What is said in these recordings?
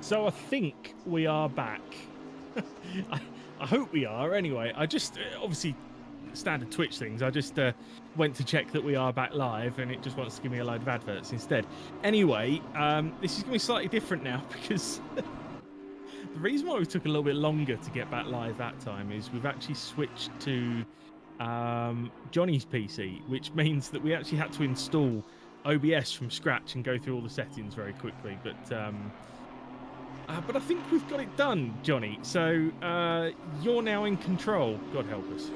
So I think we are back. I, I hope we are. Anyway, I just obviously standard Twitch things. I just went to check that we are back live, and it just wants to give me a load of adverts instead. Anyway, this is going to be slightly different now because the reason why we took a little bit longer to get back live that time is we've actually switched to Johnny's PC, which means that we actually had to install OBS from scratch and go through all the settings very quickly. But I think we've got it done, Johnny. So you're now in control. God help us.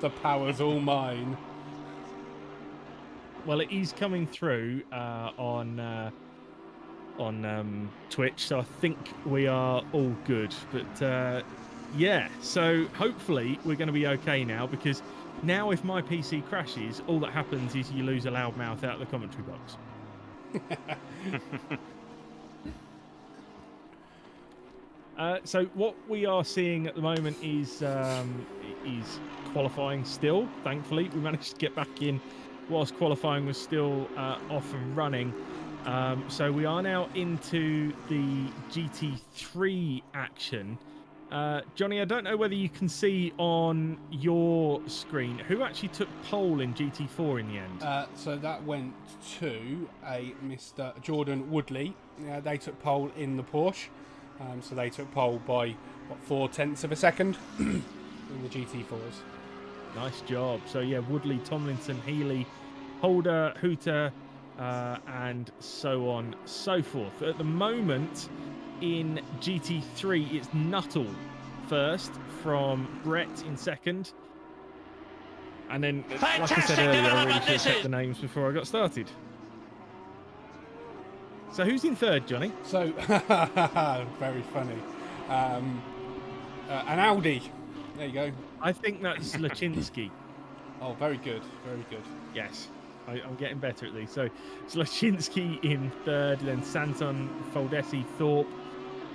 The power's all mine. Well, it is coming through on Twitch, so I think we are all good. But yeah, so hopefully we're going to be okay now, because now if my PC crashes, all that happens is you lose a loudmouth out of the commentary box. So what we are seeing at the moment is qualifying still. Thankfully, we managed to get back in whilst qualifying was still off and running. So we are now into the GT3 action. Johnny, I don't know whether you can see on your screen who actually took pole in GT4 in the end. So that went to a Mr. Jordan Woodley. They took pole in the Porsche. So they took pole by, 4/10 of a second in the GT4s. Nice job. So yeah, Woodley, Tomlinson, Healy, Holder, Hooter, and so on, so forth. At the moment, in GT3, it's Nuttall first, from Brett in second. And then, like I said earlier, I really should have checked the names before I got started. So who's in third, Johnny? So, very funny. An Audi. There you go. I think that's Lachinsky. Oh, very good. Very good. Yes. I'm getting better at these. So Zlachinsky in third, then Santon, Foldesi, Thorpe,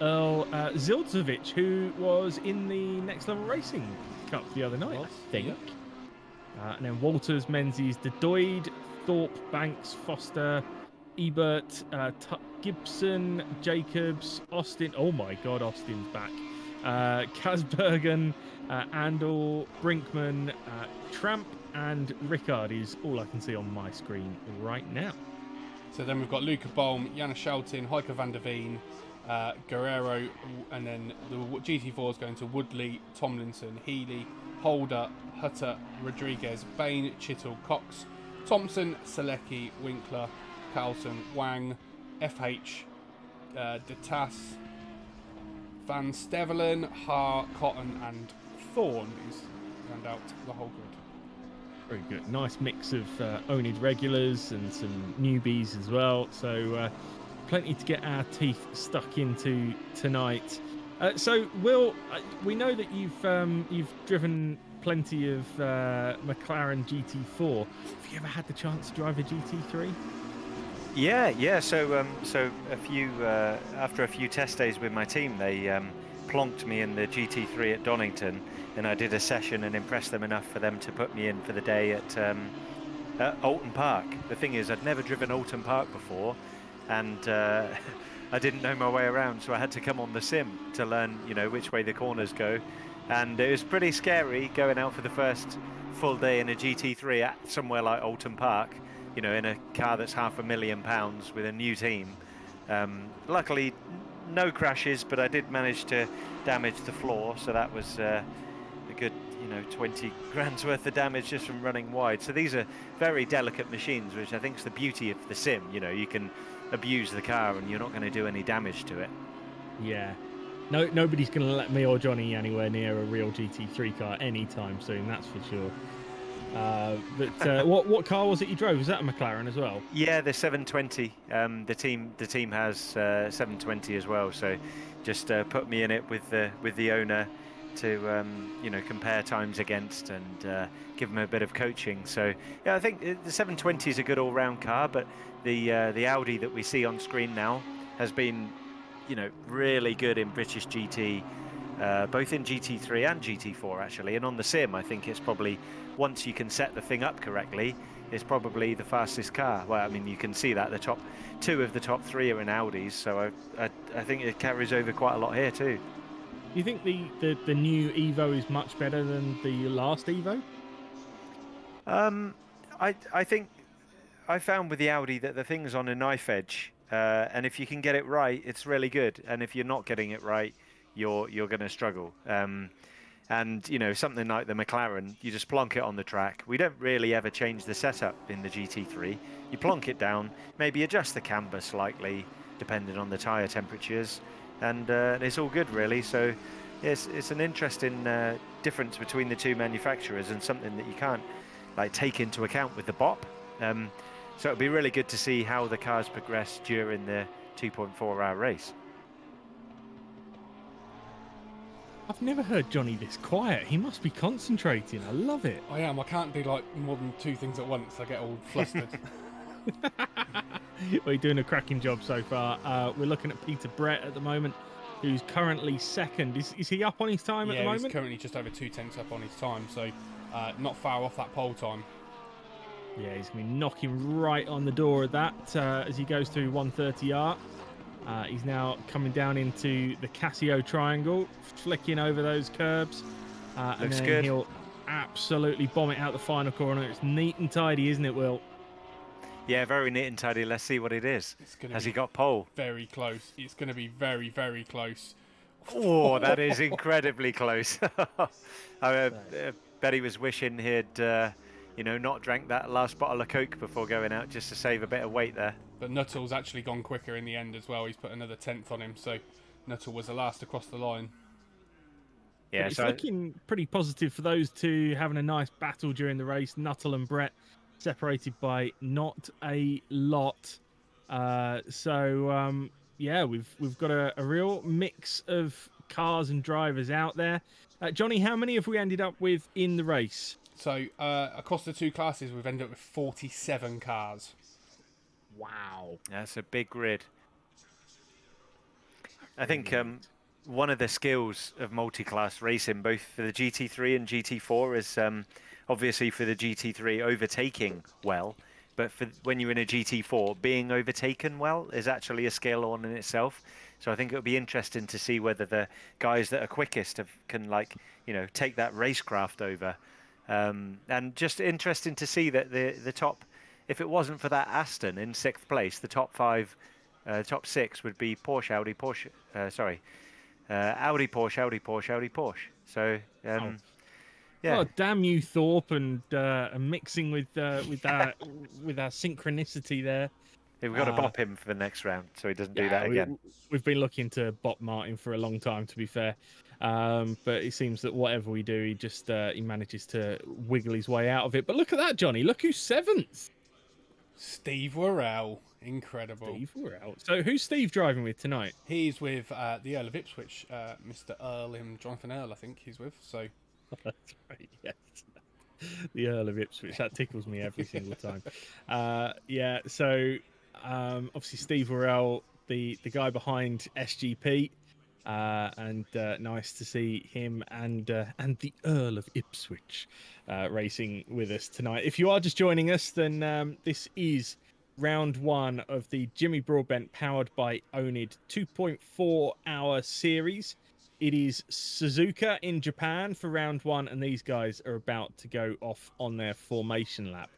Earl, Zildzovich, who was in the Next Level Racing Cup the other night, I think. Yep. And then Walters, Menzies, Dedoid, Thorpe, Banks, Foster, Ebert, Gibson, Jacobs, Austin. Oh my God, Austin's back. Kasbergen, Andor, Brinkman, Tramp, and Rickard is all I can see on my screen right now. So then we've got Luca Bohm, Jana Schaltin, Heike van der Veen, Guerrero, and then the GT4 is going to Woodley, Tomlinson, Healy, Holder, Hutter, Rodriguez, Bain, Chittle, Cox, Thompson, Selecki, Winkler, Carlton, Wang, FH, Detas, Van Stevelen, Haar, Cotton, and Thorne is round out the whole grid. Very good. Nice mix of oNiD regulars and some newbies as well. So plenty to get our teeth stuck into tonight. So Will, we know that you've driven plenty of McLaren GT4. Have you ever had the chance to drive a GT3? Yeah. So after a few test days with my team, they plonked me in the GT3 at Donington, and I did a session and impressed them enough for them to put me in for the day at Alton Park. The thing is, I'd never driven Alton Park before, and I didn't know my way around, so I had to come on the sim to learn, which way the corners go. And it was pretty scary going out for the first full day in a GT3 at somewhere like Alton Park, in a car that's £500,000 with a new team. Luckily, no crashes, but I did manage to damage the floor, so that was a good 20 grand's worth of damage just from running wide. So these are very delicate machines, which I think is the beauty of the sim. You can abuse the car and you're not going to do any damage to it. Yeah. No, nobody's going to let me or Johnny anywhere near a real GT3 car anytime soon, that's for sure. But what car was it you drove? Was that a McLaren as well? Yeah, the 720. The team has 720 as well. So just put me in it with the owner to compare times against and give him a bit of coaching. So yeah, I think the 720 is a good all-round car, but the Audi that we see on screen now has been really good in British GT. Both in GT3 and GT4 actually, and on the sim I think it's probably, once you can set the thing up correctly, is probably the fastest car. Well, I mean, you can see that the top 2 of the top 3 are in Audis, so I think it carries over quite a lot here too. Do you think the new Evo is much better than the last Evo? I think I found with the Audi that the thing's on a knife edge, and if you can get it right, it's really good. And if you're not getting it right, you're going to struggle. And something like the McLaren, you just plonk it on the track. We don't really ever change the setup in the GT3. You plonk it down, maybe adjust the camber slightly, depending on the tyre temperatures, and it's all good really. So yes, it's an interesting difference between the two manufacturers, and something that you can't take into account with the BOP. So it'll be really good to see how the cars progress during the 2.4-hour race. I've never heard Johnny this quiet. He must be concentrating. I love it. I am. I can't do more than 2 things at once. I get all flustered. Well, you're doing a cracking job so far. We're looking at Peter Brett at the moment, who's currently second. Is he up on his time at the moment? He's currently just over 2/10 up on his time, so not far off that pole time. Yeah, he's going to be knocking right on the door of that as he goes through 130R. He's now coming down into the Casio triangle, flicking over those curbs. And then good. He'll absolutely bomb it out the final corner. It's neat and tidy, isn't it, Will? Yeah, very neat and tidy. Let's see what it is. Has he got pole? Very close. It's going to be very, very close. Oh, that is incredibly close. I bet he was wishing he'd, not drank that last bottle of Coke before going out, just to save a bit of weight there. But Nuttall's actually gone quicker in the end as well. He's put another 10th on him, so Nuttall was the last across the line. Yeah, it's looking pretty positive for those two, having a nice battle during the race. Nuttall and Brett separated by not a lot. Yeah, we've got a real mix of cars and drivers out there. Johnny, how many have we ended up with in the race? So across the 2 classes, we've ended up with 47 cars. Wow. That's a big grid. I think one of the skills of multi-class racing, both for the GT3 and GT4, is obviously for the GT3 overtaking well, but when you're in a GT4, being overtaken well is actually a skill on in itself. So I think it'll be interesting to see whether the guys that are quickest can take that racecraft over. And just interesting to see that the top, if it wasn't for that Aston in 6th place, the top 6 would be Porsche, Audi, Porsche. Audi, Porsche, Audi, Porsche, Audi, Porsche. So yeah. Oh, damn you, Thorpe, and mixing with our synchronicity there. Yeah, we've got to bop him for the next round, so he doesn't do that again. We've been looking to bop Martin for a long time, to be fair. But it seems that whatever we do, he manages to wiggle his way out of it. But look at that, Johnny. Look who's 7th. Steve Worrell. Incredible. Steve Worrell. So who's Steve driving with tonight? He's with the Earl of Ipswich, Mr. Earl, Jonathan Earl, I think he's with. So that's right, yes. The Earl of Ipswich. That tickles me every single time. Obviously Steve Worrell, the guy behind SGP, and nice to see him and the Earl of Ipswich racing with us tonight. If you are just joining us, then this is round 1 of the Jimmy Broadbent powered by oNiD 2.4-hour series. It is Suzuka in Japan for round 1, and these guys are about to go off on their formation lap.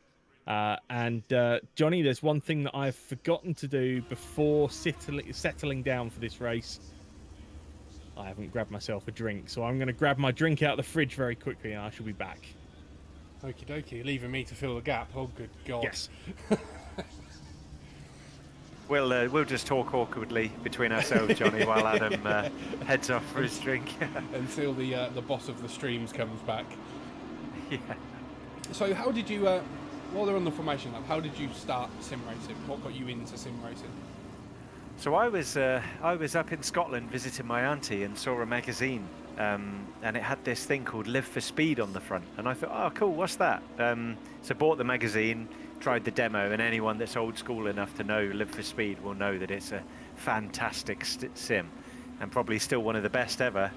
Johnny, there's one thing that I've forgotten to do before settling down for this race. I haven't grabbed myself a drink, so I'm going to grab my drink out of the fridge very quickly, and I shall be back. Okie dokie, leaving me to fill the gap. Oh, good God. Yes. We'll just talk awkwardly between ourselves, Johnny, while Adam heads off for his drink. Until the boss of the streams comes back. Yeah. So how did you, while they're on the formation lap, how did you start sim racing? What got you into sim racing? So I was up in Scotland visiting my auntie and saw a magazine, and it had this thing called Live for Speed on the front, and I thought, oh cool, what's that? So bought the magazine, tried the demo, and anyone that's old school enough to know Live for Speed will know that it's a fantastic sim, and probably still one of the best ever.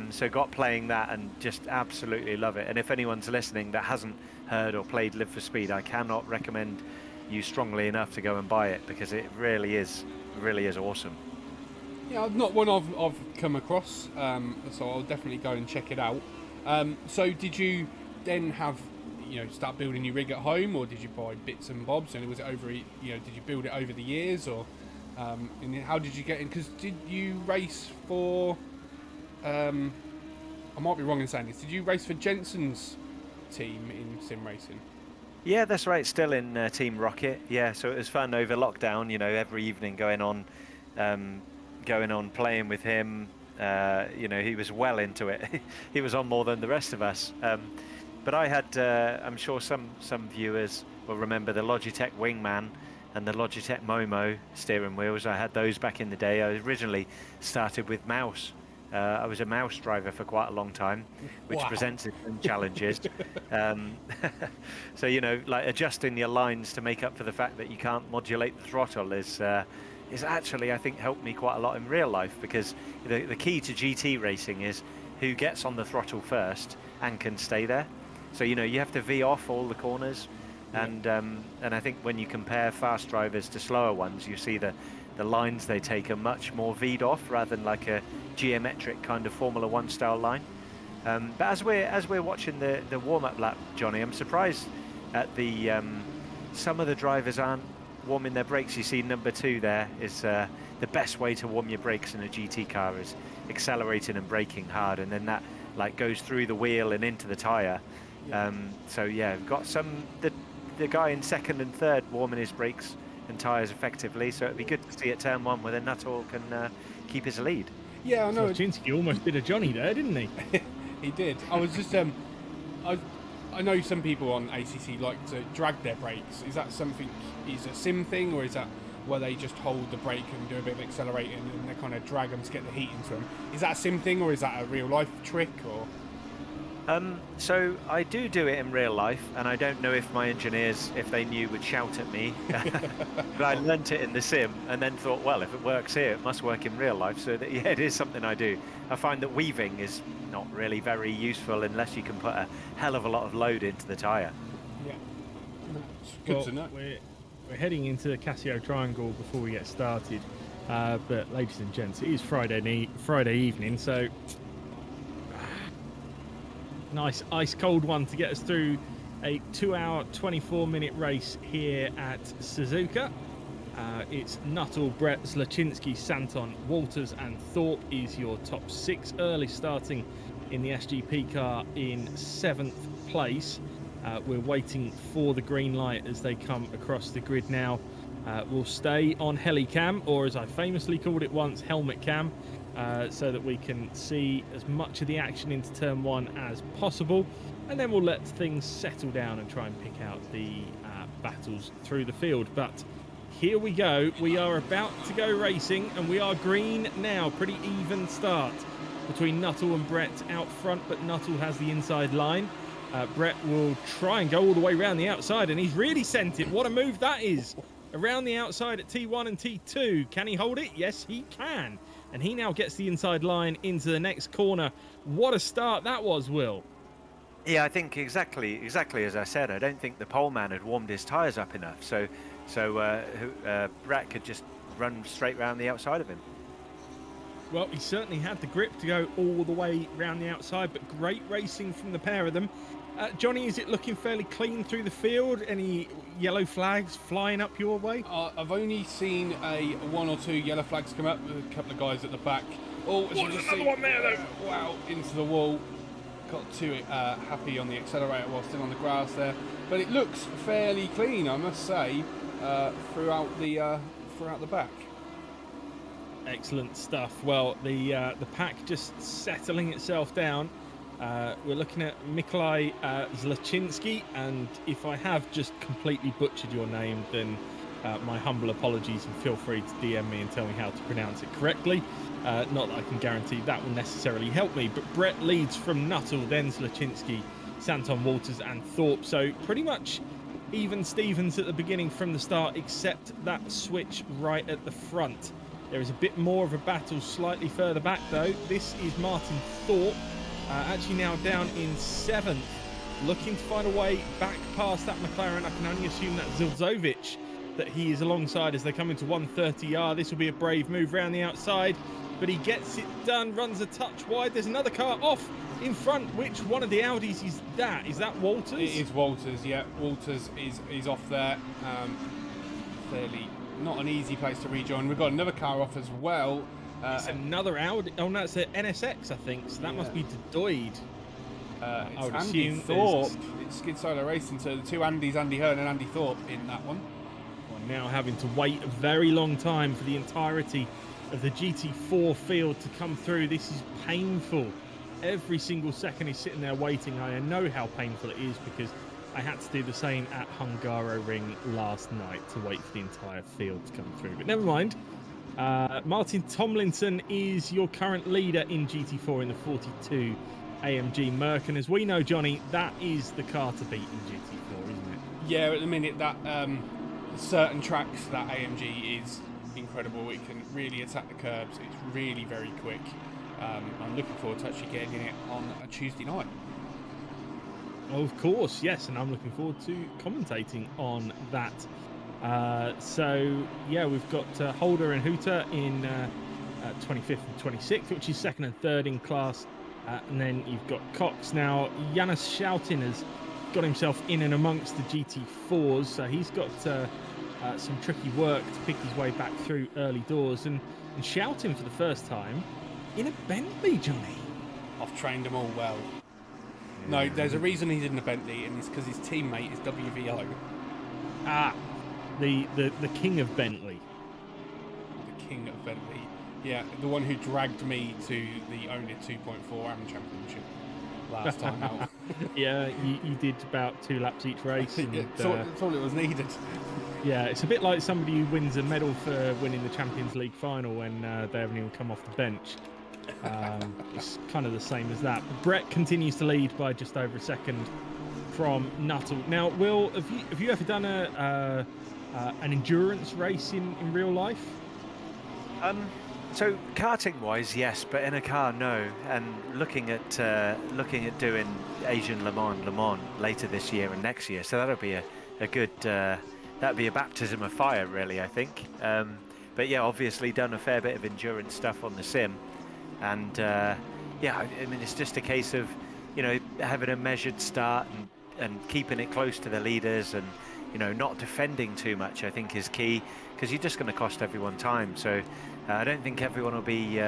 So got playing that and just absolutely love it. And if anyone's listening that hasn't heard or played Live for Speed, I cannot recommend you strongly enough to go and buy it, because it really is awesome. Yeah, not one I've come across, so I'll definitely go and check it out. So did you then have, start building your rig at home, or did you buy bits and bobs? And was it over, did you build it over the years, or and how did you get in? Because did you race for? I might be wrong in saying this. Did you race for Jensen's team in sim racing? Yeah, that's right. Still in Team Rocket. Yeah, so it was fun over lockdown. Every evening going on playing with him. He was well into it. He was on more than the rest of us. But I had, I'm sure some viewers will remember the Logitech Wingman and the Logitech Momo steering wheels. I had those back in the day. I originally started with mouse. I was a mouse driver for quite a long time, which presented some challenges. So, like adjusting your lines to make up for the fact that you can't modulate the throttle is actually, I think, helped me quite a lot in real life, because the key to GT racing is who gets on the throttle first and can stay there. So, you have to V off all the corners. And I think when you compare fast drivers to slower ones, you see the lines they take are much more V'd off rather than like a geometric kind of Formula One style line. But as we're watching the warm-up lap, Johnny, I'm surprised at the some of the drivers aren't warming their brakes. You see number 2 there is the best way to warm your brakes in a GT car is accelerating and braking hard, and then that like goes through the wheel and into the tyre. So yeah, we've got the guy in 2nd and 3rd warming his brakes and tyres effectively, so it'd be good to see at turn 1 whether Nuttall can keep his lead. Yeah, I know. Chinsky almost did a Johnny there, didn't he? He did. I was just I know some people on ACC like to drag their brakes. Is that something? Is a sim thing, or is that where they just hold the brake and do a bit of accelerating and they kind of drag them to get the heat into them? Is that a sim thing, or is that a real life trick, or? So I do it in real life, and I don't know if my engineers, if they knew, would shout at me. But I learnt it in the sim and then thought, well, if it works here, it must work in real life. So that, yeah, it is something I do. I find that weaving is not really very useful unless you can put a hell of a lot of load into the tyre. Yeah, it's good to know. We're heading into the Casio Triangle before we get started. But ladies and gents, it is Friday evening, so nice ice cold one to get us through a 2-hour 24-minute race here at Suzuka. It's Nuttall, Brett, Zlaczynski, Santon, Walters and Thorpe is your top 6, early starting in the SGP car in 7th place. We're waiting for the green light as they come across the grid now. We'll stay on helicam, or as I famously called it once, helmet cam, so that we can see as much of the action into turn 1 as possible, and then we'll let things settle down and try and pick out the battles through the field. But here we go, we are about to go racing, and we are green now. Pretty even start between Nuttall and Brett out front, but Nuttall has the inside line. Brett will try and go all the way around the outside, and he's really sent it. What a move that is! Around the outside at T1 and T2. Can he hold it? Yes, he can. And he now gets the inside line into the next corner. What a start that was, Will. Yeah, I think exactly as I said. I don't think the pole man had warmed his tyres up enough, so Brett could just run straight round the outside of him. Well, he certainly had the grip to go all the way round the outside, but great racing from the pair of them. Johnny, is it looking fairly clean through the field? Any yellow flags flying up your way? I've only seen one or two yellow flags come up with a couple of guys at the back. Oh, as you can see, one there, though. Wow, into the wall. Got too happy on the accelerator while still on the grass there. But it looks fairly clean, I must say, throughout the back. Excellent stuff. Well, the pack just settling itself down. We're looking at Mikolaj Zlaczynski, and if I have just completely butchered your name, then my humble apologies, and feel free to DM me and tell me how to pronounce it correctly. Not that I can guarantee that will necessarily help me, but Brett leads from Nuttall, then Zlaczynski, Santon, Walters and Thorpe. So pretty much even Stevens at the beginning from the start, except that switch right at the front. There is a bit more of a battle slightly further back, though. This is Martin Thorpe, actually now down in 7th, looking to find a way back past that McLaren. I can only assume that Zildzovic that he is alongside as they come into 130R. This will be a brave move round the outside, but he gets it done, runs a touch wide. There's another car off in front. Which one of the Audis is that? Is that Walters? It is Walters, yeah. Walters is off there. Fairly not an easy place to rejoin. We've got another car off as well. It's another Audi. Oh no, it's an NSX, I think. So that must be Doid. It's Andy Thorpe. It's Skid Solo Racing, so the two Andys, Andy Hearn and Andy Thorpe in that one. We're now having to wait a very long time for the entirety of the GT4 field to come through. This is painful. Every single second is sitting there waiting. I know how painful it is because I had to do the same at Hungaroring last night to wait for the entire field to come through. But never mind. Martin Tomlinson is your current leader in GT4 in the 42 AMG Merc, and as we know, Johnny, that is the car to beat in GT4, isn't it? Yeah, at the minute that certain tracks, that AMG is incredible. It can really attack the curbs. It's really very quick. I'm looking forward to actually getting in it on a Tuesday night. Of course, yes, and I'm looking forward to commentating on that. So yeah, we've got Holder and Hooter in 25th and 26th, which is 2nd and 3rd in class. And then you've got Cox. Now, Janis Schoutin has got himself in and amongst the GT4s, so he's got some tricky work to pick his way back through early doors. And Schoutin for the first time in a Bentley, Johnny. I've trained them all well. No, there's a reason he's in the Bentley, and it's because his teammate is WVO. The king of Bentley. The king of Bentley. Yeah, the one who dragged me to the oNiD 2.4 Am Championship last time out. Yeah, you did about 2 laps each race. And, that's all it was needed. Yeah, it's a bit like somebody who wins a medal for winning the Champions League final when they haven't even come off the bench. It's kind of the same as that. But Brett continues to lead by just over a second from Nuttall. Now, Will, have you ever done an endurance race in real life? So karting wise, yes, but in a car, no. And looking at doing Asian Le Mans later this year and next year, so that'll be a good that'd be a baptism of fire, really, I think. But yeah, obviously done a fair bit of endurance stuff on the sim, and yeah, I mean it's just a case of having a measured start and keeping it close to the leaders, and not defending too much, I think, is key, because you're just going to cost everyone time. So I don't think everyone will be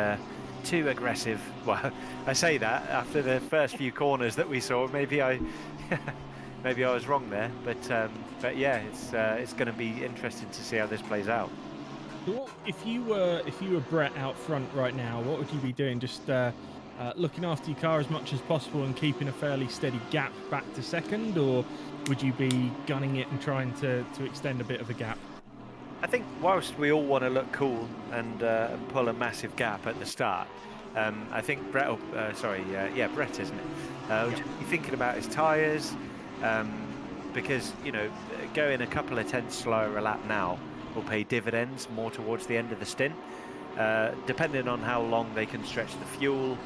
too aggressive. Well, I say that after the first few corners that we saw. Maybe I was wrong there, but yeah, it's going to be interesting to see how this plays out. If you were Brett out front right now, what would you be doing? Just looking after your car as much as possible and keeping a fairly steady gap back to second, or would you be gunning it and trying to extend a bit of a gap? I think whilst we all want to look cool and pull a massive gap at the start, I think Brett, Brett, isn't it? Would be thinking about his tyres, because going a couple of tenths slower a lap now will pay dividends more towards the end of the stint, depending on how long they can stretch the fuel.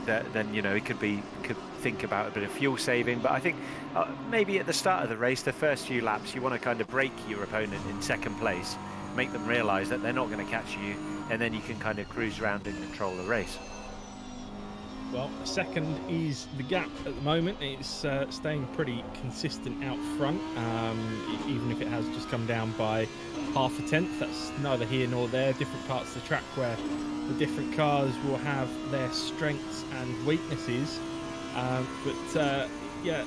Then he could think about a bit of fuel saving. But I think maybe at the start of the race, the first few laps, you want to kind of break your opponent in second place, make them realise that they're not going to catch you, and then you can kind of cruise around and control the race. Well, second is the gap at the moment. It's staying pretty consistent out front, even if it has just come down by half a tenth. That's neither here nor there. Different parts of the track where the different cars will have their strengths and weaknesses. But yeah,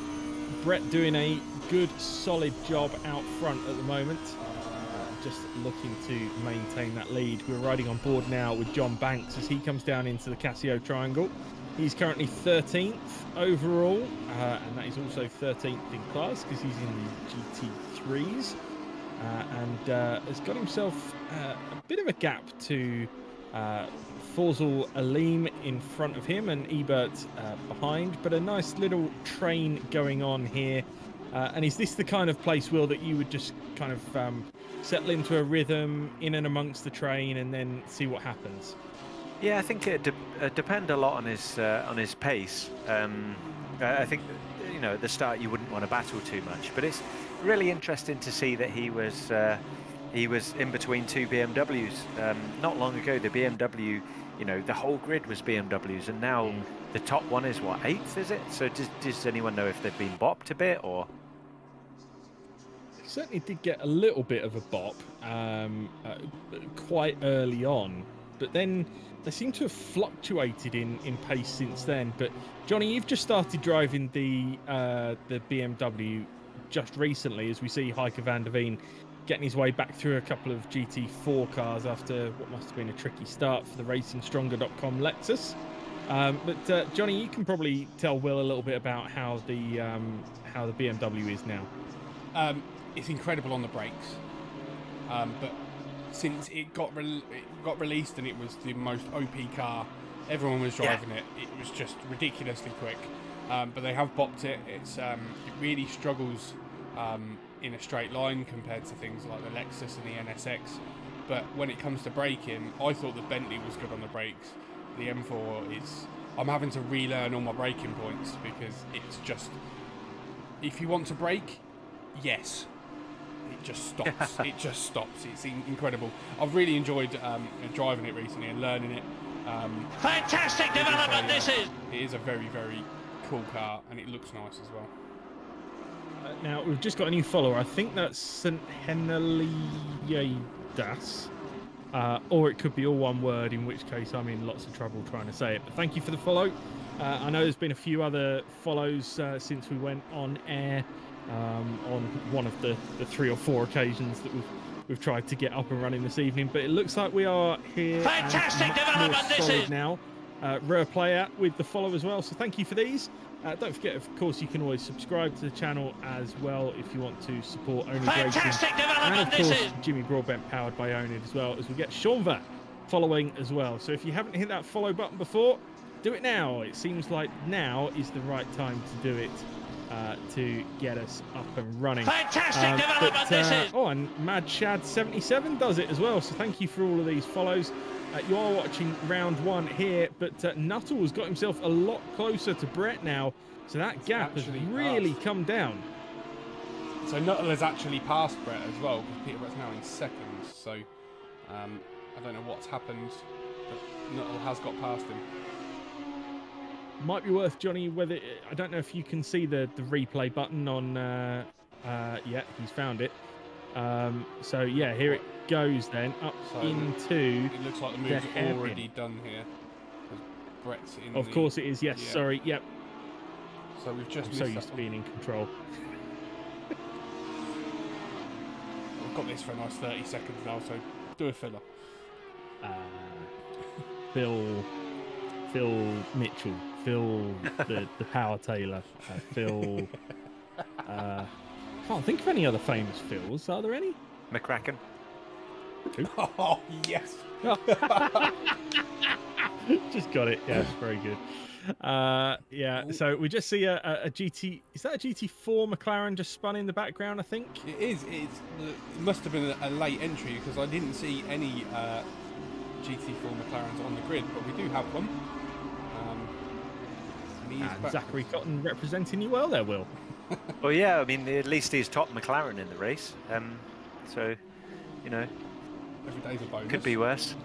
Brett doing a good, solid job out front at the moment. Just looking to maintain that lead. We're riding on board now with John Banks as he comes down into the Casio Triangle. He's currently 13th overall, and that is also 13th in class because he's in the GT3s, and has got himself a bit of a gap to Forzal Alim in front of him and Ebert behind, but a nice little train going on here And is this the kind of place, Will, that you would just kind of settle into a rhythm in and amongst the train and then see what happens? Yeah, I think it depend a lot on his pace. I think at the start you wouldn't want to battle too much, but it's really interesting to see that he was in between two BMWs. Not long ago, the BMW, the whole grid was BMWs, and now the top one is what, 8th, is it? So does anyone know if they've been bopped a bit or? Certainly did get a little bit of a bop quite early on, but then they seem to have fluctuated in pace since then. But Johnny, you've just started driving the BMW just recently, as we see Heike van der Veen getting his way back through a couple of GT4 cars after what must have been a tricky start for the RacingStronger.com Lexus. But Johnny, you can probably tell Will a little bit about how the BMW is now. It's incredible on the brakes, but since it got released and it was the most OP car, everyone was driving it. It was just ridiculously quick. But they have bopped it. It really struggles in a straight line compared to things like the Lexus and the NSX. But when it comes to braking, I thought the Bentley was good on the brakes. The M4 is. I'm having to relearn all my braking points because it's just. If you want to brake, yes. It just stops. It just stops. It's incredible. I've really enjoyed driving it recently and learning it. Fantastic development this is. It is a very, very cool car, and it looks nice as well. Now we've just got a new follower. I think that's St. Henelidas, or it could be all one word, in which case I'm in lots of trouble trying to say it. But thank you for the follow. I know there's been a few other follows since we went on air. On one of the 3 or 4 occasions that we've tried to get up and running this evening, but it looks like we are here. Fantastic development this is now. Rare player with the follow as well, so thank you for these. Don't forget, of course, you can always subscribe to the channel as well if you want to support oNiD Racing. Fantastic development And of course, this is Jimmy Broadbent powered by oNiD as well, as we get Seanva following as well. So if you haven't hit that follow button before, do it now. It seems like now is the right time to do it. To get us up and running. Fantastic development this is. Oh, and Mad Shad 77 does it as well. So thank you for all of these follows. You are watching round 1 here, but Nuttall's got himself a lot closer to Brett now. So that gap has really come down. So Nuttall has actually passed Brett as well, because Peter Brett's now in 2nd. So I don't know what's happened, but Nuttall has got past him. Might be worth, Johnny, whether I don't know if you can see the replay button on. Yeah, he's found it. So yeah, here it goes then up into. It looks like the move's already done here. Brett's in. Of course it is. Yes. Yeah. Sorry. Yep. So we've just. I'm so used to being in control. I've got this for a nice 30 seconds now, so do a filler. Phil Mitchell. Phil the Power Taylor. Phil. Can't think of any other famous Phils. Are there any? McCracken. Who? Oh yes. Just got it. Yeah, very good. Yeah. So we just see a GT. Is that a GT4 McLaren just spun in the background? I think it is. It must have been a late entry because I didn't see any GT4 McLarens on the grid, but we do have one. And Zachary Cotton representing you well there, Will. Well, yeah, I mean, at least he's top McLaren in the race. So, every day's a bonus. Could be worse.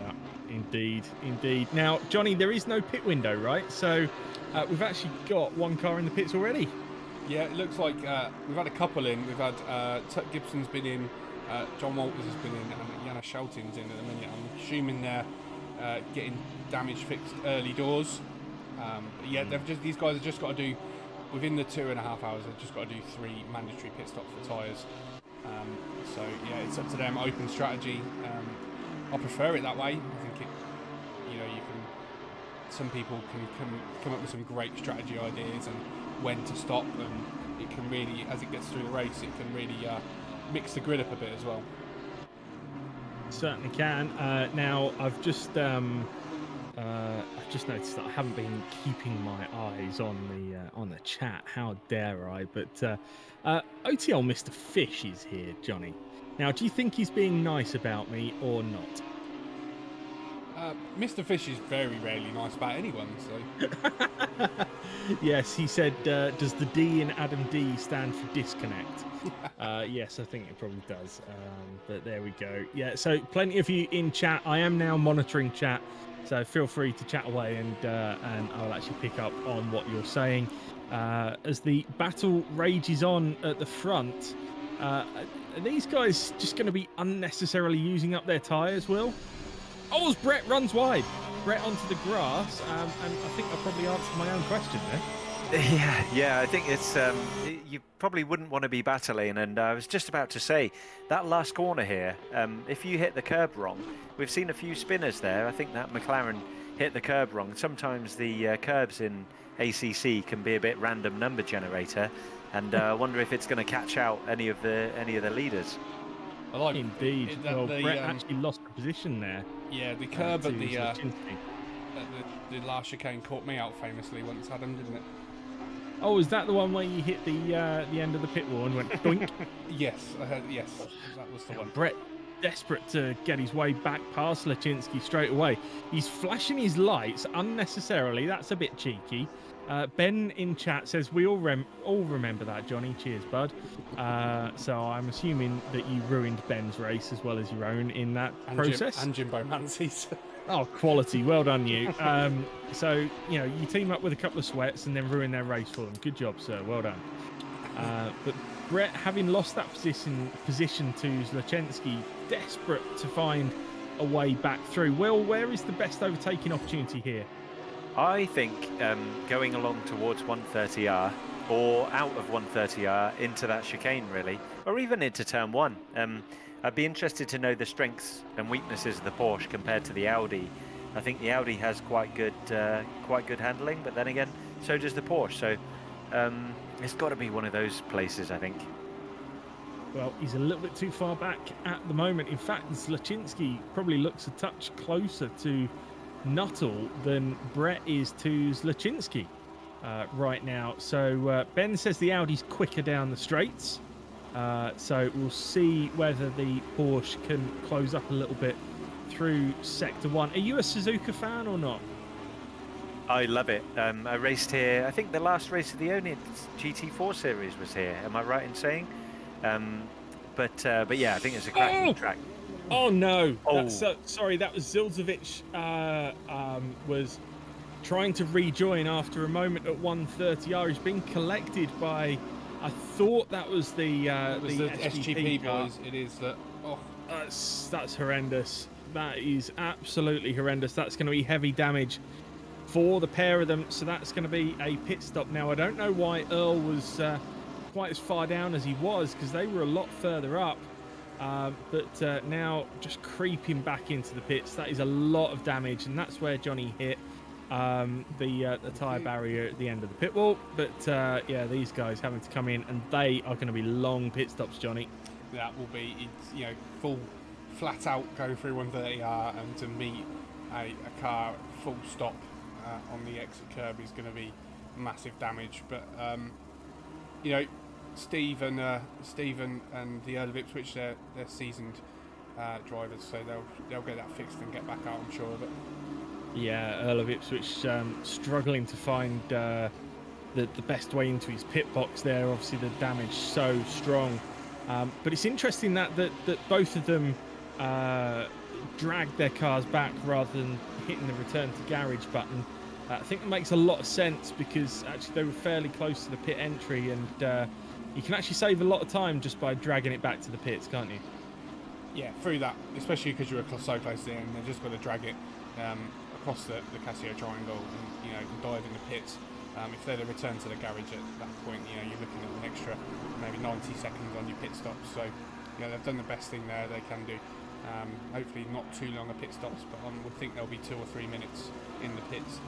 Yeah, indeed. Now, Johnny, there is no pit window, right? So we've actually got one car in the pits already. Yeah, it looks like we've had a couple in. We've had Tuck Gibson's been in, John Walters has been in, and Jana Schelting's in at the minute. I'm assuming they're getting damage fixed early doors. But yeah, these guys have just got to do, within the 2.5 hours, they've just got to do 3 mandatory pit stops for tyres. So yeah, it's up to them. Open strategy. I prefer it that way. I think some people can come up with some great strategy ideas and when to stop, and it can really, as it gets through the race, it can really mix the grid up a bit as well. Certainly can. Now I've just just noticed that I haven't been keeping my eyes on the chat. How dare I? But OTL Mr. Fish is here, Johnny. Now, do you think he's being nice about me or not? Mr. Fish is very rarely nice about anyone, so... Yes, he said, does the D in Adam D stand for disconnect? Yes, I think it probably does. But there we go. Yeah, so plenty of you in chat. I am now monitoring chat, so feel free to chat away, and I'll actually pick up on what you're saying. As the battle rages on at the front, are these guys just going to be unnecessarily using up their tyres, Will? Oh, as Brett runs wide. Brett onto the grass, and I think I probably answered my own question there. Yeah, I think it's you probably wouldn't want to be battling, and I was just about to say that last corner here. If you hit the curb wrong, we've seen a few spinners there. I think that McLaren hit the curb wrong. Sometimes the curbs in ACC can be a bit random number generator, and I wonder if it's going to catch out any of the leaders. I like Indeed. Well, Brett actually lost the position there. Yeah, the curb at the last chicane caught me out famously once, Adam, didn't it? Oh, is that the one where you hit the end of the pit wall and went doink? Yes, yes, that was the one. Brett, desperate to get his way back past Lachinsky straight away. He's flashing his lights unnecessarily. That's a bit cheeky. Ben in chat says, we all remember that, Johnny. Cheers, bud. So I'm assuming that you ruined Ben's race as well as your own in that process. And Jimbo Mancy's. Oh, quality. Well done, you. So, you team up with a couple of sweats and then ruin their race for them. Good job, sir. Well done. But Brett, having lost that position to Zlachensky, desperate to find a way back through. Will, where is the best overtaking opportunity here? I think going along towards 130R or out of 130R into that chicane, really, or even into turn one. I'd be interested to know the strengths and weaknesses of the Porsche compared to the Audi. I think the Audi has quite good handling, but then again, so does the Porsche. So it's got to be one of those places, I think. Well, he's a little bit too far back at the moment. In fact, Zlachensky probably looks a touch closer to Nuttall than Brett is to Zlachensky right now. So Ben says the Audi's quicker down the straights. So we'll see whether the Porsche can close up a little bit through Sector 1. Are you a Suzuka fan or not? I love it. I raced here, I think the last race of the oNiD GT4 series was here. Am I right in saying? But yeah, I think it's a cracking track. Oh no! Oh. Sorry, that was Zilzovic was trying to rejoin after a moment at 130R. He's been collected by, I thought that was the SGP boys. It is that. Oh, that's horrendous. That is absolutely horrendous. That's going to be heavy damage for the pair of them. So that's going to be a pit stop. Now I don't know why Earl was quite as far down as he was, because they were a lot further up. But now just creeping back into the pits. That is a lot of damage, and that's where Johnny hit the tyre barrier at the end of the pit wall. But yeah, these guys having to come in, and they are going to be long pit stops, Johnny. That will be, full flat out go through 130R, and to meet a car full stop on the exit curb is going to be massive damage. But Stephen and the Earl of Ipswich, they're seasoned drivers, so they'll get that fixed and get back out, I'm sure of it. Yeah, Earl of Ipswich struggling to find the best way into his pit box there. Obviously the damage so strong, but it's interesting that both of them dragged their cars back rather than hitting the return to garage button. I think it makes a lot of sense, because actually they were fairly close to the pit entry, and you can actually save a lot of time just by dragging it back to the pits, can't you? Yeah, through that, especially because you're so close to the end, they've just got to drag it across the Casio triangle and dive in the pits. If they'd have returned to the garage at that point, you're looking at an extra maybe 90 seconds on your pit stops. So they've done the best thing there they can do. Hopefully not too long a pit stops, but we think there'll be 2 or 3 minutes in the pits.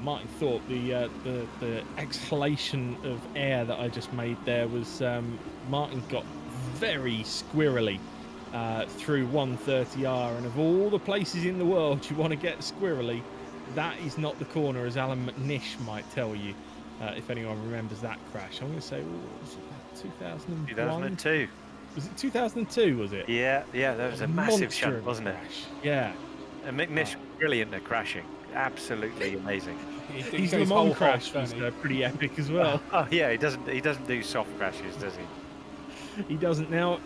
Martin thought the exhalation of air that I just made there was Martin got very squirrely through 130R, and of all the places in the world you want to get squirrely, that is not the corner, as Alan McNish might tell you, if anyone remembers that crash. I'm going to say, what was it, 2001? 2002. Was it 2002, was it? Yeah, that was a massive Monster shunt, of a wasn't it? crash. Yeah. And McNish, brilliant at crashing. Absolutely amazing. His Le Mans crash was pretty epic as well. Oh yeah, he doesn't do soft crashes, does he? He doesn't. Now,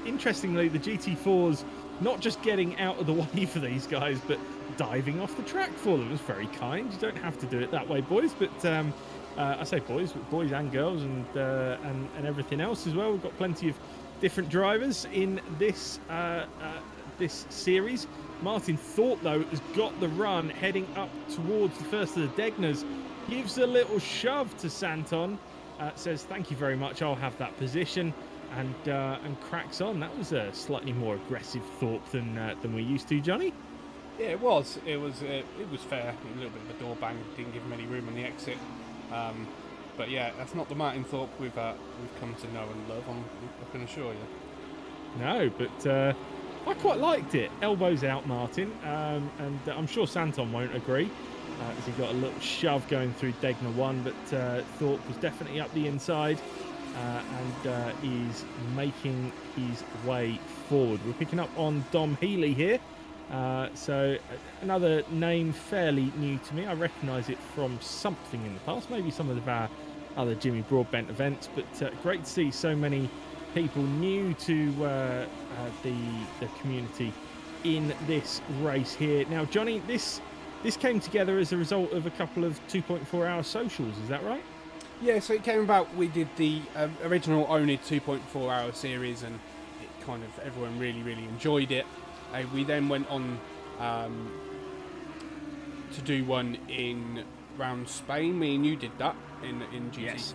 interestingly, the GT4's not just getting out of the way for these guys, but diving off the track for them. It's very kind. You don't have to do it that way, boys. But I say boys, but boys and girls, and everything else as well. We've got plenty of different drivers in this this series. Martin Thorpe, though, has got the run heading up towards the first of the Degners. Gives a little shove to Santon. Says, thank you very much, I'll have that position. And cracks on. That was a slightly more aggressive Thorpe than we're used to, Johnny. Yeah, it was. It was fair. A little bit of a door bang. Didn't give him any room on the exit. But yeah, that's not the Martin Thorpe we've come to know and love, I can assure you. No, but I quite liked it. Elbows out, Martin. And I'm sure Santon won't agree, as he got a little shove going through Degner 1, but Thorpe was definitely up the inside and is making his way forward. We're picking up on Dom Healy here. So another name fairly new to me. I recognise it from something in the past, maybe some of our other Jimmy Broadbent events, but great to see so many people new to the community in this race here. Now, Johnny, this came together as a result of a couple of 2.4 hour socials, is that right? Yeah, so it came about, we did the original oNiD 2.4 hour series, and it kind of, everyone really enjoyed it. We then went on to do one in round Spain. Me and you did that in GT4, yes.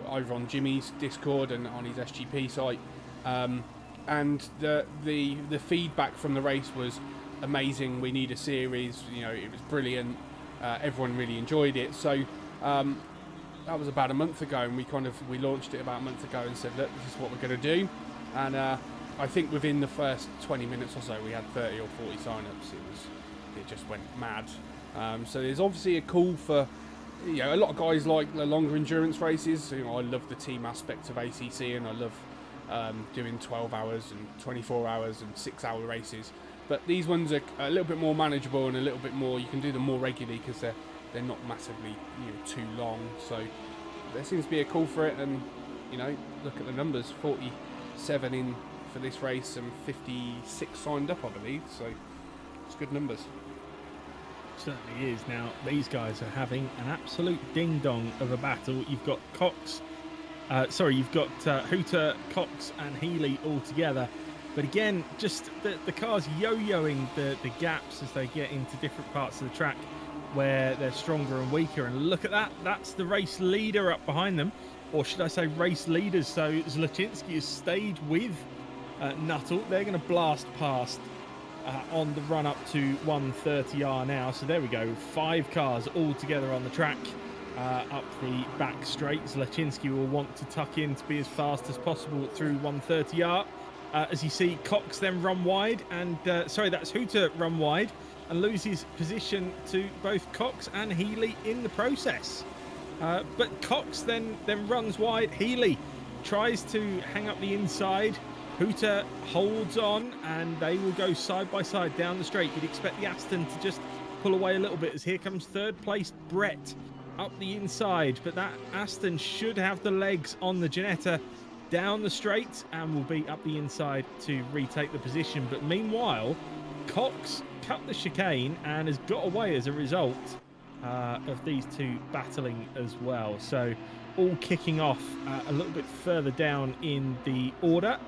Over on Jimmy's Discord and on his SGP site. And the feedback from the race was amazing. We need a series. You know, it was brilliant. Everyone really enjoyed it. So that was about a month ago, and we launched it about a month ago and said, look, this is what we're going to do. And I think within the first 20 minutes or so, we had 30 or 40 sign-ups. It just went mad. So there's obviously a call for, you know, a lot of guys like the longer endurance races. You know, I love the team aspect of ACC, and I love doing 12 hours and 24 hours and 6-hour races. But these ones are a little bit more manageable and a little bit more, you can do them more regularly because they're not massively, you know, too long. So there seems to be a call for it, and, you know, look at the numbers, 47 in for this race and 56 signed up, I believe. So it's good numbers. Certainly is. Now, these guys are having an absolute ding-dong of a battle. You've got Hooter, Cox and Healy all together. But again, just the cars yo-yoing the gaps as they get into different parts of the track where they're stronger and weaker. And look at that. That's the race leader up behind them. Or should I say race leaders. So Zlaczynski has stayed with Nuttall. They're going to blast past on the run up to 130R now. So there we go. 5 cars all together on the track up the back straight. Zlaczynski will want to tuck in to be as fast as possible through 130R. As you see, Cox then run wide, and that's Hooter run wide and loses position to both Cox and Healy in the process. But Cox then runs wide. Healy tries to hang up the inside. Hooter holds on, and they will go side by side down the straight. You'd expect the Aston to just pull away a little bit, as here comes third place Brett up the inside. But that Aston should have the legs on the Ginetta down the straight and will be up the inside to retake the position. But meanwhile, Cox cut the chicane and has got away as a result of these two battling as well. So all kicking off a little bit further down in the order.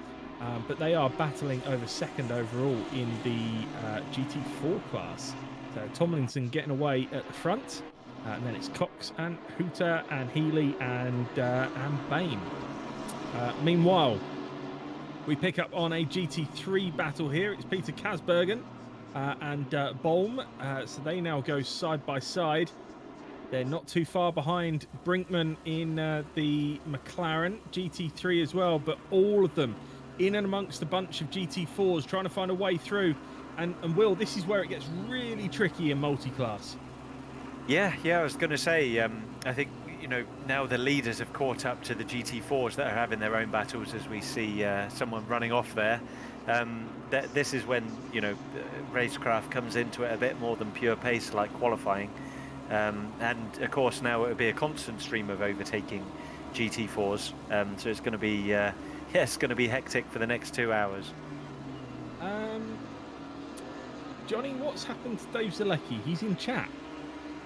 But they are battling over second overall in the GT4 class. So Tomlinson getting away at the front, and then it's Cox and Hooter and Healy and Bain. Meanwhile, we pick up on a GT3 battle here. It's Peter Kasbergen and Bolm. So they now go side by side. They're not too far behind Brinkman in the McLaren GT3 as well, but all of them in and amongst a bunch of GT4s, trying to find a way through. And Will, this is where it gets really tricky in multi-class. Yeah, I was going to say, I think, now the leaders have caught up to the GT4s that are having their own battles as we see someone running off there. This is when, racecraft comes into it a bit more than pure pace like qualifying. And of course now it will be a constant stream of overtaking GT4s. So it's going to be, it's going to be hectic for the next 2 hours. Johnny, what's happened to Dave Zalecki? He's in chat.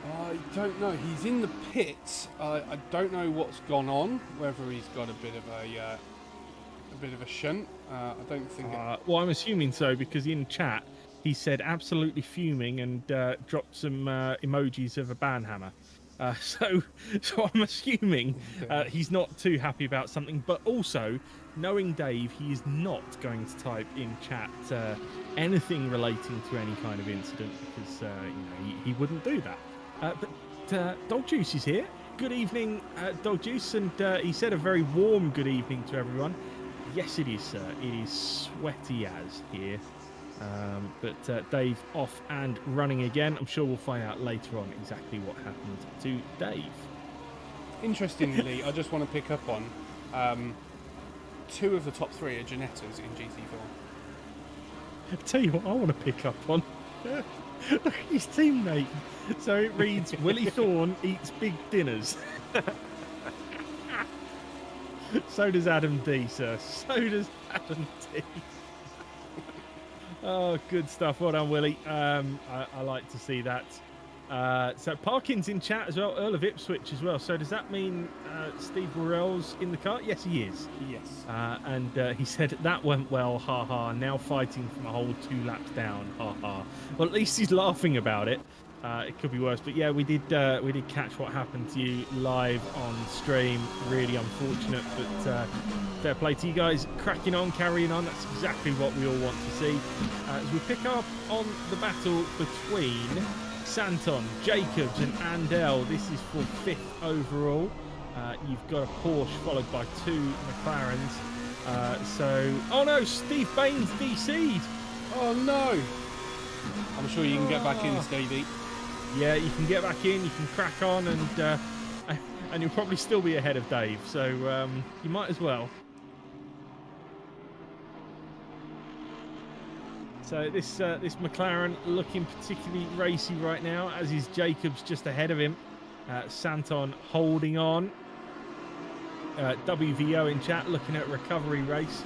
I don't know. He's in the pits. I don't know what's gone on. Whether he's got a bit of a shunt. I don't think. Well, I'm assuming so because in chat he said absolutely fuming and dropped some emojis of a banhammer. So I'm assuming he's not too happy about something. But also, knowing Dave, he is not going to type in chat anything relating to any kind of incident because he wouldn't do that. But Dog Juice is here. Good evening, Dog Juice, and he said a very warm good evening to everyone. Yes, it is, sir. It is sweaty as here. But Dave off and running again. I'm sure we'll find out later on exactly what happened to Dave. Interestingly, I just want to pick up on 2 of the top 3 are Ginettas in GT4. I'll tell you what I want to pick up on. Look at his teammate. So it reads, Willie Thorne eats big dinners. So does Adam D, sir. So does Adam D. Oh, good stuff. Well done, Willie. I like to see that. So Parkin's in chat as well. Earl of Ipswich as well. So does that mean Steve Worrell's in the car? Yes, he is. Yes. And he said that went well. Ha ha. Now fighting from a whole 2 laps down. Ha ha. Well, at least he's laughing about it. It could be worse, but yeah, we did catch what happened to you live on stream. Really unfortunate, but fair play to you guys. Cracking on, carrying on. That's exactly what we all want to see. As we pick up on the battle between Santon, Jacobs, and Andel. This is for 5th overall. You've got a Porsche followed by 2 McLarens. Oh no, Steve Baines DC'd. Oh no! I'm sure you can get back in, Stevie. Yeah, you can get back in, you can crack on, and you'll probably still be ahead of Dave, so you might as well. So this McLaren looking particularly racy right now, as is Jacobs just ahead of him. Santon holding on. WVO in chat looking at recovery race.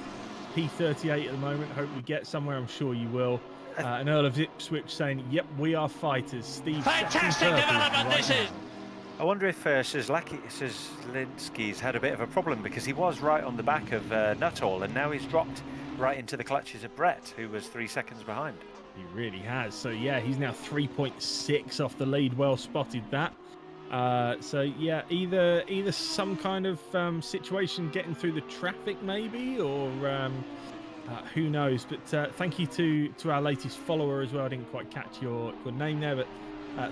P38 at the moment, hope we get somewhere, I'm sure you will. And Earl of Ipswich saying, yep, we are fighters. Steve, fantastic development this is. I wonder if Szyslinski's had a bit of a problem because he was right on the back of Nuttall and now he's dropped right into the clutches of Brett, who was 3 seconds behind. He really has. So yeah, he's now 3.6 off the lead. Well spotted that. So yeah, either some kind of situation getting through the traffic maybe, or who knows. But thank you to our latest follower as well. I didn't quite catch your name there, but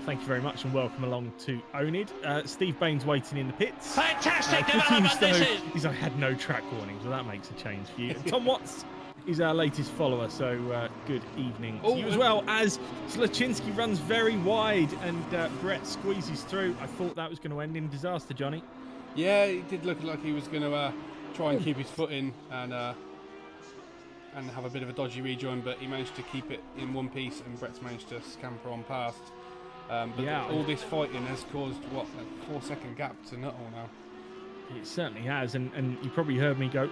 thank you very much and welcome along to oNiD. Steve Baines waiting in the pits. Fantastic development this is. I had no track warnings, so that makes a change for you. Tom Watts is our latest follower, so good evening to you as well, as Zlaczynski runs very wide and Brett squeezes through. I thought that was going to end in disaster, Johnny. Yeah, it did look like he was going to try and keep his foot in and have a bit of a dodgy rejoin, but he managed to keep it in one piece and Brett's managed to scamper on past. But yeah, all this fighting has caused, what, a 4-second gap to Nuttall now. It certainly has, and you probably heard me go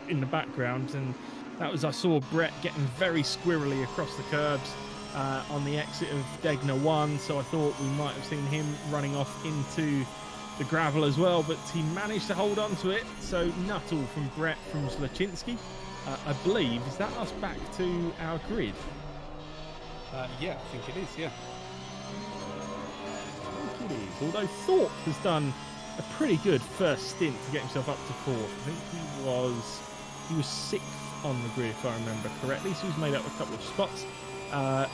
in the background, and that was, I saw Brett getting very squirrely across the curbs on the exit of Degner 1, so I thought we might have seen him running off into the gravel as well, but he managed to hold on to it. So Nuttall from Brett from Zlaczynski. I believe, is that us back to our grid? Yeah, I think it is, yeah. I think it is, although Thorpe has done a pretty good first stint to get himself up to 4th. I think he was 6th on the grid, if I remember correctly, so he's made up a couple of spots.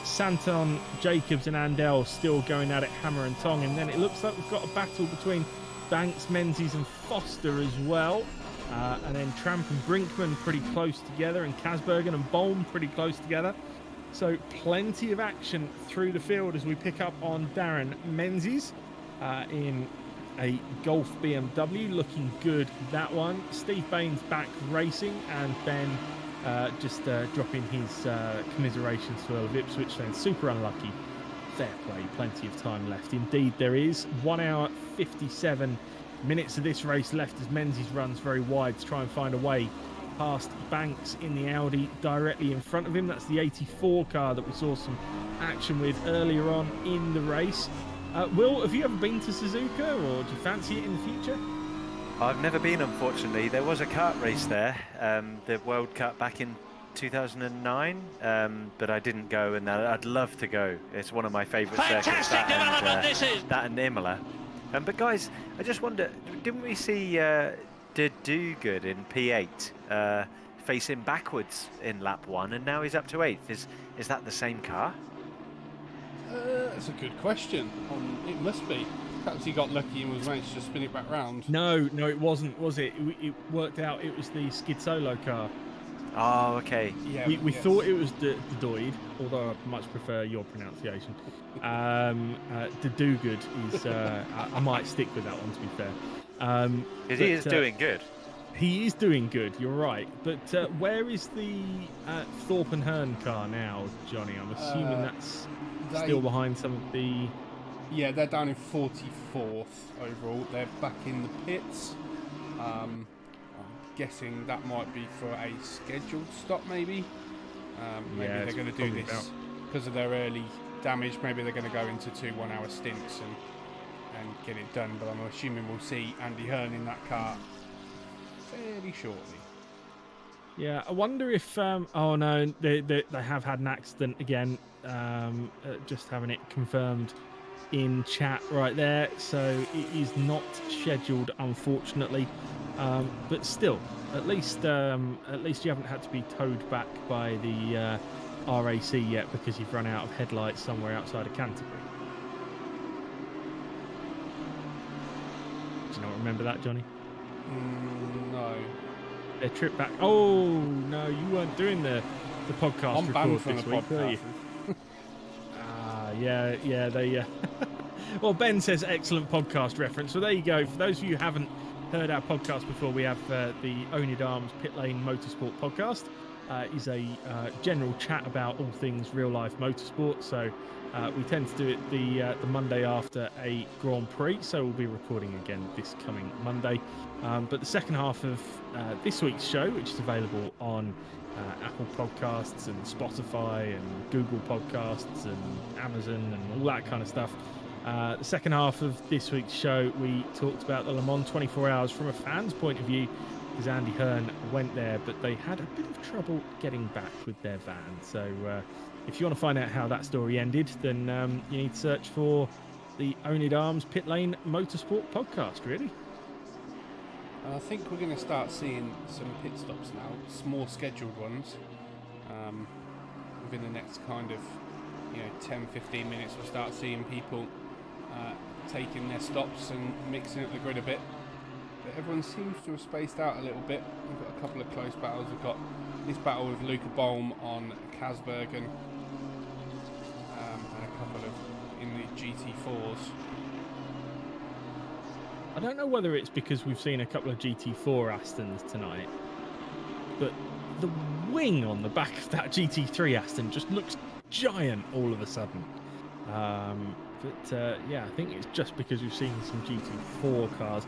Santon, Jacobs and Andel still going at it hammer and tong, and then it looks like we've got a battle between Banks, Menzies and Foster as well. And then Tramp and Brinkman pretty close together, and Kasbergen and Bolm pretty close together. So plenty of action through the field as we pick up on Darren Menzies in a Golf BMW, looking good, that one. Steve Bain's back racing, and Ben just dropping his commiserations to Earl of Ipswich, saying super unlucky. Fair play, plenty of time left. Indeed there is. 1 hour 57 minutes of this race left as Menzies runs very wide to try and find a way past Banks in the Audi directly in front of him. That's the 84 car that we saw some action with earlier on in the race. Will, have you ever been to Suzuka, or do you fancy it in the future? I've never been, unfortunately. There was a kart race there, the World Cup back in 2009, but I didn't go, and I'd love to go. It's one of my favourite circuits, that and Imola. But guys, I just wonder, didn't we see De Doogod in P8 facing backwards in lap 1, and now he's up to 8th? Is that the same car? That's a good question. It must be. Perhaps he got lucky and was managed to spin it back round. No, it wasn't, was it? It worked out it was the Skid Solo car. Oh, okay. Yeah, We thought it was De Doid, although I much prefer your pronunciation. De Doogod is, I might stick with that one, to be fair. Because he is doing good. He is doing good, you're right. But where is the Thorpe and Hearn car now, Johnny? I'm assuming that's still behind some of the... Yeah, they're down in 44th overall. They're back in the pits. I'm guessing that might be for a scheduled stop, maybe. Maybe they're going to do this because of their early damage. Maybe they're going to go into 2 1-hour stints and get it done. But I'm assuming we'll see Andy Hearn in that car fairly shortly. Yeah, I wonder if... oh, no, they have had an accident again. Just having it confirmed in chat right there, so it is not scheduled, unfortunately, but still, at least you haven't had to be towed back by the RAC yet because you've run out of headlights somewhere outside of Canterbury. Do you not remember that, Johnny? No. Their trip back. Oh no, you weren't doing the podcast I'm banned record from this the week, were you? podcast. Yeah, they... Well, Ben says excellent podcast reference. So there you go. For those of you who haven't heard our podcast before, we have the oNiD Arms Pit Lane Motorsport podcast. Is a general chat about all things real-life motorsport. So we tend to do it the Monday after a Grand Prix. So we'll be recording again this coming Monday. But the second half of this week's show, which is available on Apple Podcasts and Spotify and Google Podcasts and Amazon and all that kind of stuff. The second half of this week's show, we talked about the Le Mans 24 Hours from a fan's point of view, because Andy Hearn went there, but they had a bit of trouble getting back with their van. So if you want to find out how that story ended, then you need to search for the oNiD Arms Pit Lane Motorsport podcast, really. I think we're going to start seeing some pit stops now, more scheduled ones. Within the next kind of 10-15 minutes, we'll start seeing people taking their stops and mixing up the grid a bit. But everyone seems to have spaced out a little bit. We've got a couple of close battles. We've got this battle with Luca Bolm on Kasbergen, and a couple of in the GT4s. I don't know whether it's because we've seen a couple of GT4 Astons tonight, but the wing on the back of that GT3 Aston just looks giant all of a sudden. Yeah, I think it's just because we've seen some GT4 cars.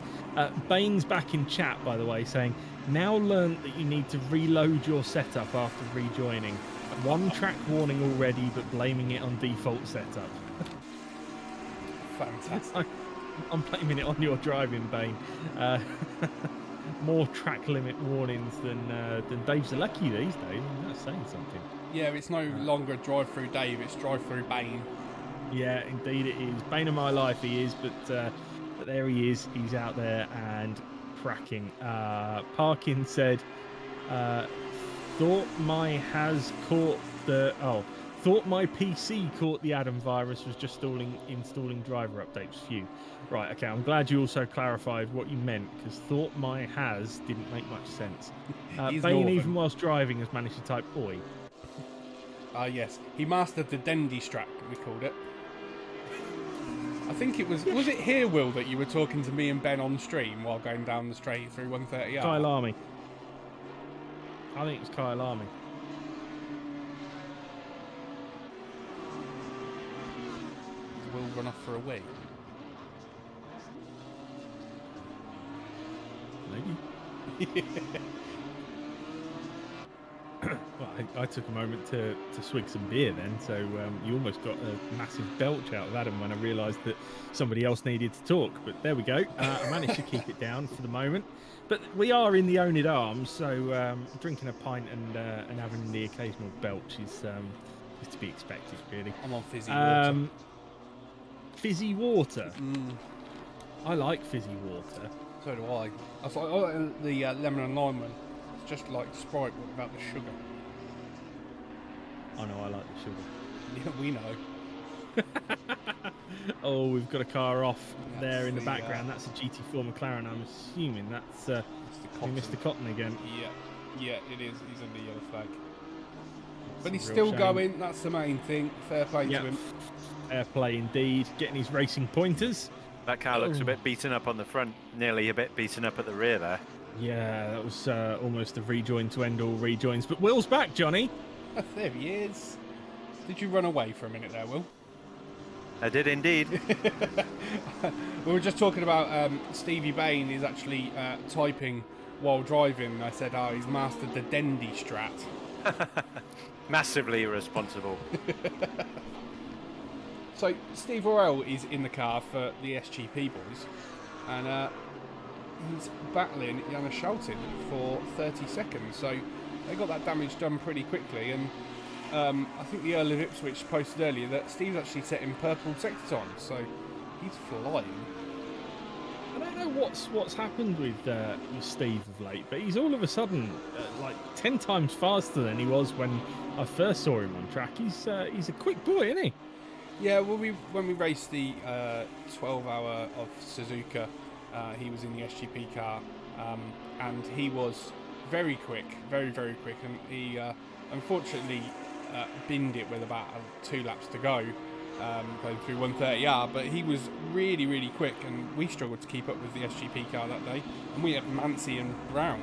Bain's back in chat, by the way, saying, now learnt that you need to reload your setup after rejoining. One track warning already, but blaming it on default setup. Fantastic. I'm blaming it on your driving, Bain. More track limit warnings than Dave Zalecki these days. That's saying something. Yeah, it's no longer drive-through Dave, it's drive-through Bain. Yeah, indeed it is. Bane of my life he is, but there he is. He's out there and cracking. Parkin said, thought my has caught the... Oh, thought my PC caught the Adam virus, was just installing driver updates. Phew. Right, okay, I'm glad you also clarified what you meant, because thought my has didn't make much sense. He's Bane, northern. even whilst driving, has managed to type oi. Yes. He mastered the Dendy strap, we called it. I think it was it here, Will, that you were talking to me and Ben on stream while going down the straight through 130R? Kyle Army. I think it's Kyle Army. Will run off for a wee. Maybe. Well, I took a moment to swig some beer then, so you almost got a massive belch out of Adam when I realised that somebody else needed to talk. But there we go. I managed to keep it down for the moment. But we are in the oNiD Arms, so drinking a pint and having the occasional belch is to be expected, really. I'm on fizzy water. Fizzy water. I like fizzy water. So do I. I thought the lemon and lime one. It's just like Sprite but without the sugar. I know I like the sugar. Yeah, we know. Oh, we've got a car off there That's in the the, background. That's a GT4 McLaren. I'm assuming that's Mr. Cotton again. Yeah, it is. He's under the yellow flag. But he's a real still shame. going. That's the main thing. Fair play Yep. to him. Fair play indeed. Getting his racing pointers. That car looks a bit beaten up on the front, nearly a bit beaten up at the rear there. Yeah, that was almost a rejoin to end all rejoins. But Will's back, Johnny. There he is. Did you run away for a minute there, Will? I did indeed. We were just talking about Stevie Bain is actually typing while driving. I said, he's mastered the Dendy strat. Massively irresponsible. So Steve Worrell is in the car for the SGP boys, and he's battling Yana Shelton for 30 seconds. So they got that damage done pretty quickly, and I think the Earl of Ipswich posted earlier that Steve's actually setting purple sectors on, so he's flying. I don't know what's happened with Steve of late, but he's all of a sudden like 10 times faster than he was when I first saw him on track. He's a quick boy, isn't he? Yeah, well, when we raced the 12-hour of Suzuka, he was in the SGP car, and he was very quick, very, very quick, and he unfortunately binned it with about 2 laps to go, going through 130R, but he was really, really quick, and we struggled to keep up with the SGP car that day, and we had Mancy and Brown.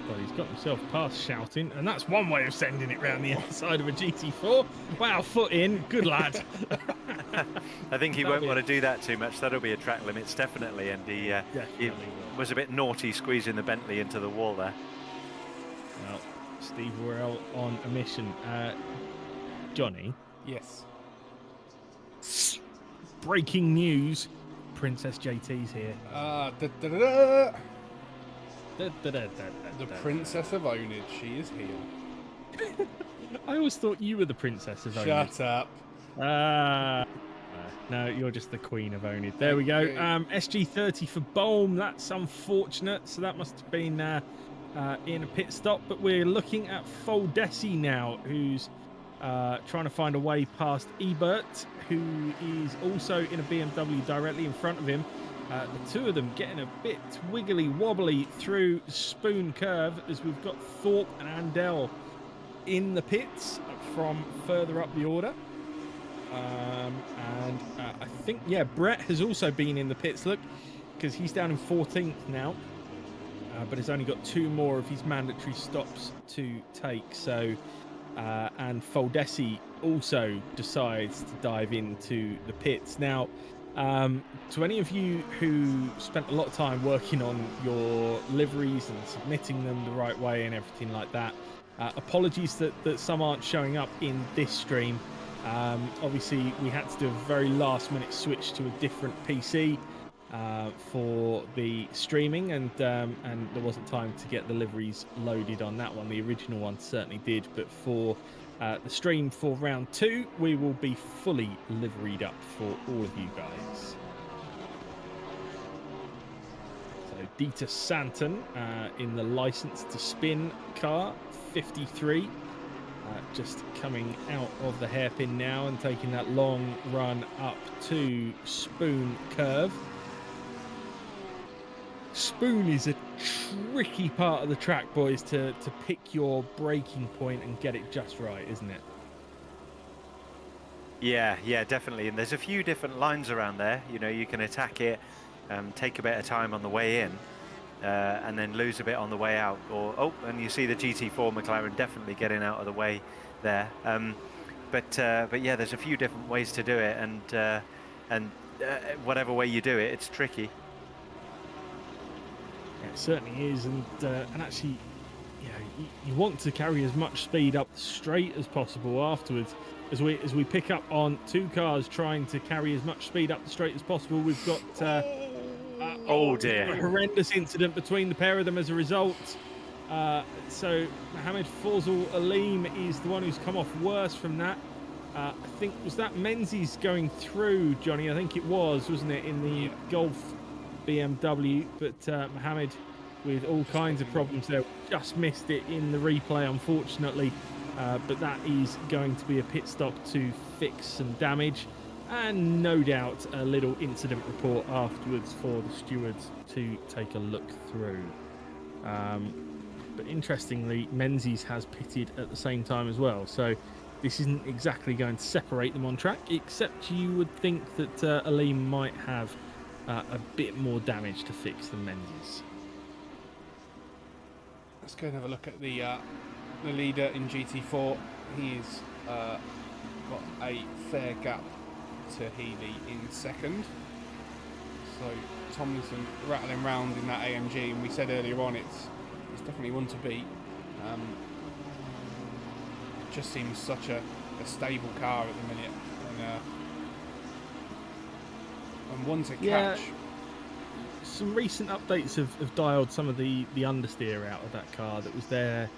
Well, he's got himself past Shouting, and that's one way of sending it round the outside of a GT4. Wow, foot in, good lad. I think he won't want to do that too much. That'll be a track limits, definitely. And he was a bit naughty squeezing the Bentley into the wall there. Well, Steve Worrell on a mission. Johnny? Yes. Breaking news. Princess JT's here. The Princess of oNiD, she is here. I always thought you were the Princess of oNiD. Shut up. No, you're just the Queen of oNiD. There we go. SG30 for Bohm. That's unfortunate. So that must have been in a pit stop. But we're looking at Foldesi now, who's trying to find a way past Ebert, who is also in a BMW directly in front of him. The two of them getting a bit wiggly wobbly through Spoon Curve as we've got Thorpe and Andel in the pits from further up the order. And I think, Brett has also been in the pits, look, because he's down in 14th now, but has only got 2 more of his mandatory stops to take. So, and Foldesi also decides to dive into the pits. Now, to any of you who spent a lot of time working on your liveries and submitting them the right way and everything like that, apologies that some aren't showing up in this stream. Obviously, we had to do a very last-minute switch to a different PC for the streaming, and there wasn't time to get the liveries loaded on that one. The original one certainly did, but for the stream for round 2, we will be fully liveried up for all of you guys. So Dieter Santon in the license to spin car, 53. just coming out of the hairpin now and taking that long run up to Spoon Curve. Spoon is a tricky part of the track, boys, to pick your braking point and get it just right, isn't it? Yeah, definitely. And there's a few different lines around there. You know, you can attack it, take a bit of time on the way in, and then lose a bit on the way out. Or and you see the GT4 McLaren definitely getting out of the way there. But yeah, there's a few different ways to do it, and whatever way you do it, it's tricky. Yeah, it certainly is, and actually, you know, you want to carry as much speed up the straight as possible afterwards. As we pick up on two cars trying to carry as much speed up the straight as possible, we've got Oh dear! a horrendous incident between the pair of them as a result. So Mohammed Fawzal Aleem is the one who's come off worse from that. I think, was that Menzies going through, Johnny? I think it was, wasn't it, in the Golf BMW? But Mohammed, with all kinds of problems there, just missed it in the replay, unfortunately. But that is going to be a pit stop to fix some damage, and no doubt a little incident report afterwards for the stewards to take a look through. But interestingly, Menzies has pitted at the same time as well, so this isn't exactly going to separate them on track, except you would think that Aleem might have a bit more damage to fix than Menzies. Let's go and have a look at the leader in GT4. He's got a fair gap to Healy in second. So Tomlinson rattling round in that AMG, and we said earlier on it's definitely one to beat. It just seems such a stable car at the minute, and one to catch. Some recent updates have dialed some of the understeer out of that car that was there.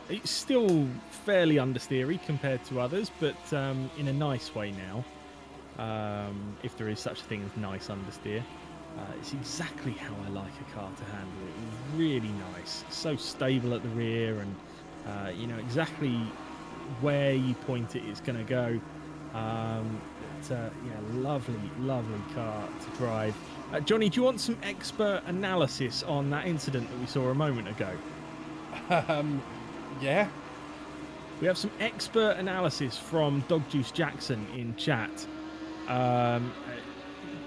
It's still fairly understeery compared to others, but in a nice way now. If there is such a thing as nice understeer. It's exactly how I like a car to handle. It was really nice, so stable at the rear, and you know exactly where you point it, it's going to go. Yeah, lovely car to drive. Johnny, do you want some expert analysis on that incident that we saw a moment ago? Yeah. We have some expert analysis from Dog Juice Jackson in chat.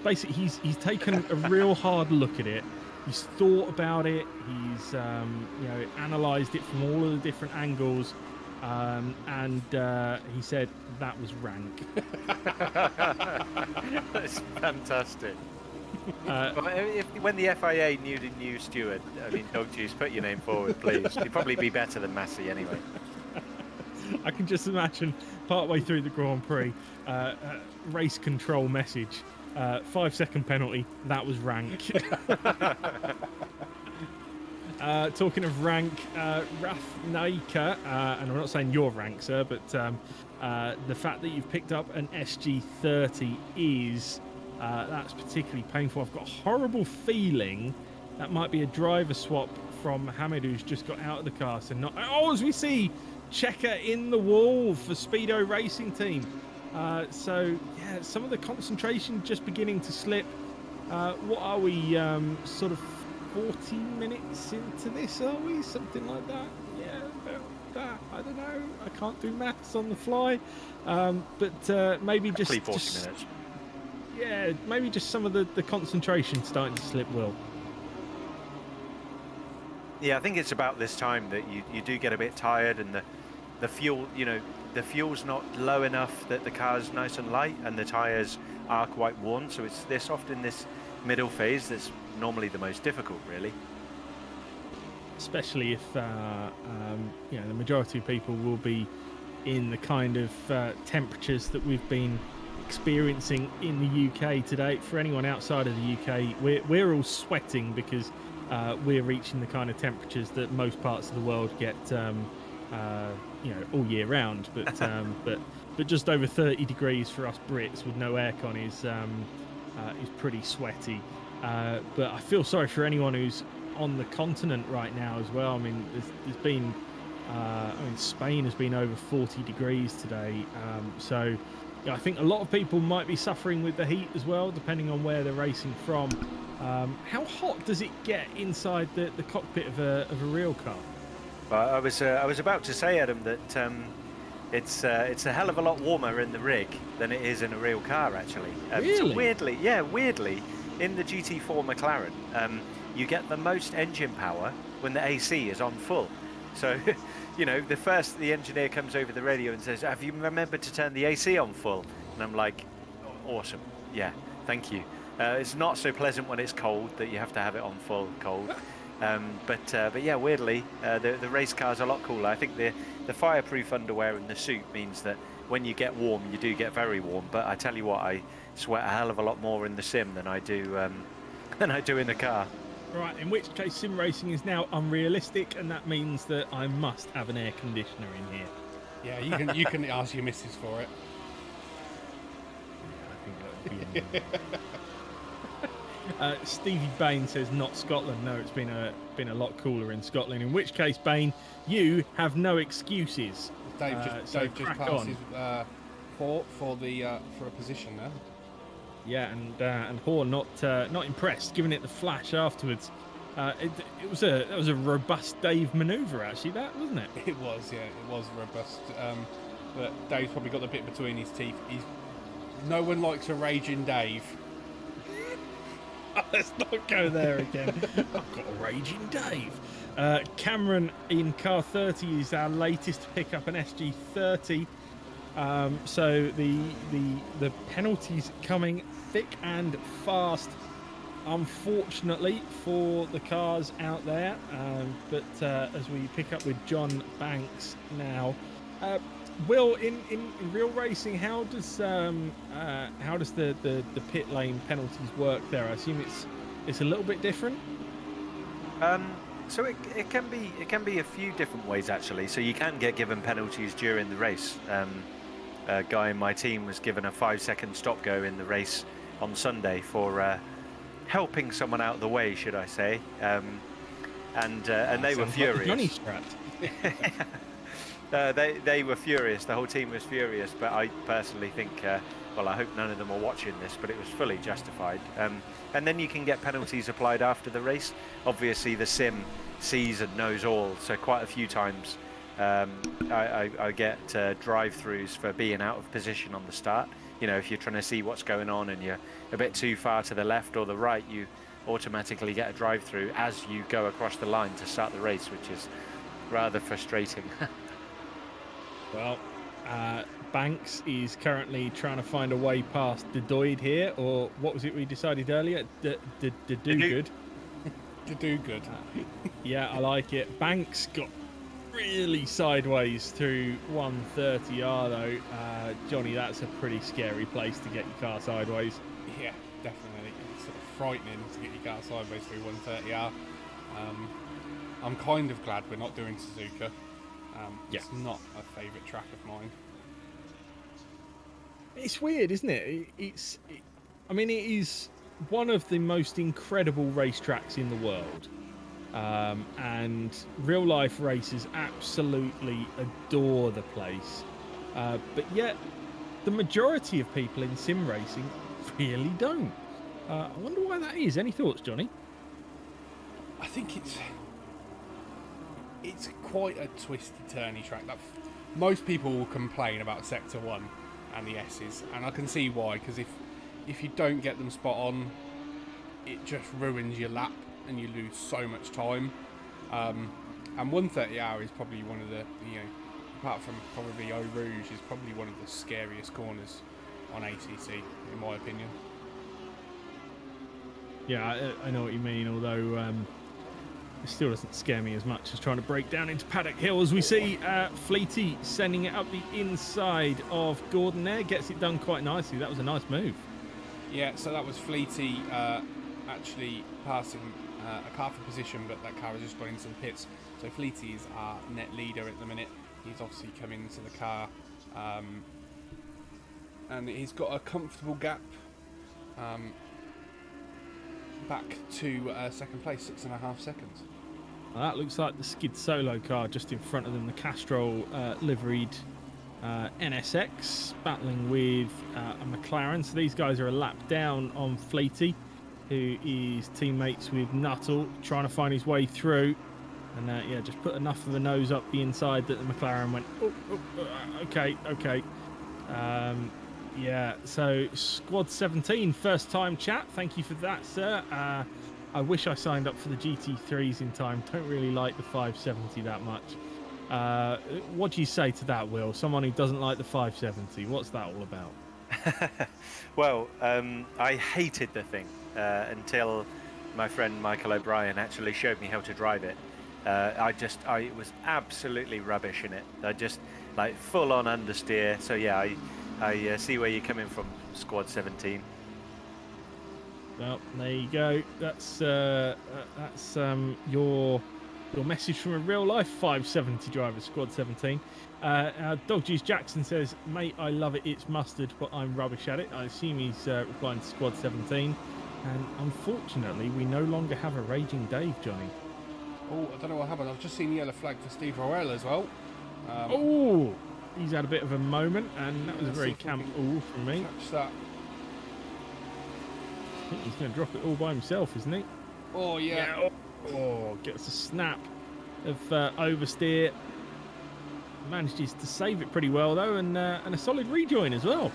Basically, he's taken a real hard look at it. He's thought about it. He's analysed it from all of the different angles, and he said that was rank. That's fantastic. When the FIA knew the new steward, I mean, Dog Juice, put your name forward, please. You'd probably be better than Massey anyway. I can just imagine partway through the Grand Prix, race control message, 5-second penalty. That was rank. Talking of rank, Raf Naika, and I'm not saying your rank, sir, but the fact that you've picked up an SG30 is that's particularly painful. I've got a horrible feeling that might be a driver swap from Mohammed, who's just got out of the car. So not. Oh, as we see, checker in the wall for Speedo Racing Team. So yeah, some of the concentration just beginning to slip. What are we? Sort of 40 minutes into this, are we? Something like that. Yeah, about that. I don't know. I can't do maths on the fly. But maybe just 40 minutes. Yeah, maybe just some of the concentration starting to slip, Will. Yeah, I think it's about this time that you do get a bit tired, and the fuel, the fuel's not low enough that the car's nice and light, and the tyres are quite worn. So it's often this middle phase that's normally the most difficult, really. Especially if the majority of people will be in the kind of temperatures that we've been experiencing in the UK today. For anyone outside of the UK, we're all sweating because we're reaching the kind of temperatures that most parts of the world get all year round, but just over 30 degrees for us Brits with no aircon is pretty sweaty. But I feel sorry for anyone who's on the continent right now as well. I mean, there's been I mean, Spain has been over 40 degrees today. So yeah, I think a lot of people might be suffering with the heat as well, depending on where they're racing from. How hot does it get inside the cockpit of a real car? Well, I was about to say, Adam, that it's a hell of a lot warmer in the rig than it is in a real car, actually. So Really? weirdly, in the GT4 McLaren, you get the most engine power when the AC is on full. So, you know, the engineer comes over the radio and says, "Have you remembered to turn the AC on full?" And I'm like, "Awesome, yeah, thank you." It's not so pleasant when it's cold that you have to have it on full cold. But yeah, weirdly, the race car's a lot cooler. I think the fireproof underwear and the suit means that when you get warm, you do get very warm. But I tell you what, I sweat a hell of a lot more in the sim than I do in the car. Right, in which case sim racing is now unrealistic, and that means that I must have an air conditioner in here. Yeah, you can ask your missus for it. I think that would be Stevie Bain says not Scotland. No, it's been a lot cooler in Scotland. In which case, Bain, you have no excuses. Dave So just crack passes on. for a position there. Yeah, and Hoare not impressed, giving it the flash afterwards. It was a robust Dave manoeuvre, actually, that wasn't it? It was robust. But Dave's probably got the bit between his teeth. No one likes a raging Dave. Let's not go there again. I've got a raging Dave. Cameron in car 30 is our latest pickup, an SG30. So the penalties coming thick and fast, unfortunately for the cars out there. But as we pick up with John Banks now, Will, in real racing, how does the pit lane penalties work there? I assume it's a little bit different. So it can be a few different ways, actually. So you can get given penalties during the race. A guy in my team was given a 5-second stop go in the race on Sunday for helping someone out of the way, should I say? And they were furious. Johnny strapped. They were furious. The whole team was furious. But I personally think, well, I hope none of them are watching this, but it was fully justified. And then you can get penalties applied after the race. Obviously, the sim sees and knows all. So quite a few times, I get drive-throughs for being out of position on the start. You know, if you're trying to see what's going on and you're a bit too far to the left or the right, you automatically get a drive-through as you go across the line to start the race, which is rather frustrating. Well, Banks is currently trying to find a way past the Doid here, or what was it we decided earlier? The do good. To do good. Yeah, I like it. Banks got really sideways through 130R though. Johnny, that's a pretty scary place to get your car sideways. Yeah, definitely. It's sort of frightening to get your car sideways through 130R. I'm kind of glad we're not doing Suzuka. It's not a favourite track of mine. It's weird, isn't it? I mean, it is one of the most incredible racetracks in the world. And real life racers absolutely adore the place. But yet, the majority of people in sim racing really don't. I wonder why that is. Any thoughts, Johnny? I think it's quite a twisty, turny track. Most people will complain about Sector 1 and the S's, and I can see why, because if you don't get them spot on, it just ruins your lap and you lose so much time. And 130R is probably one of the, apart from probably Eau Rouge, is probably one of the scariest corners on ACC, in my opinion. Yeah, I know what you mean, although it still doesn't scare me as much as trying to break down into Paddock Hill, as we see Fleety sending it up the inside of Gordon there. Gets it done quite nicely. That was a nice move. Yeah, so that was Fleety actually passing a car for position, but that car has just gone into the pits. So Fleety is our net leader at the minute. He's obviously come into the car, and he's got a comfortable gap back to second place, 6.5 seconds. Well, that looks like the Skid Solo car just in front of them, the Castrol liveried NSX, battling with a McLaren. So these guys are a lap down on Fleety, who is teammates with Nuttall, trying to find his way through. And yeah, just put enough of a nose up the inside that the McLaren went, okay. Yeah, so Squad 17, first time chat. Thank you for that, sir. I wish I signed up for the GT3s in time. Don't really like the 570 that much. What do you say to that, Will? Someone who doesn't like the 570. What's that all about? Well, I hated the thing until my friend Michael O'Brien actually showed me how to drive it. I was absolutely rubbish in it. I just like full on understeer. So yeah, I see where you're coming from, Squad 17. Well, there you go. That's your message from a real life 570 driver, Squad 17. Dog Juice Jackson says, "Mate, I love it. It's mustard, but I'm rubbish at it." I assume he's replying to Squad 17. And unfortunately, we no longer have a Raging Dave, Johnny. Oh, I don't know what happened. I've just seen yellow flag for Steve Roel as well. He's had a bit of a moment, and that was a very camp all from me. Catch that. I think he's going to drop it all by himself, isn't he? Oh, yeah. Gets a snap of oversteer. Manages to save it pretty well, though, and a solid rejoin as well.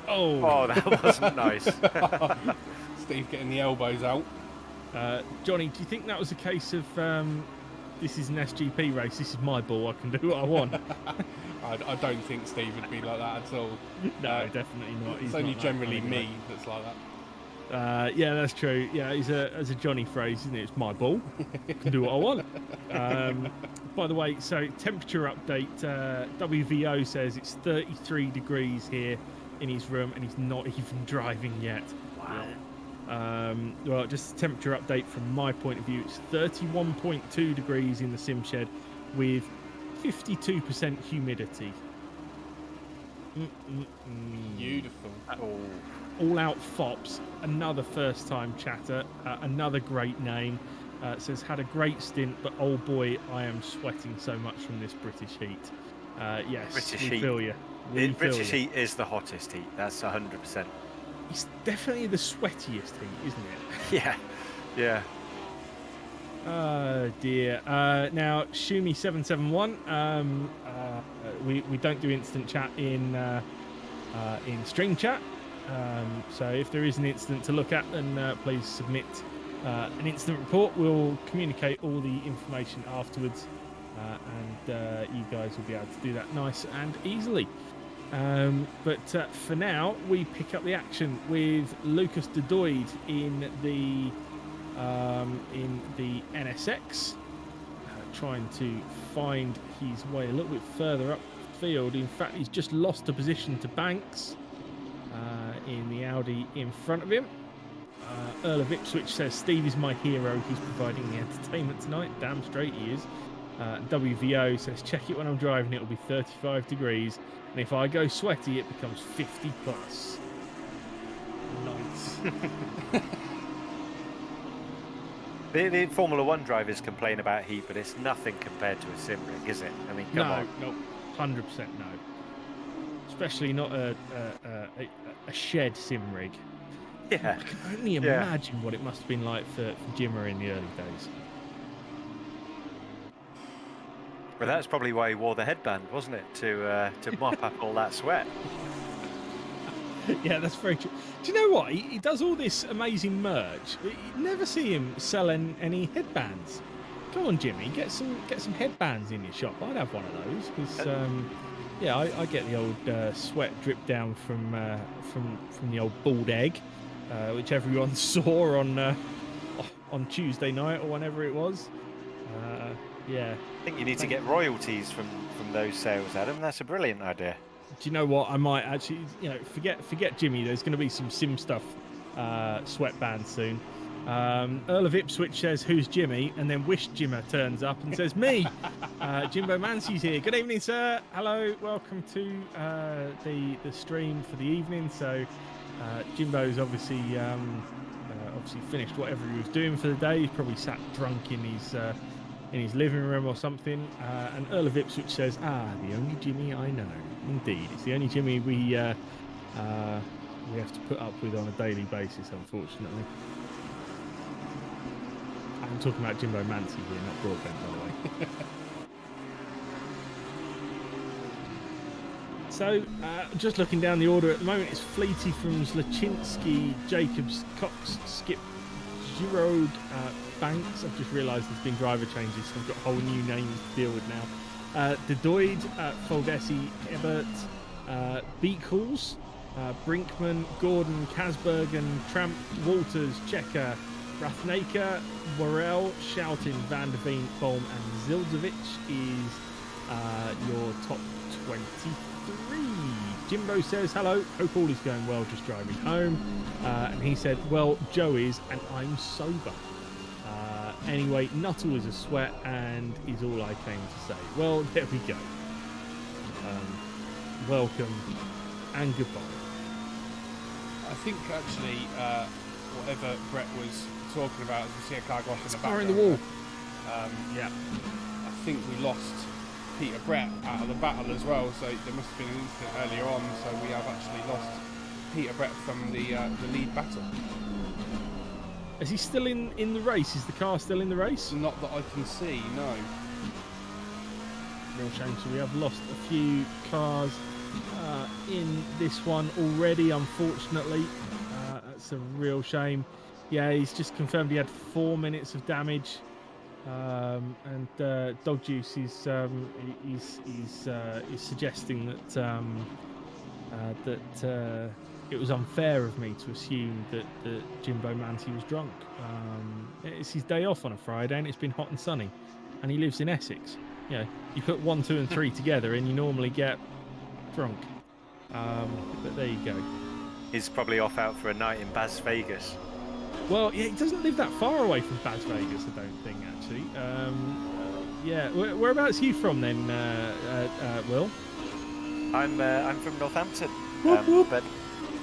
Oh, that wasn't nice. Steve getting the elbows out. Johnny, do you think that was a case of this is an SGP race, this is my ball, I can do what I want? I don't think Steve would be like that at all. No, definitely not. It's only generally me that's like that. Yeah, that's true. Yeah, it's a Johnny phrase, isn't it? It's my ball. I can do what I want. By the way, so temperature update. WVO says it's 33 degrees here in his room, and he's not even driving yet. Wow. Well, just a temperature update from my point of view. It's 31.2 degrees in the sim shed with 52% humidity. Beautiful. All out Fops, another first time chatter, another great name. Says, had a great stint, but oh boy, I am sweating so much from this British heat. Yes, British we heat. feel you. British heat is the hottest heat. That's 100%. It's definitely the sweatiest heat, isn't it? Yeah. Oh dear. Now Shumi771. We don't do instant chat in stream chat. So if there is an incident to look at, then please submit an incident report. We'll communicate all the information afterwards, and you guys will be able to do that nice and easily. But for now, we pick up the action with Lucas de Doid in the NSX, trying to find his way a little bit further upfield. In fact, he's just lost a position to Banks in the Audi in front of him. Earl of Ipswich says, "Steve is my hero. He's providing the entertainment tonight." Damn straight he is. WVO says, "Check it when I'm driving. It'll be 35 degrees. And if I go sweaty, it becomes 50 plus. Nice. The Formula One drivers complain about heat, but it's nothing compared to a sim rig, is it? I mean, come on. No, 100% no. Especially not a shed sim rig. Yeah. I can only imagine what it must have been like for Jimmer in the early days. Well, that's probably why he wore the headband, wasn't it? To mop up all that sweat. Yeah, that's very true. Do you know what? He does all this amazing merch. You never see him selling any headbands. Come on, Jimmy, get some headbands in your shop. I'd have one of those because, I get the old sweat drip down from the old bald egg, which everyone saw on Tuesday night or whenever it was. Yeah. I think you need to get royalties from those sales, Adam. That's a brilliant idea. Do you know what? I might actually, forget Jimmy. There's going to be some sim stuff sweatbands soon. Earl of Ipswich says, "Who's Jimmy?" and then Wish Jimmer turns up and says, "Me." Jimbo Mancy's here. Good evening, sir. Hello, welcome to the stream for the evening. So Jimbo's obviously obviously finished whatever he was doing for the day. He's probably sat drunk in his living room or something. And Earl of Ipswich says, the only Jimmy I know. Indeed, it's the only Jimmy we have to put up with on a daily basis, unfortunately. I'm talking about Jimbo Mancy here, not Broadbent, by the way. So, just looking down the order at the moment, it's Fleety from Zlachinsky, Jacobs, Cox, Skip, Giroud, Banks. I've just realised there's been driver changes, so I've got whole new names to deal with now. De Doid, Foldesi, Ebert, Beekles, Brinkman, Gordon, Kasbergen, Tramp, Walters, Checker, Rathnaker, Worrell, Shoutin, Van der Veen, Bohm, and Zildzovic is your top 23. Jimbo says, hello, hope all is going well, just driving home. And he said, well, Joe is, and I'm sober. Anyway, Nuttall is a sweat and is all I came to say. Well, there we go. Welcome and goodbye. I think actually, whatever Brett was talking about, as we see a car go off in the Car background. in the wall. Yeah. I think we lost Peter Brett out of the battle as well, so there must have been an incident earlier on, so we have actually lost Peter Brett from the lead battle. Is he still in the race? Is the car still in the race? Not that I can see, no. Real shame. So we have lost a few cars in this one already, unfortunately. That's a real shame. Yeah, he's just confirmed he had 4 minutes of damage. And Dog Juice is suggesting that it was unfair of me to assume that Jimbo Manty was drunk. It's his day off on a Friday, and it's been hot and sunny, and he lives in Essex. You know, you put 1, 2, and 3 together, and you normally get drunk. But there you go. He's probably off out for a night in Las Vegas. Well, yeah, he doesn't live that far away from Las Vegas, I don't think, actually. Yeah, whereabouts are you from then, Will? I'm from Northampton, but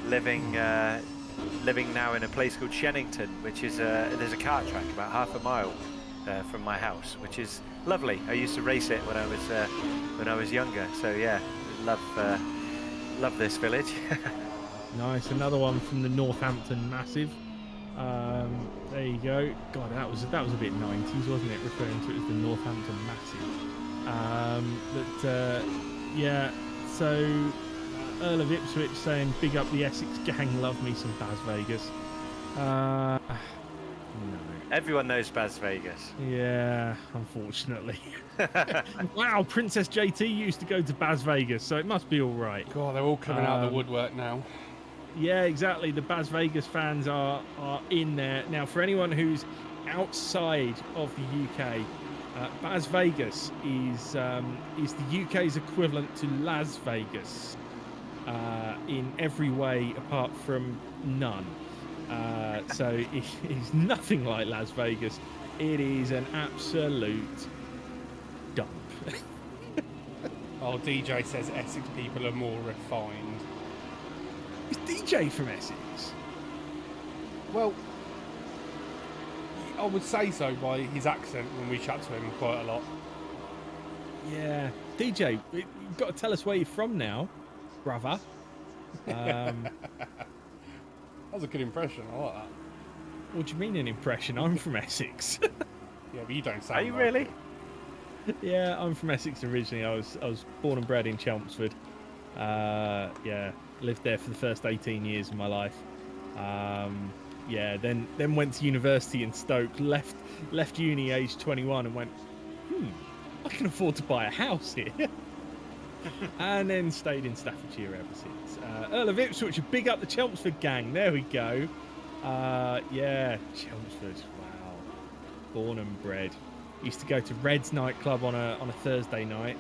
living now in a place called Shennington, which is there's a kart track about half a mile from my house, which is lovely. I used to race it when I was younger, so yeah, love this village. Nice, another one from the Northampton Massive. There you go. God, that was a bit 90s, wasn't it? Referring to it as the Northampton Massive. Yeah. So Earl of Ipswich saying, "Big up the Essex gang. Love me some Las Vegas." No. Everyone knows Las Vegas. Yeah, unfortunately. Wow, Princess JT used to go to Las Vegas, so it must be all right. God, they're all coming out of the woodwork now. Yeah, exactly. The Las Vegas fans are in there. Now, for anyone who's outside of the UK, Las Vegas is the UK's equivalent to Las Vegas in every way apart from none. So it is nothing like Las Vegas. It is an absolute dump. Oh, DJ says Essex people are more refined. Is DJ from Essex? Well, I would say so by his accent when we chat to him quite a lot. Yeah. DJ, you've got to tell us where you're from now, brother. That was a good impression. I like that. What do you mean an impression? I'm from Essex. Yeah, but you don't sound Are you like really? it. Yeah, I'm from Essex originally. I was born and bred in Chelmsford. Yeah, lived there for the first 18 years of my life. Yeah, then went to university in Stoke. Left uni aged 21 and went, I can afford to buy a house here. And then stayed in Staffordshire ever since. Earl of Ipswich, big up the Chelmsford gang. There we go. Yeah, Chelmsford. Wow, born and bred. Used to go to Red's nightclub on a Thursday night.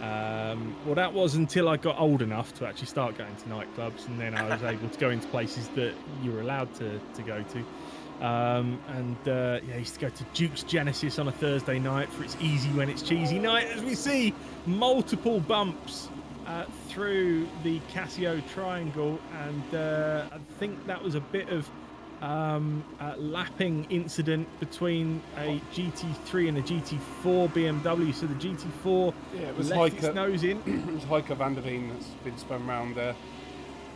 Well, that was until I got old enough to actually start going to nightclubs, and then I was able to go into places that you were allowed to go to. Yeah, I used to go to Duke's Genesis on a Thursday night for its easy when it's cheesy night, as we see multiple bumps through the Casio triangle, and I think that was a bit of lapping incident between a GT3 and a GT4 BMW. So the GT4 Yeah, it was left its Heike. nose in. It was Heike van der Veen that's been spun round there.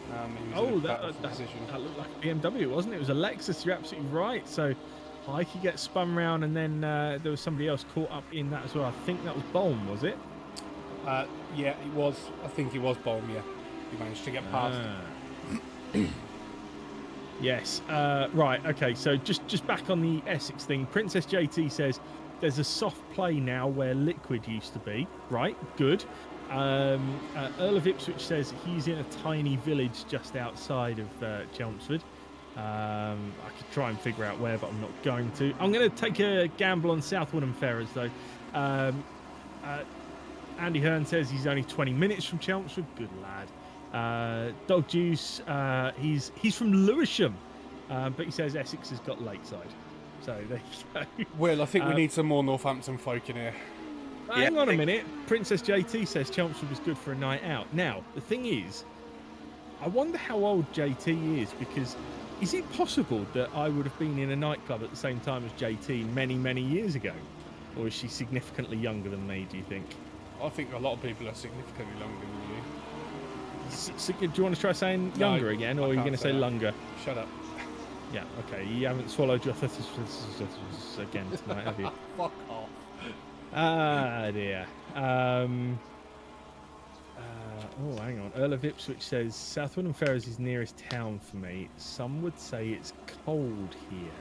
He was in a better position. That looked like a BMW, wasn't it? It was a Lexus. You're absolutely right. So Heike gets spun round, and then there was somebody else caught up in that as well. I think that was Bolm, was it? Yeah, it was. I think it was Bolm. Yeah, he managed to get past. Yes. Right. Okay. So just back on the Essex thing. Princess JT says there's a soft play now where Liquid used to be. Right. Good. Earl of Ipswich says he's in a tiny village just outside of Chelmsford. I could try and figure out where, but I'm not going to. I'm going to take a gamble on South Wooden Ferrers, though. Andy Hearn says he's only 20 minutes from Chelmsford. Good lad. Dog Juice, he's from Lewisham, but he says Essex has got Lakeside. So there you go. Will, I think we need some more Northampton folk in here. Hang on a minute. Princess JT says Chelmsford was good for a night out. Now, the thing is, I wonder how old JT is, because is it possible that I would have been in a nightclub at the same time as JT many, many years ago? Or is she significantly younger than me, do you think? I think a lot of people are significantly younger than you. Do you want to try saying younger again, or are you going to say longer? Shut up. Yeah, okay. You haven't swallowed your again tonight, have you? Fuck off. Ah, dear. Oh, hang on. Earl of Ipswich says South Wooden Ferrers is nearest town for me. Some would say it's cold here.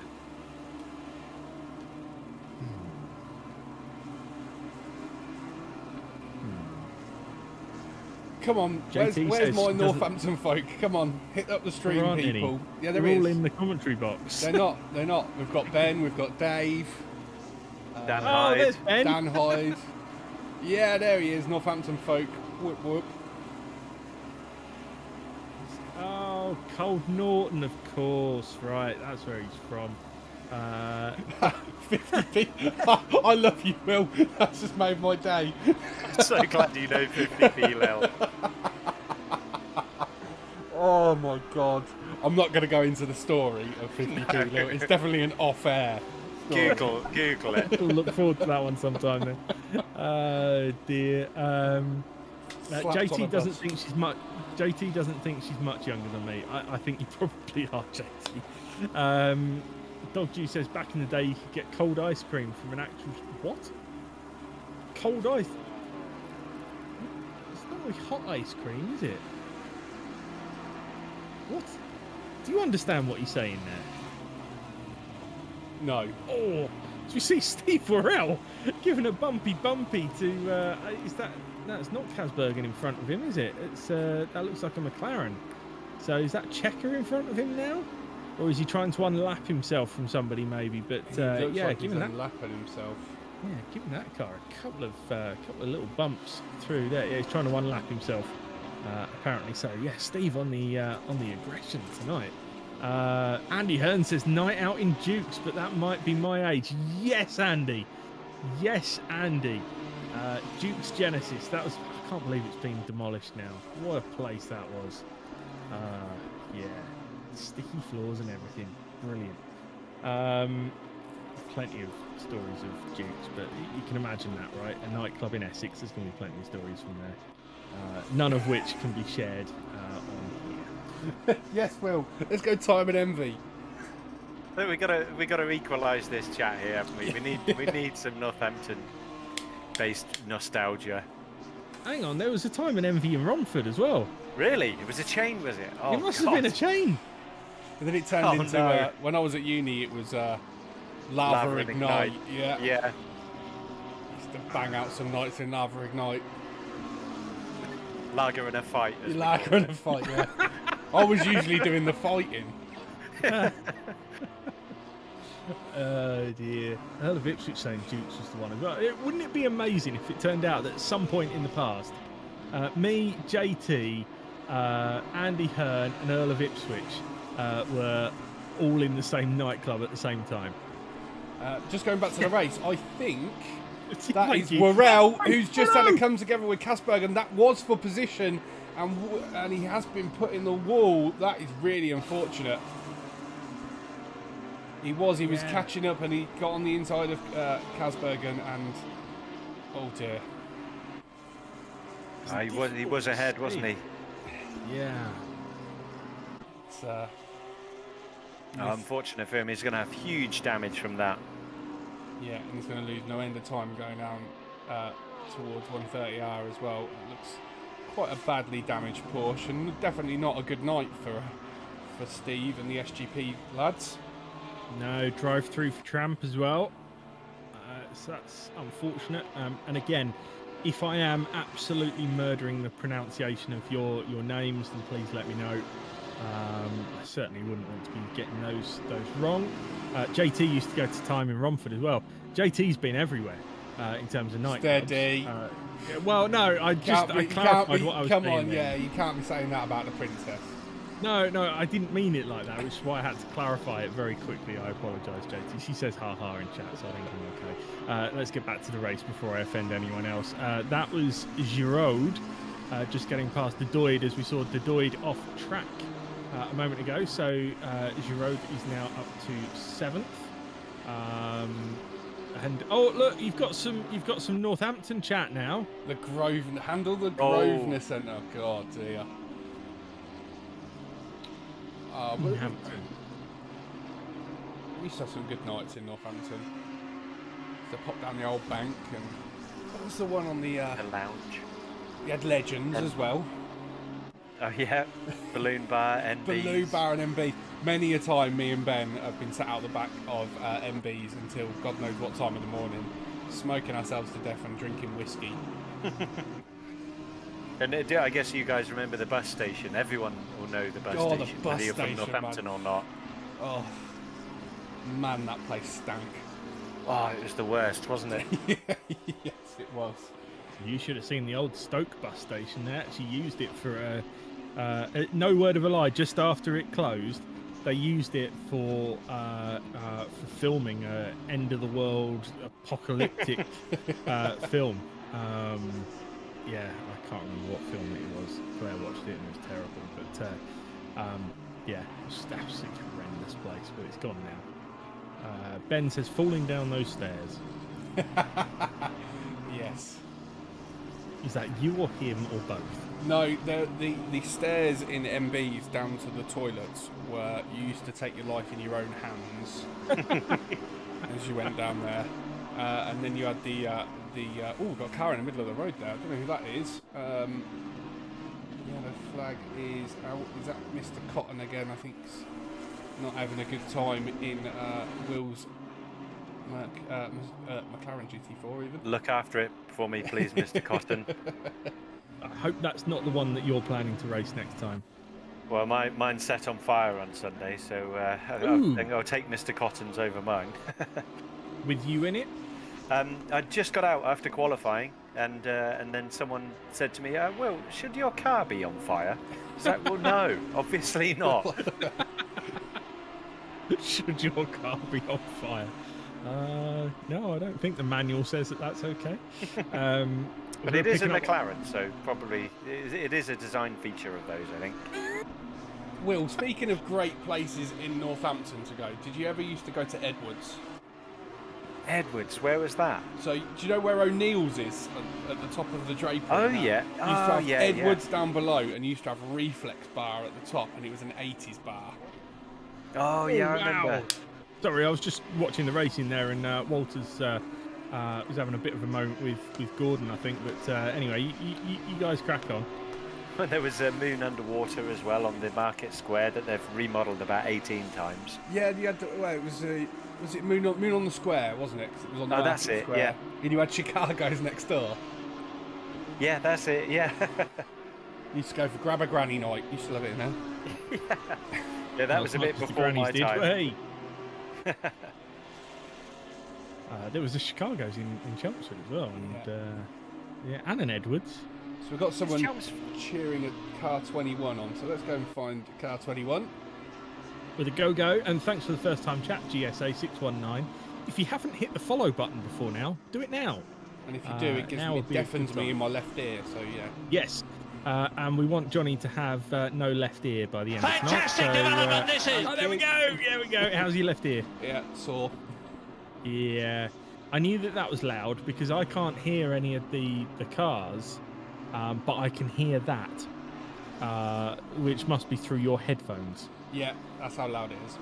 Come on, where's my Northampton folk? Come on, hit up the stream, people. Yeah, they're all in the commentary box. They're not. We've got Ben, we've got Dave. Dan Hyde. There's Ben. Dan Hyde. Yeah, there he is, Northampton folk. Whoop whoop. Oh, Cold Norton, of course. Right, that's where he's from. 50p. I love you, Will. That's just made my day. I'm so glad you know 50p, Lil. Oh my god. I'm not going to go into the story of 50p, Lil. It's definitely an off-air story. Google it. We'll look forward to that one sometime then. Oh dear. JT doesn't think she's much. JT doesn't think she's much younger than me. I think you probably are, JT. Dog G says back in the day you could get cold ice cream from an actual what? Cold ice? It's not really hot ice cream, is it? What? Do you understand what he's saying there? No. Oh, do you see Steve Worrell giving a bumpy to? Is that? No, it's not Casbergen in front of him, is it? It's that looks like a McLaren. So is that Checker in front of him now, or is he trying to unlap himself from somebody maybe? But yeah, like giving that unlapping himself. Yeah, giving that car a couple of little bumps through there. Yeah, he's trying to unlap himself apparently. So yeah, Steve on the aggression tonight. Andy Hearn says night out in Dukes, but that might be my age. Yes, Andy. Yes, Andy. Duke's Genesis. That was. I can't believe it's been demolished now. What a place that was. Yeah, sticky floors and everything. Brilliant. Plenty of stories of Dukes, but you can imagine that, right? A nightclub in Essex. There's going to be plenty of stories from there. None of which can be shared on here. Yes, Will. Let's go time and envy. Look, we gotta equalise this chat here, haven't we? We need some Northampton-based nostalgia. Hang on, there was a time in envy in Romford as well. Really? It was a chain, was it? Oh, it must have been a chain. And then it turned into no. when I was at uni, it was Lava Ignite. Yeah. Used to bang out some nights in Lava Ignite. Lager and a fight. Lager and a fight. Yeah. I was usually doing the fighting. Oh dear. Earl of Ipswich saying Dukes was the one as well. Wouldn't it be amazing if it turned out that at some point in the past, me, JT, Andy Hearn and Earl of Ipswich were all in the same nightclub at the same time? Just going back to the race, I think that Thank is you. Worrell, who's just had to come together with Casberg, and that was for position, and he has been put in the wall. That is really unfortunate. He was catching up, and he got on the inside of Kasbergen, and oh dear. He was ahead, wasn't he? Yeah. It's, unfortunate for him, he's going to have huge damage from that. yeah, and he's going to lose no end of time going down towards 130R as well. It looks quite a badly damaged Porsche, and definitely not a good night for Steve and the SGP lads. No, drive through for Tramp as well. So that's unfortunate. And again, if I am absolutely murdering the pronunciation of your names, then please let me know. I certainly wouldn't want to be getting those wrong. JT used to go to time in Romford as well. JT's been everywhere in terms of night. Steady. Well, no, I clarified what I was Come saying on, there. yeah, you can't be saying that about the princess. No, I didn't mean it like that, which is why I had to clarify it very quickly. I apologise, JT. She says ha-ha in chat, so I think I'm okay. Let's get back to the race before I offend anyone else. That was Giraud just getting past De Doid as we saw De Doid off track a moment ago. So Giraud is now up to 7th. And oh look, you've got some Northampton chat now. The Grosvenor Grosvenor Centre. God dear. Northampton. We used to have some good nights in Northampton. So pop down the old bank, and what was the one on the lounge? We had Legends as well. Oh yeah, Balloon Bar, NBs. Balloon Bar and MB. Many a time, me and Ben have been sat out the back of MBs until God knows what time in the morning, smoking ourselves to death and drinking whiskey. And I guess you guys remember the bus station. Everyone will know the bus station, the bus whether you're from station, Northampton man. or not. Oh, man, that place stank. Oh, it was the worst, wasn't it? Yes, it was. You should have seen the old Stoke bus station. They actually used it for no word of a lie. Just after it closed, they used it for filming a end of the world apocalyptic film. Yeah, I can't remember what film it was. Claire watched it and it was terrible. But yeah, it's just absolutely horrendous place. But it's gone now. Ben says falling down those stairs. Yes. Is that you or him or both? No, the stairs in MBs down to the toilets were you used to take your life in your own hands as you went down there, and then you had the we've got a car in the middle of the road there. I don't know who that is. Yellow flag is out. Is that Mr. Cotton again? I think he's not having a good time in Will's McLaren GT4 even. Look after it for me, please, Mr. Cotton. I hope that's not the one that you're planning to race next time. Well, mine's set on fire on Sunday, so I'll take Mr. Cotton's over mine. With you in it? I just got out after qualifying, and then someone said to me, "Well, should your car be on fire?" I was like, "Well, no, obviously not." Should your car be on fire? No, I don't think the manual says that that's okay. But it is a McLaren, so probably it is a design feature of those, I think. Will, speaking of great places in Northampton to go, did you ever used to go to Edwards? Edwards, where was that? So, do you know where O'Neill's is at the top of the drapery? Oh, now? yeah. You used to have Edwards down below, and you used to have Reflex Bar at the top, and it was an 80s bar. Oh, yeah, I remember. Sorry, I was just watching the racing there, and Walters was having a bit of a moment with Gordon, I think. But anyway, you guys crack on. Well, there was a Moon Underwater as well on the Market Square that they've remodelled about 18 times. Yeah, you had was it Moon on the Square, wasn't it? 'Cause it was on the that's it, Square. yeah. And you had Chicago's next door. Yeah, that's it, yeah. Used to go for Grab a Granny night. Used to love it now. Yeah, that was a bit before my time. Hey. There was a Chicago's in Chelmsford as well, and and an Edwards. So we've got someone cheering at car 21 on, so let's go and find car 21. With a go, and thanks for the first time chat, GSA619. If you haven't hit the follow button before now, do it now. And if you do, it deafens me in my left ear, so yeah. Yes, And we want Johnny to have no left ear by the end of Fantastic tonight. development this is. Oh, there we go. There we go. How's your left ear? Yeah, sore. Yeah. I knew that was loud because I can't hear any of the cars, but I can hear that, which must be through your headphones. Yeah, that's how loud it is.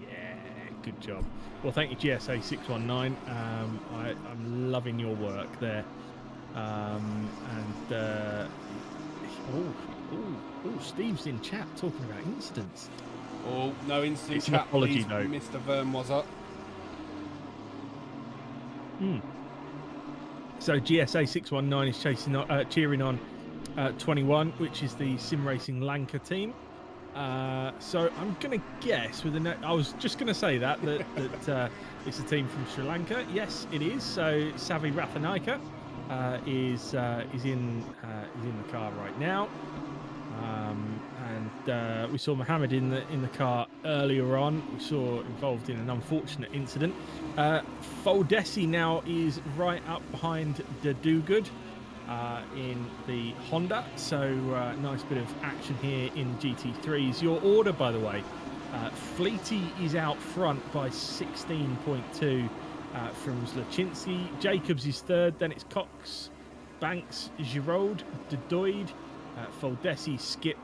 Yeah, good job. Well, thank you, GSA 619. I'm loving your work there. Steve's in chat talking about incidents. Oh, no instant It's an chat, apology please, note. Mr. Verm was up. So GSA 619 is cheering on 21, which is the Sim Racing Lanka team. So I'm going to guess I was just going to say that it's a team from Sri Lanka. Yes, it is. So Savi Rathanaika is in the car right now. And we saw Mohammed in the car earlier on. We saw involved in an unfortunate incident. Foldesi now is right up behind the Dogood in the Honda. So nice bit of action here in GT3s. Your order, by the way, Fleety is out front by 16.2 from Zlachinsky. Jacobs is third. Then it's Cox, Banks, Giraud, Dedoid, Foldesi, Skip,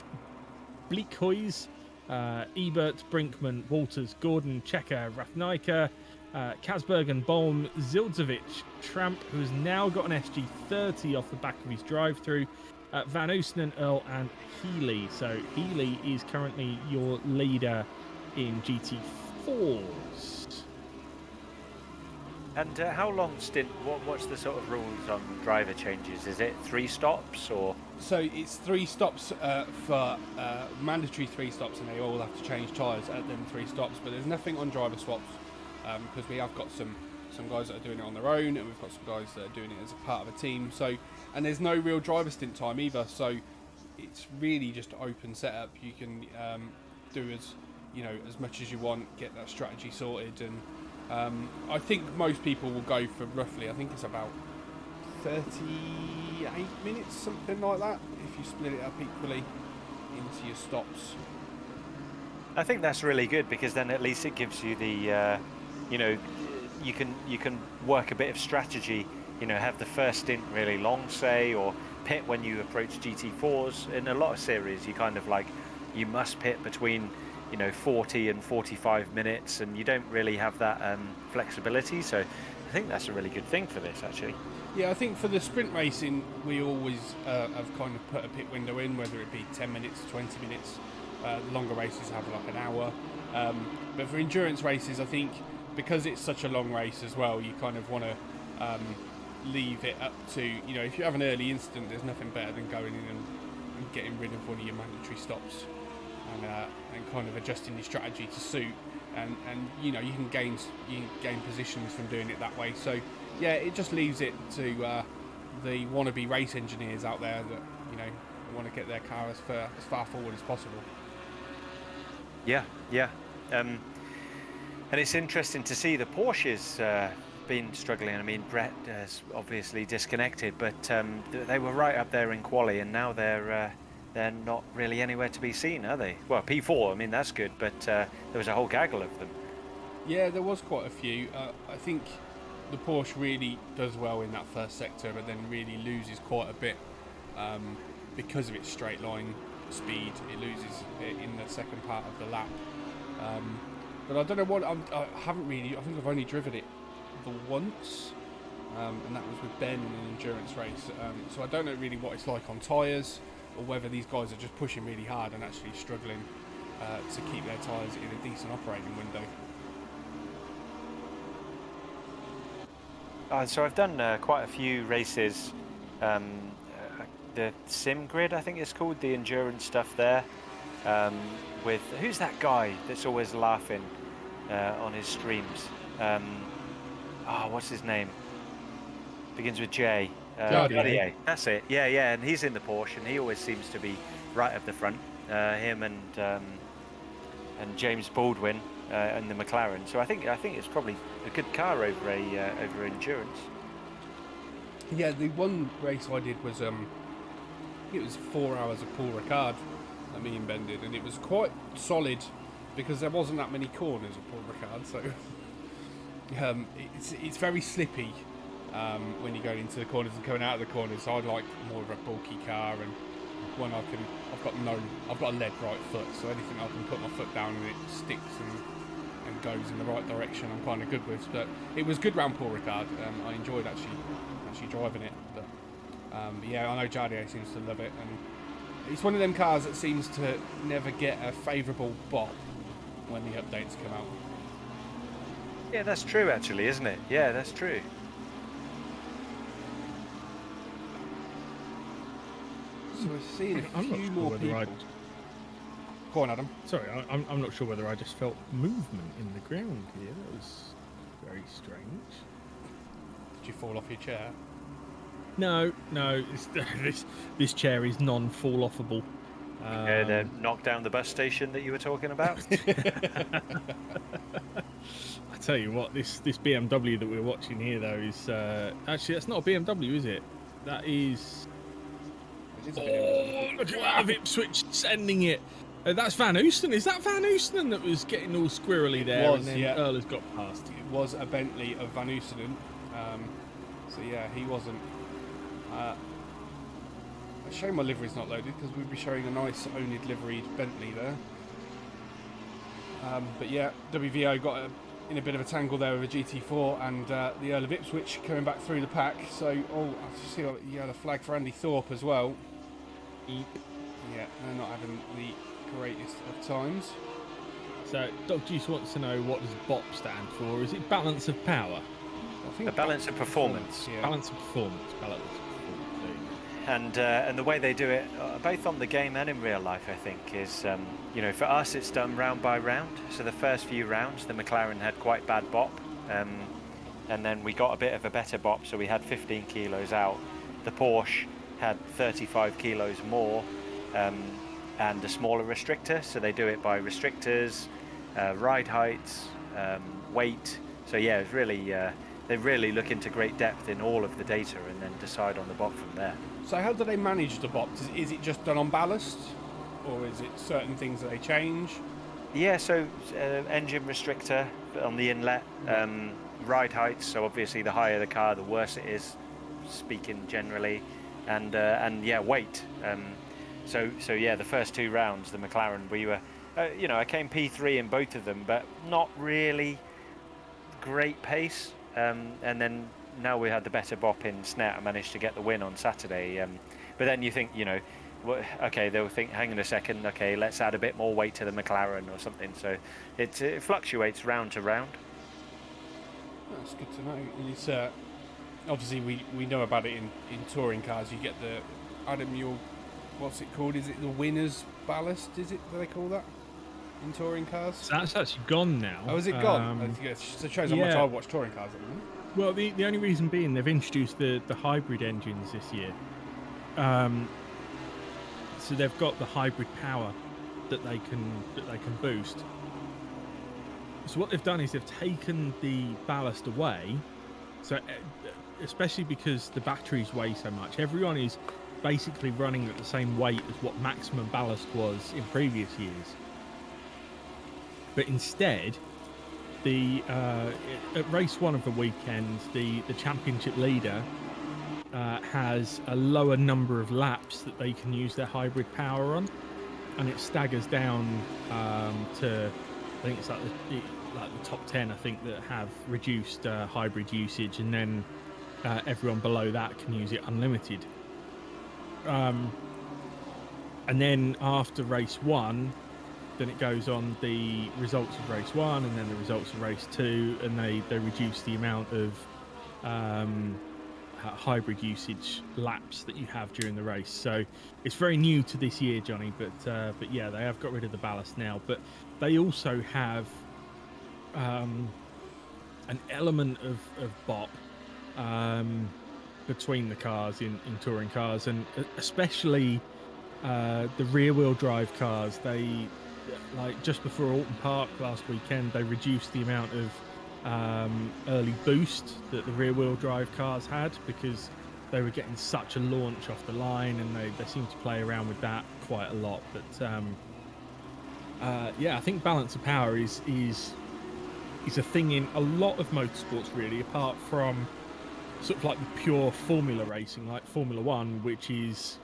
Bleakhoys, Ebert, Brinkman, Walters, Gordon, Checker, Rathnaika, Kasberg and Bolm, Zildzovic, Tramp, who has now got an SG30 off the back of his drive-through, Van Oosten, Earl and Healy. So Healy is currently your leader in GT4s. And how long stint? What's the sort of rules on driver changes? Is it 3 stops or? So it's 3 stops for mandatory 3 stops, and they all have to change tyres at them 3 stops. But there's nothing on driver swaps because we have got some guys that are doing it on their own, and we've got some guys that are doing it as a part of a team. So, and there's no real driver stint time either. So it's really just open setup. You can do as much as you want, get that strategy sorted, and I think most people will go for roughly, I think it's about 38 minutes, something like that, if you split it up equally into your stops. I think that's really good because then at least it gives you the, you can work a bit of strategy. Have the first stint really long, say, or pit when you approach GT4s. In a lot of series, you kind of you must pit between 40 and 45 minutes, and you don't really have that flexibility. So I think that's a really good thing for this, actually. Yeah, I think for the sprint racing, we always have kind of put a pit window in, whether it be 10 minutes, 20 minutes. The longer races have an hour. But for endurance races, I think because it's such a long race as well, you kind of want to leave it up to, if you have an early incident, there's nothing better than going in and getting rid of one of your mandatory stops. And kind of adjusting your strategy to suit, and you can gain positions from doing it that way. So yeah, it just leaves it to the wannabe race engineers out there that want to get their car as far forward as possible. Yeah. And it's interesting to see the Porsches been struggling. I mean, Brett has obviously disconnected, but they were right up there in quali, and now they're not really anywhere to be seen, are they? Well, P4, I mean, that's good, but there was a whole gaggle of them. Yeah, there was quite a few. I think the Porsche really does well in that first sector, but then really loses quite a bit because of its straight line speed. It loses it in the second part of the lap. But I don't know what, I think I've only driven it the once, and that was with Ben in an endurance race. So I don't know really what it's like on tyres, or whether these guys are just pushing really hard and actually struggling to keep their tyres in a decent operating window. So I've done quite a few races, the Sim Grid, I think it's called, the endurance stuff there, with, who's that guy that's always laughing on his streams? What's his name? Begins with J. Gardier. That's it. Yeah, and he's in the Porsche, and he always seems to be right up the front. Him and James Baldwin in the McLaren. So I think it's probably a good car over endurance. Yeah, the one race I did was think it was 4 hours of Paul Ricard that me and Ben did, and it was quite solid because there wasn't that many corners of Paul Ricard, so it's very slippy when you go into the corners and coming out of the corners. So I'd like more of a bulky car, and one I've got a lead right foot, so anything I can put my foot down and it sticks and goes in the right direction, I'm kind of good with. But it was good round Paul Ricard. I enjoyed actually driving it. But yeah, I know Jardier seems to love it, and it's one of them cars that seems to never get a favourable bop when the updates come out. Yeah, that's true actually, isn't it? Yeah, that's true. So we're seeing a I'm not few sure more whether people. Go on, Adam. Sorry, I'm not sure whether I just felt movement in the ground here. That was very strange. Did you fall off your chair? No, this chair is non-fall-offable. The knock down the bus station that you were talking about. I tell you what, this BMW that we're watching here though is actually that's not a BMW, is it? That is. It is a BMW. Oh, look at that Ipswich sending it. That's Van Oosten. Is that Van Oosten that was getting all squirrely there? was, and then yeah. Earl has got past. It was a Bentley of Van Oostenden. So yeah, he wasn't. A shame my livery's not loaded because we'd be showing a nice oNiD liveried Bentley there. But yeah, WVO got in a bit of a tangle there with a GT4 and the Earl of Ipswich coming back through the pack. So, I see you had a flag for Andy Thorpe as well. Eep. Yeah, they're not having the greatest of times. So Doc Juice wants to know, what does BOP stand for? Is it balance of power? I think A balance of performance. Yeah. Balance of performance. Balance of performance. And the way they do it, both on the game and in real life, I think, is for us it's done round by round. So the first few rounds, the McLaren had quite bad bop, and then we got a bit of a better bop, so we had 15 kilos out. The Porsche had 35 kilos more, and a smaller restrictor. So they do it by restrictors, ride heights, weight. So yeah, it's really they really look into great depth in all of the data and then decide on the bop from there. So how do they manage the bop? Is it just done on ballast, or is it certain things that they change? Yeah, so engine restrictor on the inlet, ride heights. So obviously, the higher the car, the worse it is, speaking generally, and yeah, weight. So yeah, the first two rounds, the McLaren, we were, I came P3 in both of them, but not really great pace. And then now we had the better bop in Snet. I managed to get the win on Saturday. But then you think, okay, they'll think, hang on a second, okay, let's add a bit more weight to the McLaren or something. So it fluctuates round to round. That's good to know. And it's obviously we know about it in touring cars. You get the what's it called? Is it the winner's ballast? Is it? Do they call that in touring cars? So that's actually gone now. Oh, is it gone? So it shows how much I watch touring cars at the moment. Well, the only reason being they've introduced the hybrid engines this year. So they've got the hybrid power that they can boost. So what they've done is they've taken the ballast away. So especially because the batteries weigh so much, everyone is basically running at the same weight as what maximum ballast was in previous years. But instead, at race one of the weekend, the championship leader has a lower number of laps that they can use their hybrid power on, and it staggers down to, I think it's like the top 10, I think, that have reduced hybrid usage, and then everyone below that can use it unlimited. And then after race one, then it goes on the results of race one and then the results of race two, and they reduce the amount of hybrid usage laps that you have during the race. So it's very new to this year, Johnny, but yeah, they have got rid of the ballast now. But they also have an element of bop between the cars in touring cars, and especially the rear-wheel drive cars. They, like just before Alton Park last weekend, they reduced the amount of early boost that the rear-wheel drive cars had, because they were getting such a launch off the line, and they seem to play around with that quite a lot. But yeah, I think balance of power is a thing in a lot of motorsports, really, apart from sort of like the pure formula racing, like Formula One, which is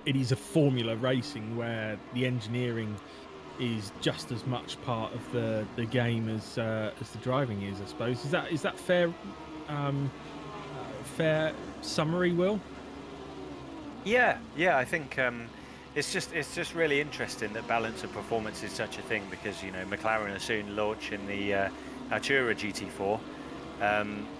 a formula racing where the engineering is just as much part of the game as the driving is, I suppose. Is that fair? Fair summary, Will? Yeah, I think it's just really interesting that balance of performance is such a thing, because McLaren are soon launching the Artura GT4,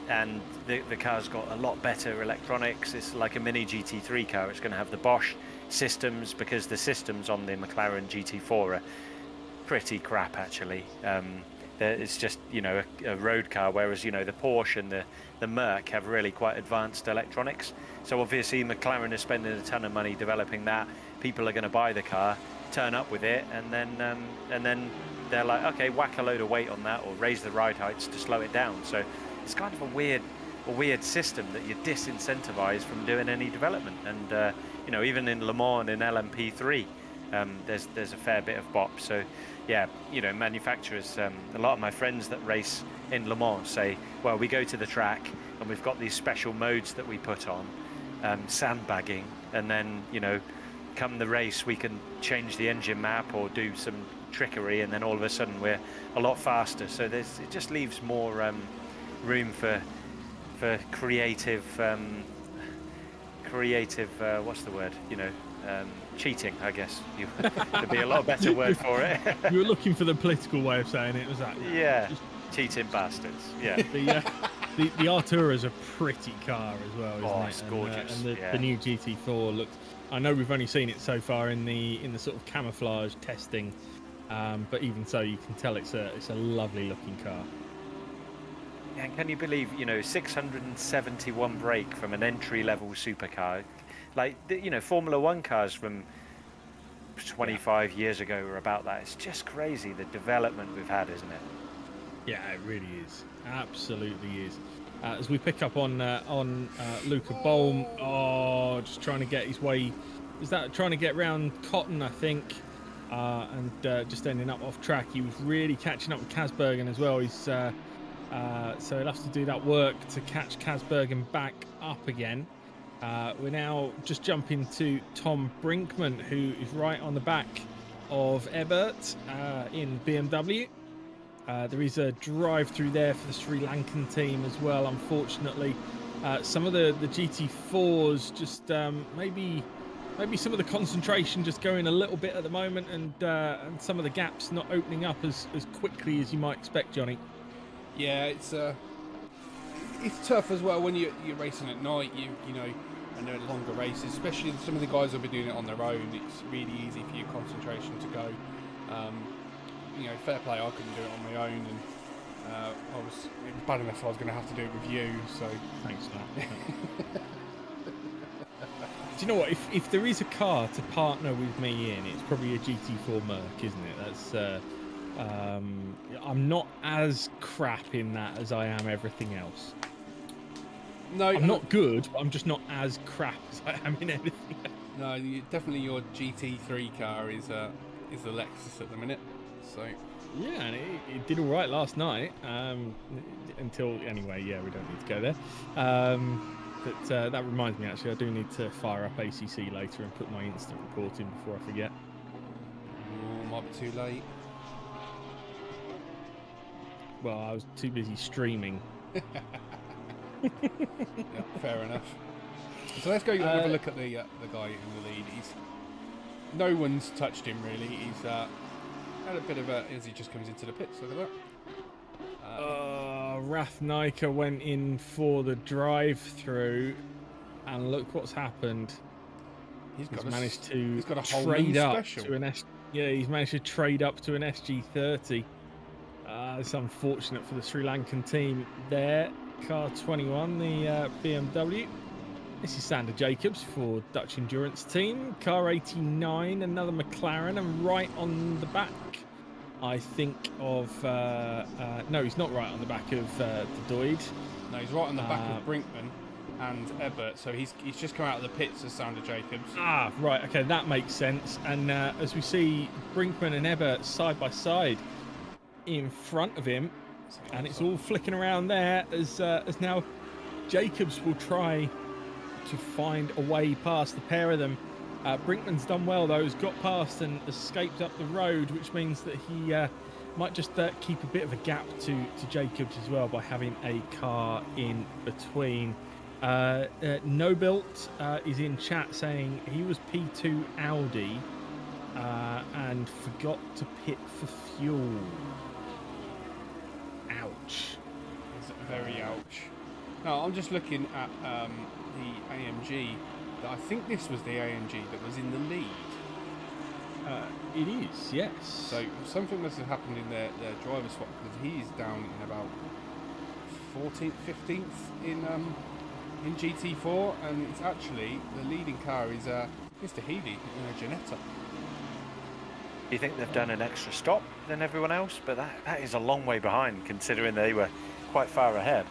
and the car's got a lot better electronics. It's like a mini GT3 car. It's going to have the Bosch systems, because the systems on the McLaren GT4 are pretty crap, actually. It's just a road car, whereas the Porsche and the Merc have really quite advanced electronics. So obviously McLaren is spending a ton of money developing that. People are going to buy the car, turn up with it, and then they're like, okay, whack a load of weight on that, or raise the ride heights to slow it down. So it's kind of a weird system that you're disincentivized from doing any development. And even in Le Mans and LMP3, there's a fair bit of bop. So yeah, manufacturers, a lot of my friends that race in Le Mans say, well, we go to the track and we've got these special modes that we put on, sandbagging, and then come the race we can change the engine map or do some trickery, and then all of a sudden we're a lot faster. So it just leaves more room for creative what's the word, cheating, I guess. There'd be a lot better word for it. You were looking for the political way of saying it, was that? Yeah, cheating bastards. Yeah. The Artura is a pretty car as well, isn't it? It's gorgeous. And the new GT4 looks. I know we've only seen it so far in the sort of camouflage testing, but even so, you can tell it's a lovely looking car. And can you believe 671 brake from an entry level supercar? Like Formula One cars from 25 years ago were about that. It's just crazy the development we've had, isn't it? Yeah, it really is. Absolutely is. As we pick up on Luca Bolm, just trying to get his way. Is that trying to get round Cotton, I think, and just ending up off track. He was really catching up with Kasbergen as well. He's so he'll have to do that work to catch Kasbergen back up again. We're now just jumping to Tom Brinkman, who is right on the back of Ebert in BMW. There is a drive-through there for the Sri Lankan team as well, unfortunately. Some of the GT4s just maybe some of the concentration just going a little bit at the moment, and some of the gaps not opening up as quickly as you might expect, Johnny. Yeah, it's tough as well when you're racing at night. And they're longer races, especially some of the guys will be doing it on their own. It's really easy for your concentration to go. Fair play, I couldn't do it on my own, and it was bad enough I was going to have to do it with you. So thanks, Matt. Do you know what? If there is a car to partner with me in, it's probably a GT4 Merc, isn't it? That's I'm not as crap in that as I am everything else. No, I'm not good, but I'm just not as crap as I am in everything else. No, definitely your GT3 car is the Lexus at the minute. So yeah, and it did all right last night. Until anyway, yeah, we don't need to go there. But that reminds me, actually, I do need to fire up ACC later and put my instant report in before I forget. Might be too late. Well, I was too busy streaming. Yeah, fair enough. So let's go have a look at the guy in the lead. No one's touched him really. He's had a bit of as he just comes into the pits. Look at that. Raf Nyka went in for the drive-through, and look what's happened. He's managed to trade up to an he's managed to trade up to an SG30. It's unfortunate for the Sri Lankan team there. Car 21, the BMW. This is Sander Jacobs for Dutch Endurance Team. Car 89, another McLaren, and right on the back, I think, of... no, he's not right on the back of De Doid. No, he's right on the back of Brinkman. and Ebert. So he's just come out of the pits as Sander Jacobs. Ah, right. Okay, that makes sense. And as we see Brinkman and Ebert side by side in front of him, and it's all flicking around there as now Jacobs will try to find a way past the pair of them. Brinkman's done well though, has got past and escaped up the road, which means that he might just keep a bit of a gap to Jacobs as well by having a car in between. Nobuilt is in chat saying he was P2 Audi and forgot to pit for fuel. Ouch. It's very ouch. No, I'm just looking at the AMG. I think this was the AMG that was in the lead. It is, yes. So something must have happened in their driver swap, because he's down in about 14th, 15th in GT4, and it's actually the leading car is Mr. Healy in a Ginetta. You think they've done an extra stop than everyone else, but that is a long way behind considering they were quite far ahead.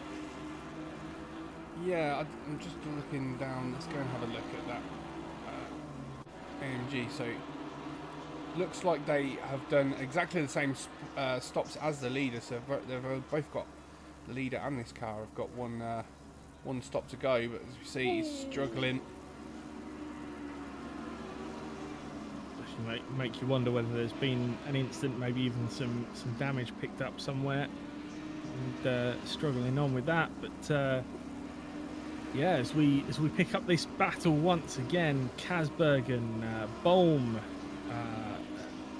Yeah, I'm just looking down. Let's go and have a look at that AMG. So looks like they have done exactly the same stops as the leader. So they've both got the leader and this car have got one stop to go. But as you see, he's struggling. Actually make you wonder whether there's been an incident, maybe even some damage picked up somewhere, and struggling on with that. But yeah, as we pick up this battle once again, Kasbergen, Bohm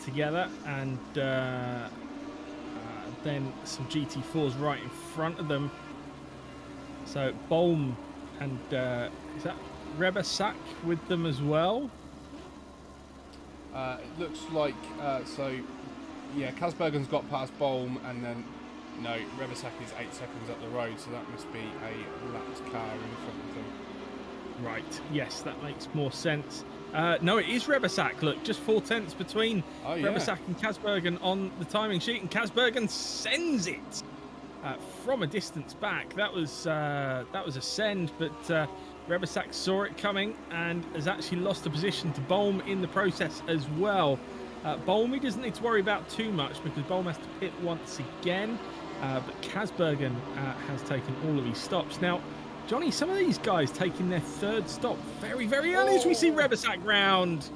together, and then some GT4s right in front of them. So Bohm and is that Rebasak with them as well? It looks like so. Yeah, Kasbergen's got past Bohm, and then no, Rebasak is 8 seconds up the road, so that must be a lapped car in front of them. Right. Yes, that makes more sense. No, it is Rebasak. Look, just 4/10 between Rebasak and Kasbergen on the timing sheet, and Kasbergen sends it from a distance back. That was a send, but Rebasak saw it coming and has actually lost the position to Bohm in the process as well. Bohm, he doesn't need to worry about too much because Bohm has to pit once again. But Kasbergen has taken all of his stops. Now, Johnny, some of these guys taking their third stop very, very early as we see Rebasak round.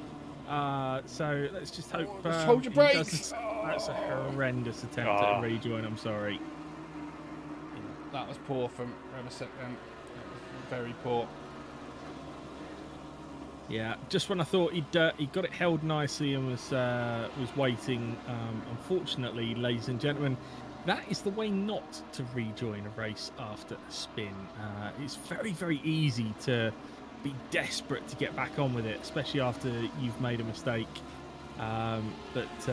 So let's just hope. Just hold your brakes. That's a horrendous attempt at a rejoin. I'm sorry. That was poor from Rebasak then. Very poor. Yeah, just when I thought he got it held nicely and was waiting. Unfortunately, ladies and gentlemen, that is the way not to rejoin a race after a spin. It's very, very easy to be desperate to get back on with it, especially after you've made a mistake. Yeah, there's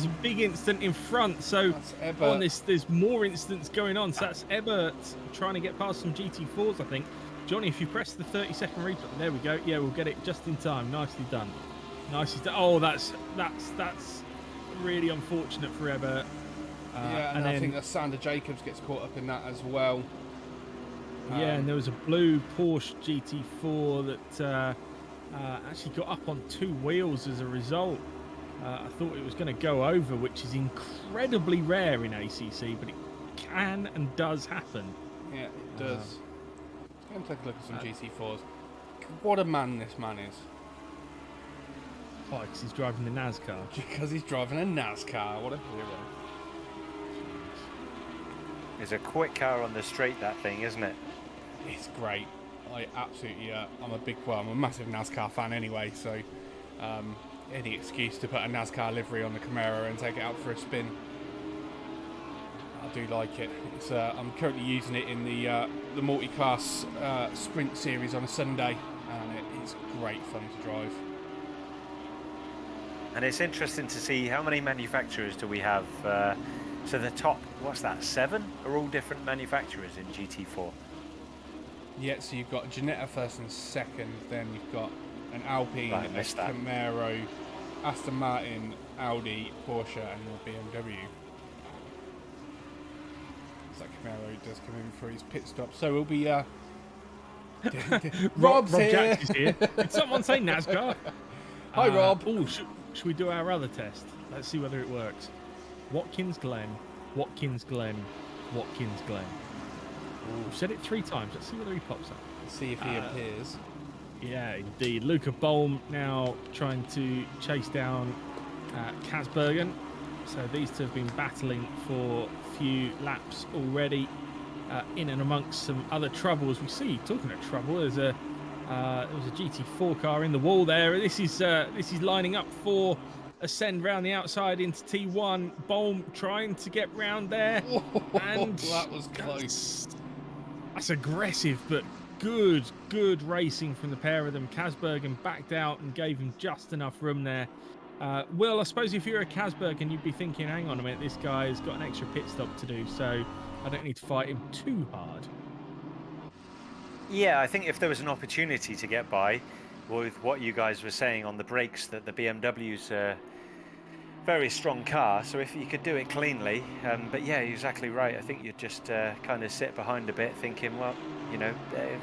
a big instant in front. So there's more instants going on. So that's Ebert trying to get past some GT4s, I think. Johnny, if you press the 30-second replay, there we go. Yeah, we'll get it just in time. Nicely done. Nicely done. Oh, that's really unfortunate for Ebert. And I think that Sander Jacobs gets caught up in that as well. Yeah, and there was a blue Porsche GT4 that actually got up on two wheels as a result. I thought it was going to go over, which is incredibly rare in ACC, but it can and does happen. Yeah, it does. Let's go and take a look at some GT4s. What a man this man is. Why? Because he's driving the NASCAR. Because he's driving a NASCAR. What a hero. It's a quick car on the straight, that thing, isn't it? It's great. I absolutely, I'm a massive NASCAR fan anyway, so any excuse to put a NASCAR livery on the Camaro and take it out for a spin, I do like it. It's, I'm currently using it in the multi-class sprint series on a Sunday, and it's great fun to drive. And it's interesting to see how many manufacturers do we have. So the top, what's that, 7 are all different manufacturers in GT4. Yeah, so you've got Ginetta first and second, then you've got an Alpine, a Camaro, Aston Martin, Audi, Porsche, and your BMW. that Camaro does come in for his pit stop. So we'll be. Rob Rob's here. Jacks is here. Did someone say NASCAR? Hi, Rob. Oh, should we do our other test? Let's see whether it works. Watkins Glen, Watkins Glen, Watkins Glen. We've said it 3 times. Let's see whether he pops up. Let's see if he appears. Yeah, indeed. Luca Bolm now trying to chase down Kasbergen. So these two have been battling for a few laps already, in and amongst some other trouble. As we see, talking of trouble, there was a GT4 car in the wall there. This is lining up for a send round the outside into T1. Bolm trying to get round there, and that was close. That's aggressive, but good racing from the pair of them. Kasbergen backed out and gave him just enough room there. Will, I suppose if you're a Kasbergen, you'd be thinking, hang on a minute, this guy's got an extra pit stop to do, so I don't need to fight him too hard. Yeah, I think if there was an opportunity to get by with what you guys were saying on the brakes, that the BMW's a very strong car, so if you could do it cleanly, but yeah, you're exactly right. I think you'd just kind of sit behind a bit thinking, well, you know,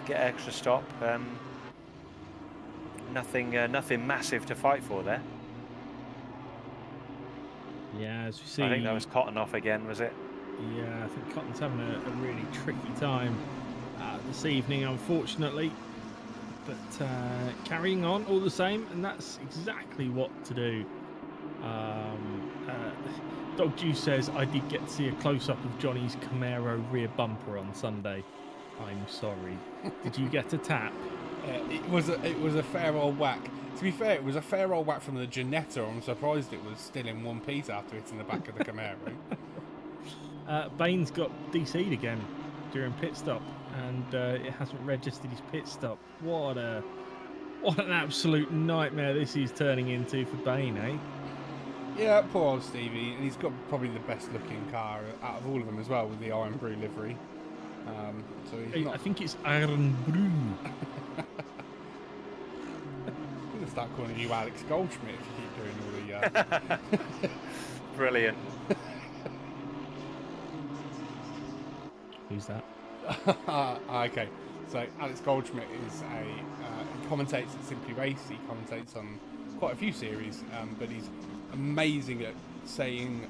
get extra stop. Nothing massive to fight for there. Yeah, as we see, I think that was Cotton off again, was it? Yeah, I think Cotton's having a really tricky time this evening, unfortunately. But carrying on all the same, and that's exactly what to do. Dog Juice says, I did get to see a close-up of Johnny's Camaro rear bumper on Sunday. I'm sorry. Did you get a tap? It was a fair old whack. To be fair, it was a fair old whack from the Ginetta. I'm surprised it was still in one piece after hitting the back of the Camaro. Baines got DC'd again during pit stop, and it hasn't registered his pit stop. What an absolute nightmare this is turning into for Bain, eh? Yeah, poor old Stevie, and he's got probably the best looking car out of all of them as well, with the Iron Brew livery. So he's not... I think it's Iron Brew. I'm going to start calling you Alex Goldschmidt if you keep doing all the... Brilliant. Who's that? Okay, so Alex Goldschmidt is he commentates at Simply Race. He commentates on quite a few series, but he's amazing at saying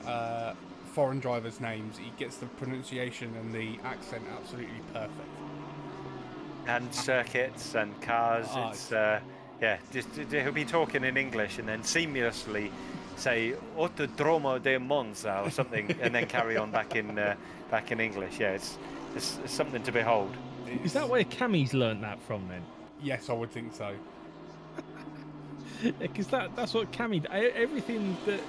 foreign drivers' names. He gets the pronunciation and the accent absolutely perfect. And circuits and cars. It's just he'll be talking in English and then seamlessly say Autodromo de Monza or something, and then carry on back in English. Yeah, it's something to behold. Is that where Cammy's learnt that from then? Yes, I would think so. Because that's what Cammy, everything that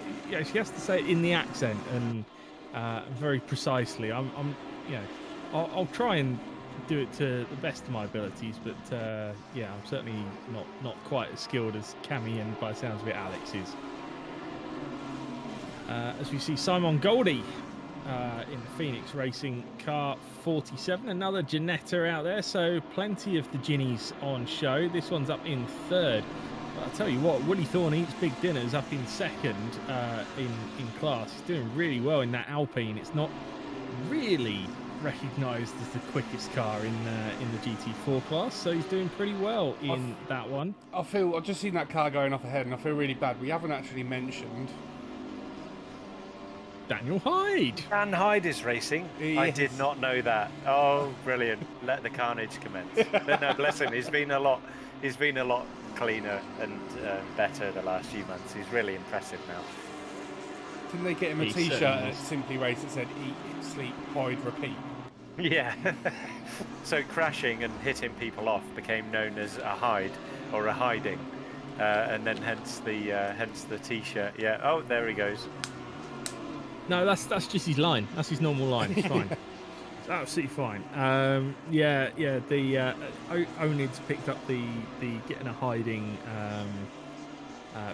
she has to say it in the accent and very precisely. I'll try and do it to the best of my abilities, but I'm certainly not quite as skilled as Cammy, and by the sounds of it, Alex is. As we see Simon Goldie in the Phoenix Racing car 47, another Ginetta out there, so plenty of the Ginnies on show. This one's up in third. But I'll tell you what, Willie Thorne Eats Big Dinners up in second in class. He's doing really well in that Alpine. It's not really recognised as the quickest car in the GT4 class, so he's doing pretty well in that one. I've just seen that car going off ahead, and I feel really bad. We haven't actually mentioned Daniel Hyde. Dan Hyde is racing. Yes. I did not know that. Oh, brilliant! Let the carnage commence. But no, bless him. He's been a lot cleaner and better the last few months. He's really impressive now. Didn't they get him a T-shirt at Simply Race that said "Eat, Sleep, Hide, Repeat"? Yeah. So crashing and hitting people off became known as a hide or a hiding, and then hence the T-shirt. Yeah. Oh, there he goes. No, that's just his line. That's his normal line. It's fine. It's absolutely fine. The oNiD's picked up the getting a hiding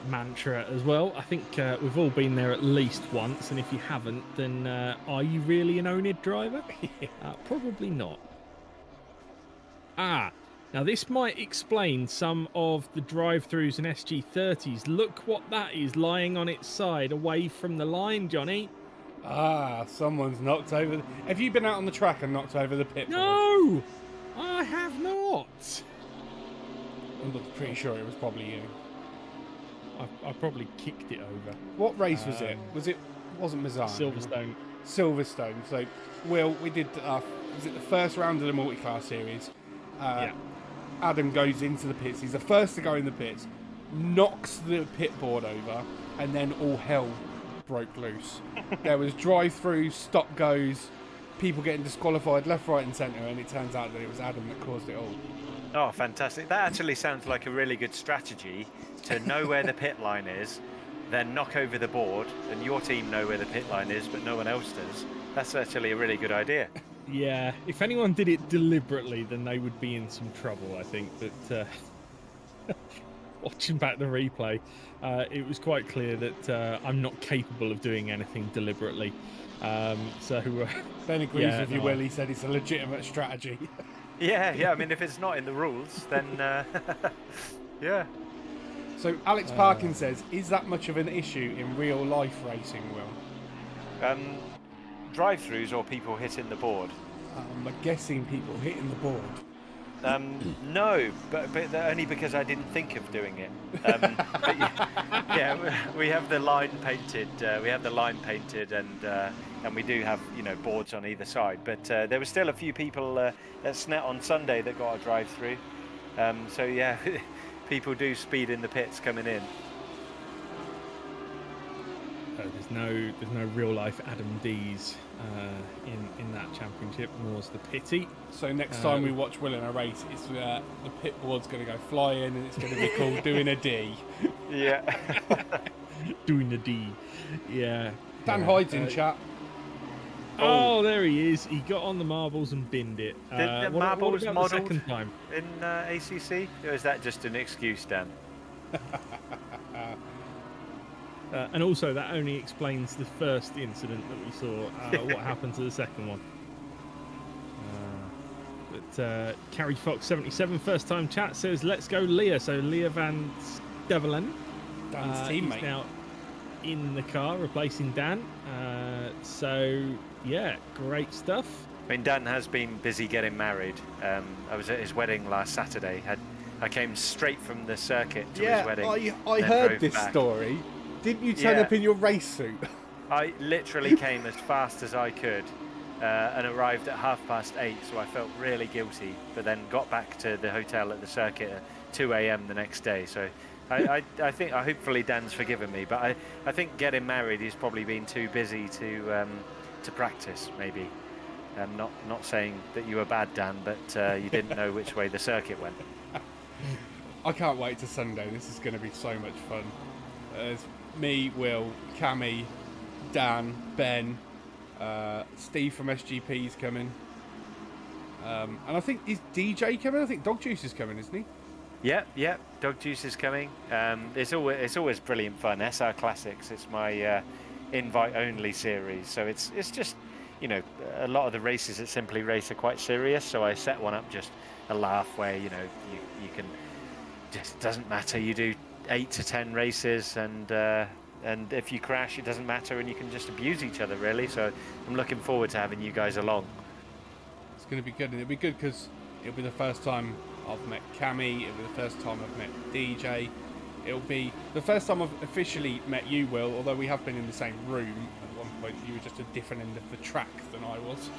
mantra as well. I think we've all been there at least once, and if you haven't, then are you really an oNiD driver? Probably not. Now this might explain some of the drive-throughs and SG30s. Look what that is lying on its side away from the line, Johnny. Someone's knocked over. Have you been out on the track and knocked over the pit board? No, I have not. I'm pretty sure it was probably you. I probably kicked it over. What race was it? Wasn't Mazan? Silverstone. Silverstone. So, Will, we did. Was it the first round of the multi-class series? Yeah. Adam goes into the pits. He's the first to go in the pits, knocks the pit board over, and then all hell broke loose. There was drive-throughs, stop-goes, people getting disqualified left, right, and centre, and it turns out that it was Adam that caused it all. Oh, fantastic. That actually sounds like a really good strategy, to know where the pit line is, then knock over the board, and your team know where the pit line is, but no one else does. That's actually a really good idea. Yeah, if anyone did it deliberately, then they would be in some trouble, I think. But watching back the replay, it was quite clear that I'm not capable of doing anything deliberately. Ben agrees with you, Will. He said it's a legitimate strategy. Yeah. I mean, if it's not in the rules, then yeah. So Alex Parkin says, is that much of an issue in real life racing, Will? Drive-throughs or people hitting the board? I'm guessing people hitting the board. No, but only because I didn't think of doing it. But yeah, we have the line painted. And we do have boards on either side. But there were still a few people at Snet on Sunday that got a drive-through. So yeah, people do speed in the pits coming in. There's no real life Adam D's in that championship, more's the pity. So next time we watch Will in a race, it's the pit board's going to go flying and it's going to be called doing a D. Yeah. Doing a D. Yeah. Dan Hyde's in chat. Oh, there he is. He got on the marbles and binned it. The what marbles about modelled the second time? In ACC? Or is that just an excuse, Dan? And also, that only explains the first incident that we saw. What happened to the second one? But Carrie Fox 77 first time chat says, "Let's go, Leah." So Leah Van Stevelen, Dan's teammate, uh, is now in the car replacing Dan. So yeah, great stuff. I mean, Dan has been busy getting married. I was at his wedding last Saturday. I came straight from the circuit to his wedding. I heard this story. Didn't you turn up in your race suit? I literally came as fast as I could and arrived at 8:30, so I felt really guilty, but then got back to the hotel at the circuit at 2 a.m. the next day. So I think hopefully Dan's forgiven me, but I think getting married, he's probably been too busy to practice, maybe. I'm not saying that you were bad, Dan, but you didn't know which way the circuit went. I can't wait to Sunday. This is going to be so much fun. There's me, Will, Cammy, Dan, Ben, Steve from SGP's coming. And I think, is DJ coming? I think Dog Juice is coming, isn't he? Yep. Dog Juice is coming. It's always brilliant fun. SR Classics. It's my invite-only series. So it's just, a lot of the races at Simply Race are quite serious. So I set one up just a laugh where, you can, just doesn't matter. You do 8 to 10 races, and if you crash, it doesn't matter, and you can just abuse each other, really. So I'm looking forward to having you guys along. It's going to be good, and it'll be good because it'll be the first time I've met Cammy. It'll be the first time I've met DJ. It'll be the first time I've officially met you, Will. Although we have been in the same room at one point, you were just a different end of the track than I was.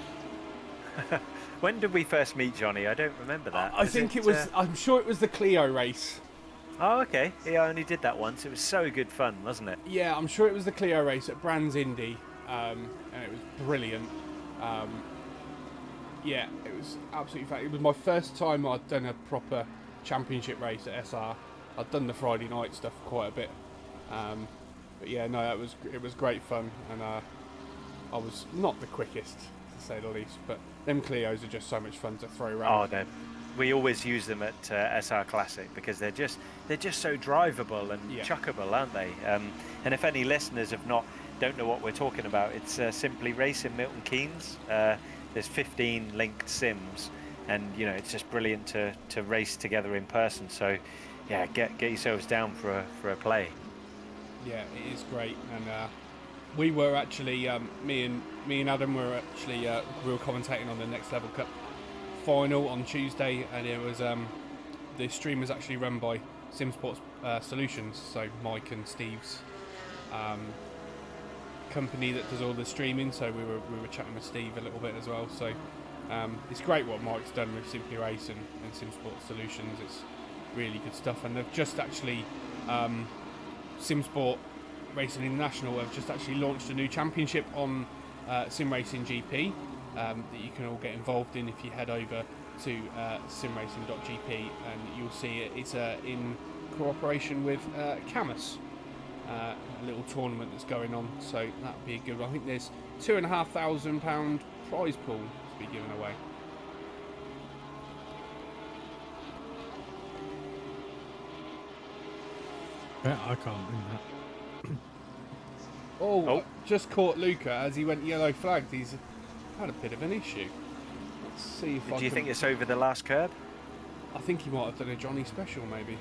When did we first meet, Johnny? I don't remember that. I think it was. I'm sure it was the Clio race. Oh, okay. Yeah, I only did that once. It was so good fun, wasn't it? Yeah, I'm sure it was the Clio race at Brands Indy, and it was brilliant. Yeah, it was absolutely fun. It was my first time I'd done a proper championship race at SR. I'd done the Friday night stuff quite a bit, but yeah, no, it was great fun, and I was not the quickest, to say the least, but them Clios are just so much fun to throw around. Oh, we always use them at SR Classic because they're just so drivable and chuckable, aren't they? And if any listeners don't know what we're talking about, it's Simply Race in Milton Keynes. There's 15 linked sims, and it's just brilliant to race together in person. So yeah, get yourselves down for a play. Yeah, it is great, and We were actually me and Adam were actually we were commentating on the Next Level Cup final on Tuesday, and it was the stream was actually run by SimSports Solutions, so Mike and Steve's company that does all the streaming. So we were chatting with Steve a little bit as well. So it's great what Mike's done with Simply Race and SimSports Solutions. It's really good stuff, and they've just actually SimSport Racing International have just actually launched a new championship on Sim Racing GP that you can all get involved in if you head over to simracing.gp, and you'll see it's in cooperation with Camus, a little tournament that's going on, so that'll be a good one. I think there's £2,500 prize pool to be given away. Yeah, I can't win that. Oh, just caught Luca as he went yellow flagged. He's had a bit of an issue. Let's see if Do you think it's over the last curb? I think he might have done a Johnny special, maybe.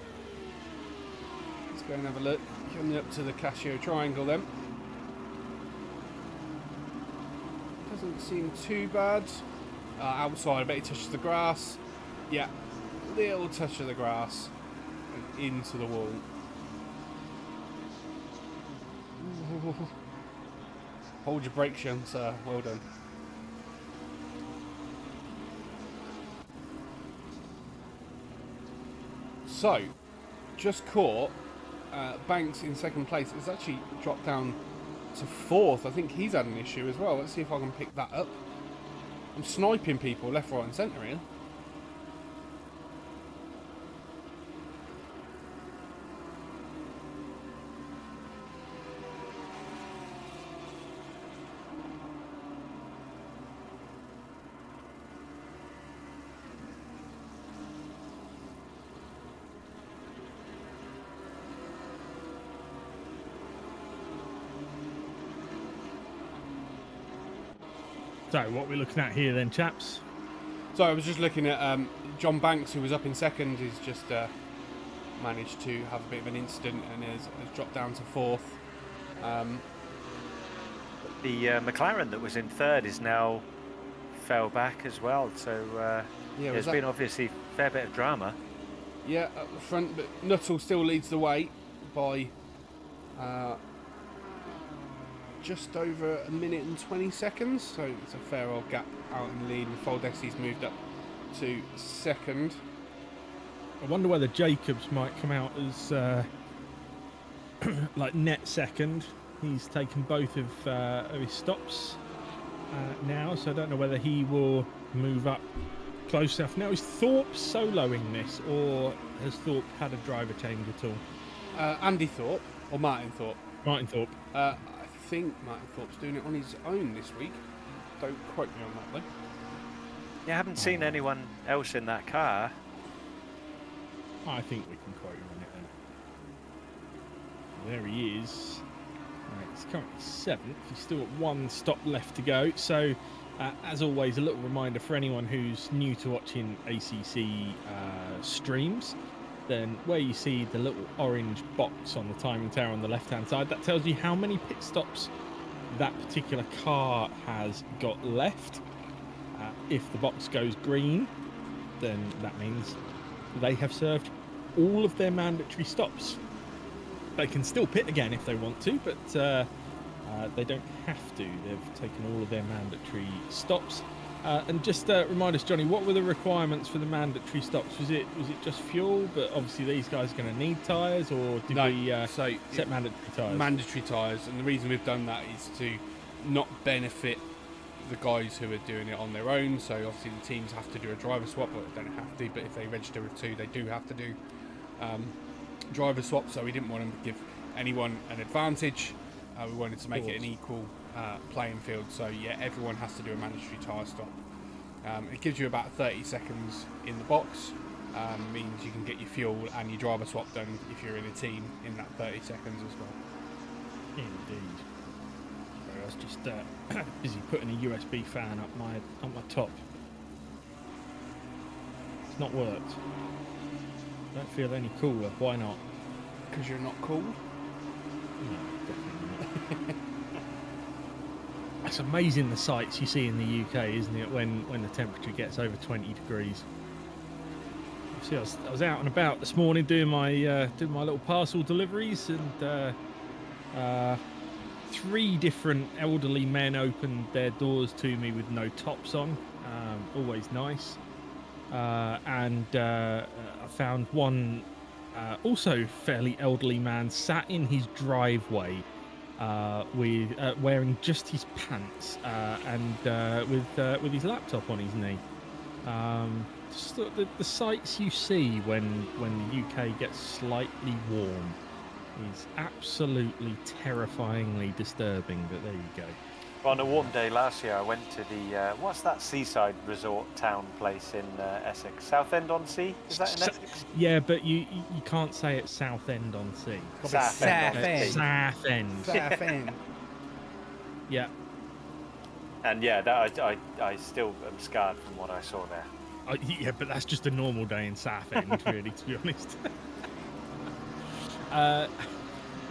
Let's go and have a look. Coming up to the Casio Triangle then. Doesn't seem too bad. Outside, I bet he touches the grass. Yeah, little touch of the grass and into the wall. Ooh. Hold your brakes, young sir. Well done. So, just caught Banks in second place. It's actually dropped down to fourth. I think he's had an issue as well. Let's see if I can pick that up. I'm sniping people left, right and centre here. So, what we're looking at here then, chaps? So I was just looking at John Banks, who was up in second. He's just managed to have a bit of an incident and has dropped down to fourth. The McLaren that was in third is now fell back as well. So there's been obviously a fair bit of drama. Yeah, up the front, but Nuttall still leads the way by just over a minute and 20 seconds, so it's a fair old gap out in the lead, and Foldesi's moved up to second. I wonder whether Jacobs might come out as like net second. He's taken both of his stops now, so I don't know whether he will move up close enough. Now, is Thorpe soloing this, or has Thorpe had a driver change at all? Andy Thorpe, or Martin Thorpe? Martin Thorpe. I think Martin Thorpe's doing it on his own this week. Don't quote me on that though. Yeah, I haven't seen anyone else in that car. I think we can quote him on it then. There he is. Right, he's currently 7th. He's still got one stop left to go. So, as always, a little reminder for anyone who's new to watching ACC streams, then where you see the little orange box on the timing tower on the left-hand side, that tells you how many pit stops that particular car has got left. If the box goes green, then that means they have served all of their mandatory stops. They can still pit again if they want to, but they don't have to. They've taken all of their mandatory stops. And just remind us, Johnny, what were the requirements for the mandatory stops? Was it just fuel? But obviously these guys are going to need tyres, or did we set mandatory tyres? Mandatory tyres, and the reason we've done that is to not benefit the guys who are doing it on their own. So obviously the teams have to do a driver swap, or they don't have to, but if they register with 2, they do have to do driver swap. So we didn't want to give anyone an advantage. We wanted to make it an equal playing field, so yeah, everyone has to do a mandatory tyre stop. It gives you about 30 seconds in the box, means you can get your fuel and your driver swap done if you're in a team in that 30 seconds as well. Indeed. Sorry, I was just busy putting a USB fan up my top. It's not worked. Don't feel any cooler. Why not? Because you're not cool? No, definitely not. It's amazing the sights you see in the UK, isn't it? When the temperature gets over 20 degrees. See, I was out and about this morning doing my little parcel deliveries, and 3 different elderly men opened their doors to me with no tops on. Always nice. And I found one also fairly elderly man sat in his driveway with wearing just his pants and with his laptop on his knee. Just the sights you see when the UK gets slightly warm is absolutely terrifyingly disturbing. But there you go. Well, on a warm day last year, I went to the what's that seaside resort town place in Essex? Southend-on-Sea? Is that in Essex? Yeah, but you can't say it's Southend-on-Sea. Southend. Southend. Yeah. And yeah, that I still am scarred from what I saw there. Yeah, but that's just a normal day in Southend, really, to be honest.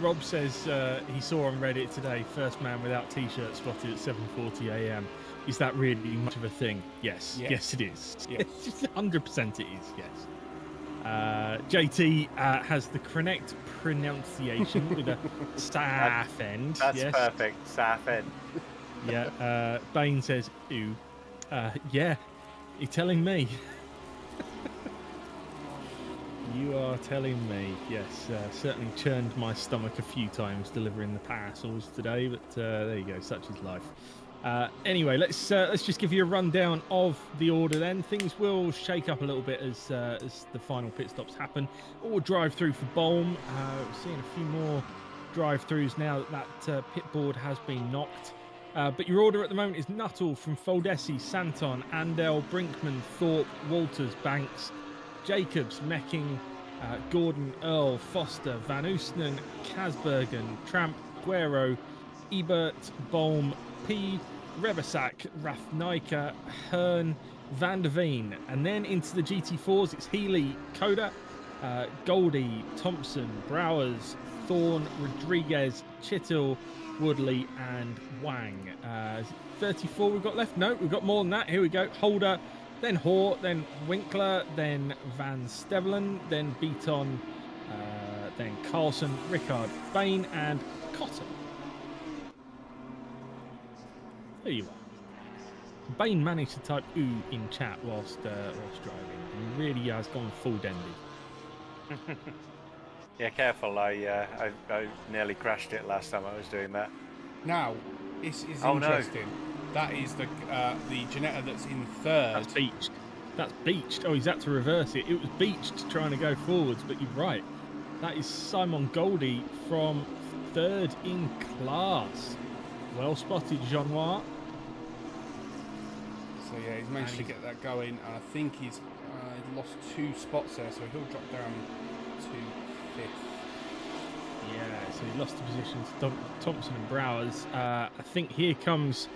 Rob says he saw on Reddit today, first man without t-shirt spotted at 7:40 a.m. Is that really much of a thing? Yes it is. Yes. 100% it is, yes. JT has the correct pronunciation with a Southend. That's yes. perfect, Southend. Yeah, Bane says, ooh. Yeah, you're telling me. You are telling me. Yes, certainly churned my stomach a few times delivering the parcels today, but there you go, such is life. Anyway, let's just give you a rundown of the order then. Things will shake up a little bit as the final pit stops happen. Or drive through for Bolm. We're seeing a few more drive-throughs now that pit board has been knocked. But your order at the moment is Nuttall from Foldesi, Santon, Andel, Brinkman, Thorpe, Walters, Banks, Jacobs, Mecking, Gordon, Earl, Foster, Van Oostenen, Kasbergen, Tramp, Guero, Ebert, Bolm, P, Rebesack, Rathnaika, Hearn, Van der Veen. And then into the GT4s, it's Healy, Coda, Goldie, Thompson, Browers, Thorne, Rodriguez, Chittle, Woodley, and Wang. 34 we've got left? No, we've got more than that. Here we go. Holder, then Hoare, then Winkler, then Van Stevelen, then Beaton, then Carlson, Rickard, Bain, and Cotton. There you are. Bain managed to type ooh in chat whilst driving. He really has gone full dendy. Yeah, careful. I nearly crashed it last time I was doing that. Now, it's Oh, interesting. no. That is the Ginetta that's in third. That's beached. That's beached. Oh, he's had to reverse it. It was beached trying to go forwards, but you're right. That is Simon Goldie from third in class. Well spotted, Jean Noir. So yeah, he's managed to get that going, and I think he's lost 2 spots there, so he'll drop down to 5th. Yeah, so he lost the position to Thompson and Browers. I think here comes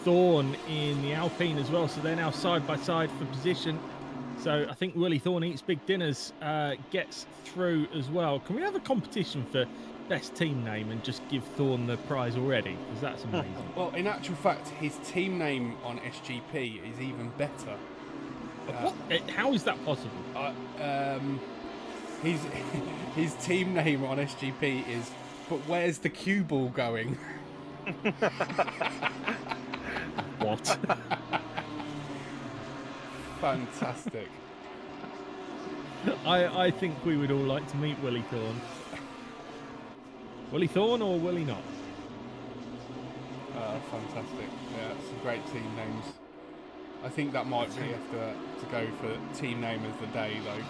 Thorne in the Alpine as well. So they're now side by side for position. So I think Willie Thorne Eats Big Dinners gets through as well. Can we have a competition for best team name and just give Thorne the prize already? Because that's amazing. Well, in actual fact, his team name on SGP is even better. What? How is that possible? His team name on SGP is "But where's the cue ball going?" What? Fantastic. I think we would all like to meet Willie Thorne. Willie Thorne or Willie not? Fantastic. Yeah, some great team names. I think that might really have to go for team name of the day, though.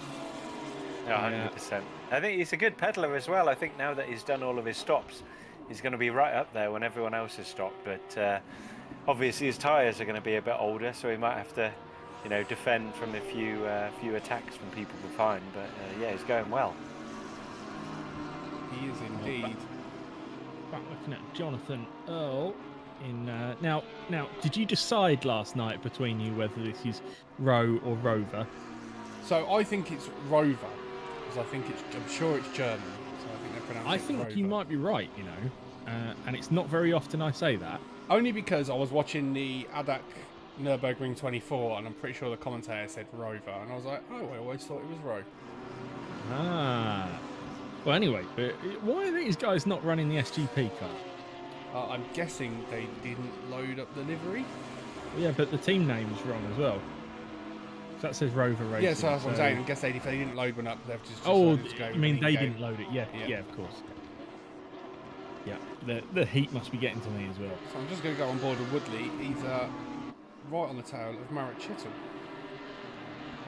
Yeah, 100%. I think he's a good peddler as well. I think now that he's done all of his stops, he's going to be right up there when everyone else has stopped. But obviously his tyres are going to be a bit older, so he might have to, defend from a few attacks from people behind. But yeah, he's going well. He is indeed. Back looking at Jonathan Earl. Now, did you decide last night between you whether this is Row or Rover? So I think it's Rover, because I'm sure it's German. So I think they pronounce it I think Rover. you might be right. and it's not very often I say that. Only because I was watching the ADAC Nürburgring 24, and I'm pretty sure the commentator said Rover, and I was like, oh, I always thought it was Ro. Ah. Well, anyway, but why are these guys not running the SGP car? I'm guessing they didn't load up the livery. Yeah, but the team name is wrong as well. So that says Rover Racing. Yeah, so that's what I'm saying. I guess if they didn't load one up, they've just Oh, decided to go I with mean, the they in-game. didn't load it. Yeah, of course. Yeah, the heat must be getting to me as well. So I'm just going to go on board with Woodley. He's right on the tail of Marek Chittle.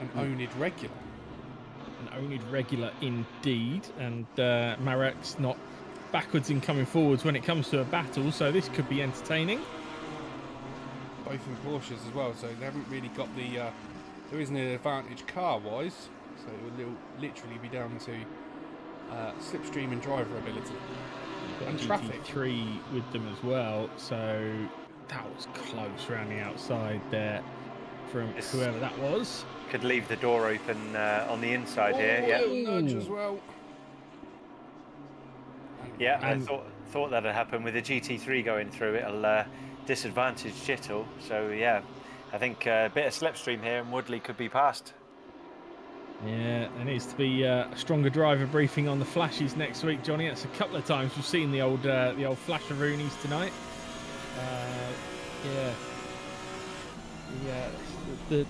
An oNiD regular. An oNiD regular indeed, and Marek's not backwards in coming forwards when it comes to a battle, so this could be entertaining. Both in Porsches as well, so they haven't really got the... there isn't an advantage car-wise, so it will literally be down to slipstream and driver ability. And traffic. GT3 with them as well, so that was close around the outside there from whoever that was. Could leave the door open on the inside here. Yeah. Little nudge as well. Yeah, And- I thought that'd happen with the GT3 going through. It'll disadvantage Chittle. So yeah, I think a bit of slipstream here, and Woodley could be passed. Yeah, there needs to be a stronger driver briefing on the flashes next week, Johnny. That's a couple of times we've seen the old flasheroonies tonight.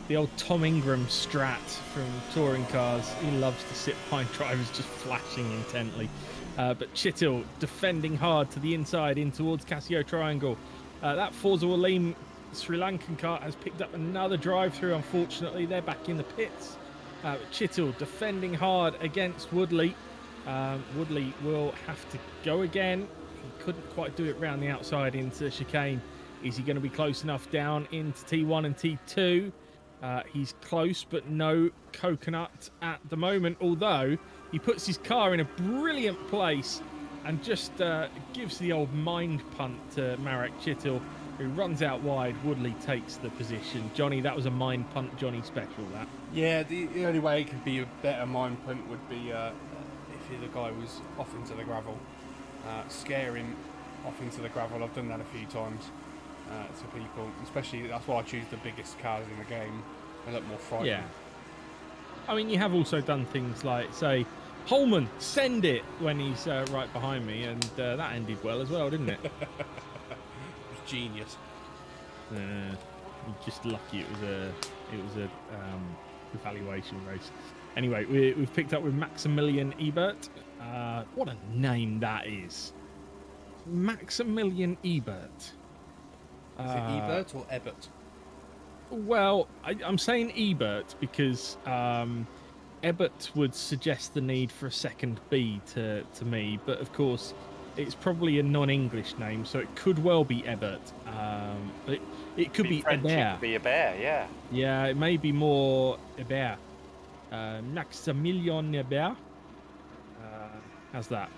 The old Tom Ingram strat from touring cars. He loves to sit behind drivers just flashing intently. But Chittle defending hard to the inside in towards Casio Triangle. That Forza Walim Sri Lankan car has picked up another drive-through. Unfortunately, they're back in the pits. Chittle defending hard against Woodley. Woodley will have to go again. He couldn't quite do it round the outside into chicane. Is he going to be close enough down into T1 and T2? He's close, but no coconut at the moment, although he puts his car in a brilliant place and just gives the old mind punt to Marek Chittle, who runs out wide. Woodley takes the position. Johnny, that was a mind punt Johnny special, that. Yeah, the only way it could be a better mind punt would be if the guy was off into the gravel. Scare him off into the gravel. I've done that a few times to people, especially that's why I choose the biggest cars in the game. They look more frightening. Yeah. I mean, you have also done things like, say, Holman, send it, when he's right behind me, and that ended well as well, didn't it? It was genius. You're just lucky it was a evaluation race. Anyway, we've picked up with Maximilian Ebert. What a name that is. Maximilian Ebert. Is it Ebert or Ebert? Well, I'm saying Ebert because Ebert would suggest the need for a second B to me, but of course it's probably a non-English name, so it could well be Ebert. But it could be French, it Ebert. could be a bear, yeah. Yeah, it may be more Ebert. Maximilian Ebert. How's that?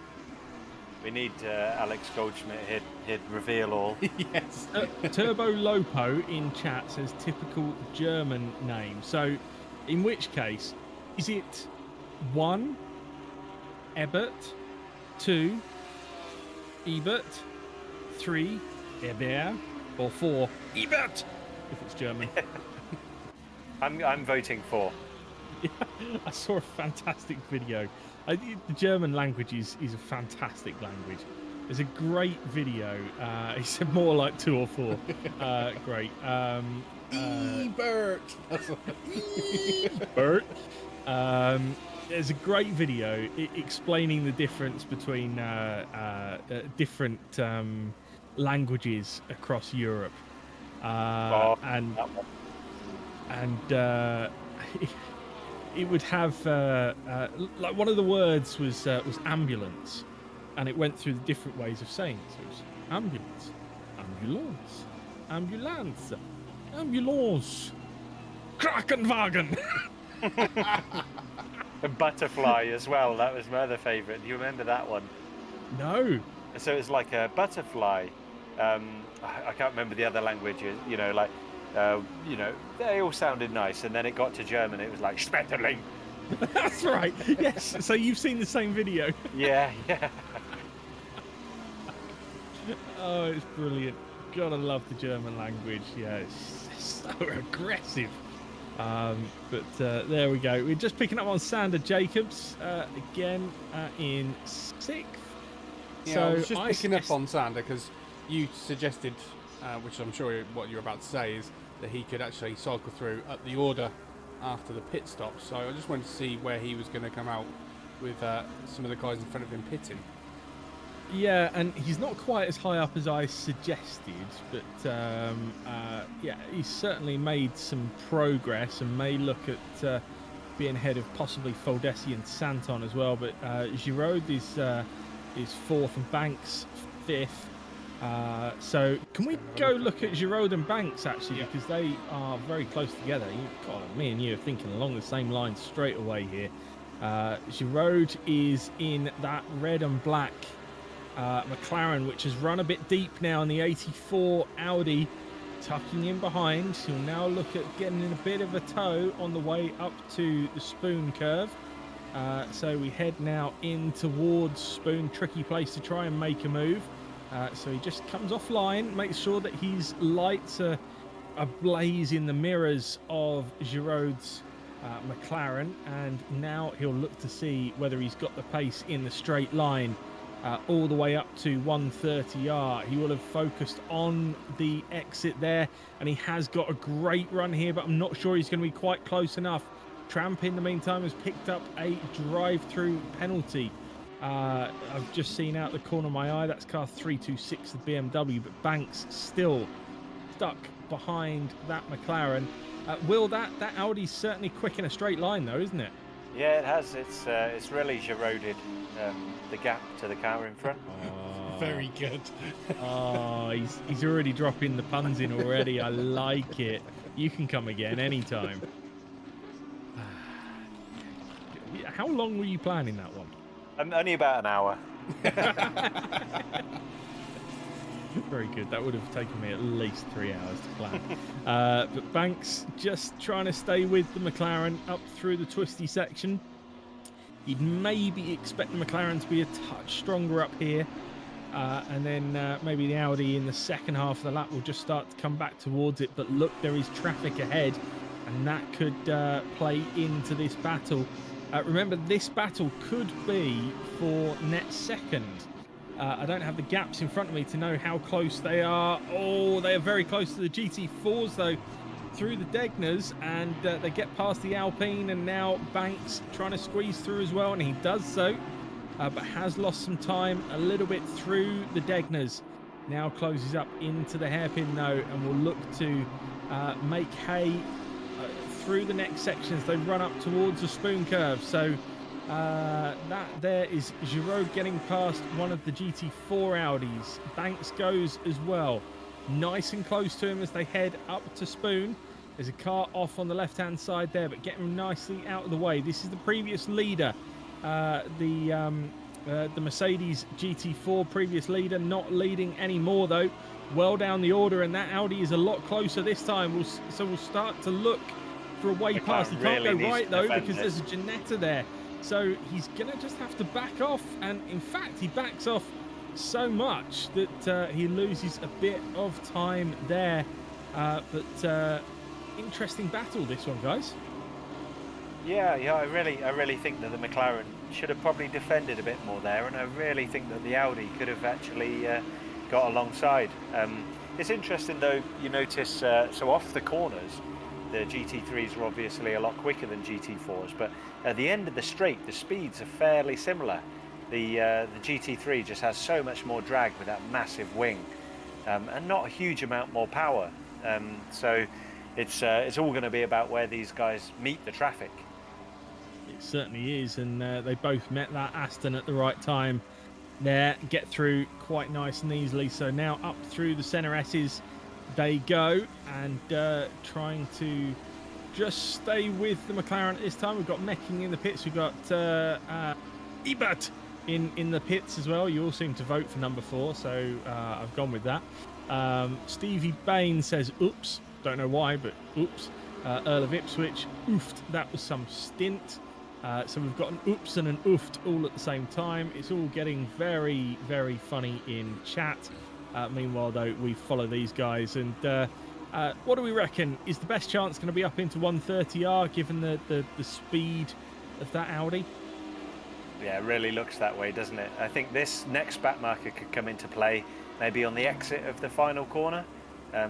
We need Alex Goldschmidt. He'd reveal all. Yes. Turbo Lopo in chat says typical German name. So, in which case, is it 1, Ebert, 2, Ebert, 3, Ebert, or 4, Ebert, if it's German? I'm voting for. I saw a fantastic video. The German language is a fantastic language. There's a great video. He said more like 2 or 4. Great. Ebert. Ebert. There's a great video explaining the difference between different languages across Europe. And it would have like one of the words was ambulance, and it went through the different ways of saying it. So it was ambulance, ambulance, ambulance, ambulance, Krankenwagen. A butterfly as well. That was my other favourite. Do you remember that one? No. So it's like a butterfly. I can't remember the other languages. They all sounded nice, and then it got to German. It was like Schmetterling. That's right. Yes. So you've seen the same video. Yeah. Oh, it's brilliant. Gotta love the German language. Yeah, it's so aggressive. But there we go. We're just picking up on Sander Jacobs again in 6th. Yeah, So I was just picking suggest- up on Sander because you suggested, which I'm sure what you're about to say is that he could actually cycle through at the order after the pit stop. So I just wanted to see where he was going to come out with some of the guys in front of him pitting. Yeah, and he's not quite as high up as I suggested, but yeah, he's certainly made some progress and may look at being ahead of possibly Foldesi and Santon as well. But Giraud is 4th and Banks 5th. So can we go look at Giraud and Banks actually, Yeah. because they are very close together. God, me and you are thinking along the same lines straight away here. Giraud is in that red and black McLaren, which has run a bit deep now in the 84 Audi, tucking in behind. He'll now look at getting in a bit of a tow on the way up to the Spoon curve. So we head now in towards Spoon, tricky place to try and make a move. So he just comes offline, makes sure that his lights are ablaze in the mirrors of Giraud's McLaren, and now he'll look to see whether he's got the pace in the straight line all the way up to 130R. He will have focused on the exit there, and he has got a great run here, but I'm not sure he's going to be quite close enough. Tramp, in the meantime, has picked up a drive-through penalty. I've just seen out the corner of my eye, that's car 326, the BMW, but Banks still stuck behind that McLaren. Will, that Audi's certainly quick in a straight line, though, isn't it? Yeah, it has. It's really Girauded the gap to the car in front. Very good. Oh, he's already dropping the puns in already. I like it. You can come again anytime. How long were you planning that one? Only about an hour. Very good. That would have taken me at least 3 hours to plan. But Banks just trying to stay with the McLaren up through the twisty section. You'd maybe expect the McLaren to be a touch stronger up here. And then maybe the Audi in the second half of the lap will just start to come back towards it. But look, there is traffic ahead, and that could play into this battle. Remember, this battle could be for net second. I don't have the gaps in front of me to know how close they are. Oh, they are very close to the GT4s, though, through the Degners, and they get past the Alpine, and now Banks trying to squeeze through as well, and he does so, but has lost some time a little bit through the Degners. Now closes up into the hairpin, though, and will look to make hay through the next section as they run up towards the Spoon curve. So that there is Giraud getting past one of the GT4 Audis. Banks goes as well. Nice and close to him as they head up to Spoon. There's a car off on the left-hand side there, but getting nicely out of the way. This is the previous leader, the Mercedes GT4 previous leader, not leading anymore though. Well down the order, and that Audi is a lot closer this time. So we'll start to look for a way past. He can't really go right though because it. there's a Ginetta there. So he's going to just have to back off, and in fact he backs off so much that he loses a bit of time there. But interesting battle this one, guys. Yeah, I really think that the McLaren should have probably defended a bit more there, and I really think that the Audi could have actually got alongside. It's interesting though, you notice, so off the corners, the GT3s are obviously a lot quicker than GT4s, but at the end of the straight, the speeds are fairly similar. The GT3 just has so much more drag with that massive wing, and not a huge amount more power. So it's all going to be about where these guys meet the traffic. It certainly is, and they both met that Aston at the right time there, get through quite nice and easily. So now up through the centre S's they go, and trying to just stay with the McLaren at this time. We've got Mecking in the pits, we've got Ebert in the pits as well. You all seem to vote for number 4, so I've gone with that. Stevie Bain says oops, don't know why, but oops. Earl of Ipswich, oofed, that was some stint. So we've got an oops and an oofed all at the same time. It's all getting very, very funny in chat. Meanwhile, though, we follow these guys. And what do we reckon? Is the best chance going to be up into 130R, given the speed of that Audi? Yeah, it really looks that way, doesn't it? I think this next back marker could come into play maybe on the exit of the final corner,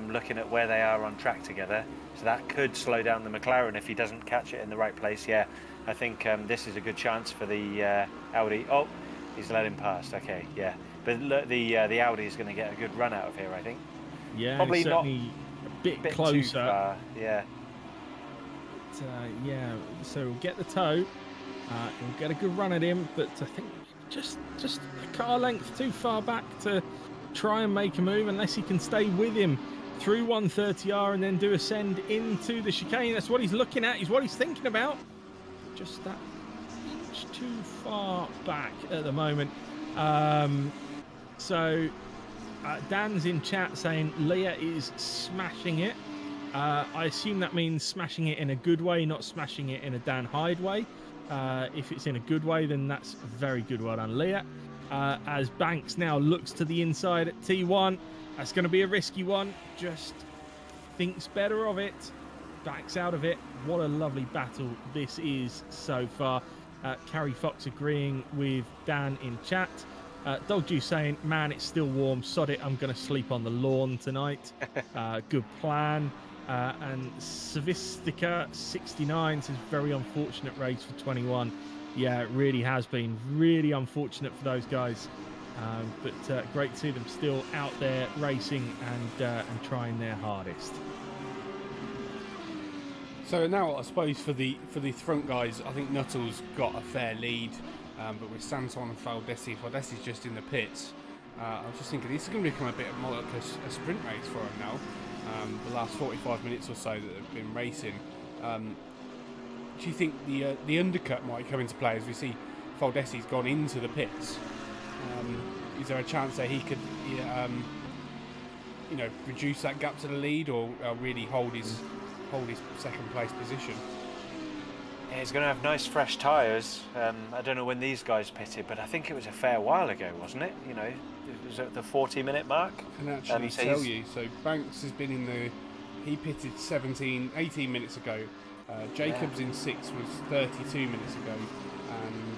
looking at where they are on track together. So that could slow down the McLaren if he doesn't catch it in the right place. Yeah, I think this is a good chance for the Audi. Oh, he's let him past. Okay, yeah. But look, the Audi is going to get a good run out of here, I think. Yeah, Probably certainly not a bit too closer. far. Yeah. But, yeah, so we'll get the toe. We'll get a good run at him, but I think just a car length too far back to try and make a move, unless he can stay with him through 130R and then do ascend into the chicane. That's what he's looking at. Is what he's thinking about. Just that inch too far back at the moment. So Dan's in chat saying Leah is smashing it. I assume that means smashing it in a good way, not smashing it in a Dan Hyde way. If it's in a good way, then that's very good. Well done, Leah. As Banks now looks to the inside at T1. That's going to be a risky one. Just thinks better of it. Backs out of it. What a lovely battle this is so far. Carrie Fox agreeing with Dan in chat. Dog Juice saying, man, it's still warm. Sod it, I'm going to sleep on the lawn tonight. Good plan. And Savistica 69 says, very unfortunate race for 21. Yeah, it really has been. Really unfortunate for those guys. But great to see them still out there racing and trying their hardest. So now, I suppose for the front guys, I think Nuttall's got a fair lead, but with Sanson and Faldesi's just in the pits. I was just thinking this is going to become a bit more like a sprint race for him now. The last 45 minutes or so that they've been racing. Do you think the undercut might come into play as we see Faldesi's gone into the pits? Is there a chance that he could, reduce that gap to the lead, or really hold his second place position? Yeah, he's going to have nice fresh tyres. I don't know when these guys pitted, but I think it was a fair while ago, wasn't it? You know, it was at the 40-minute mark. And actually tell you, so Banks has been he pitted 18 minutes ago. Jacobs in 6 was 32 minutes ago, and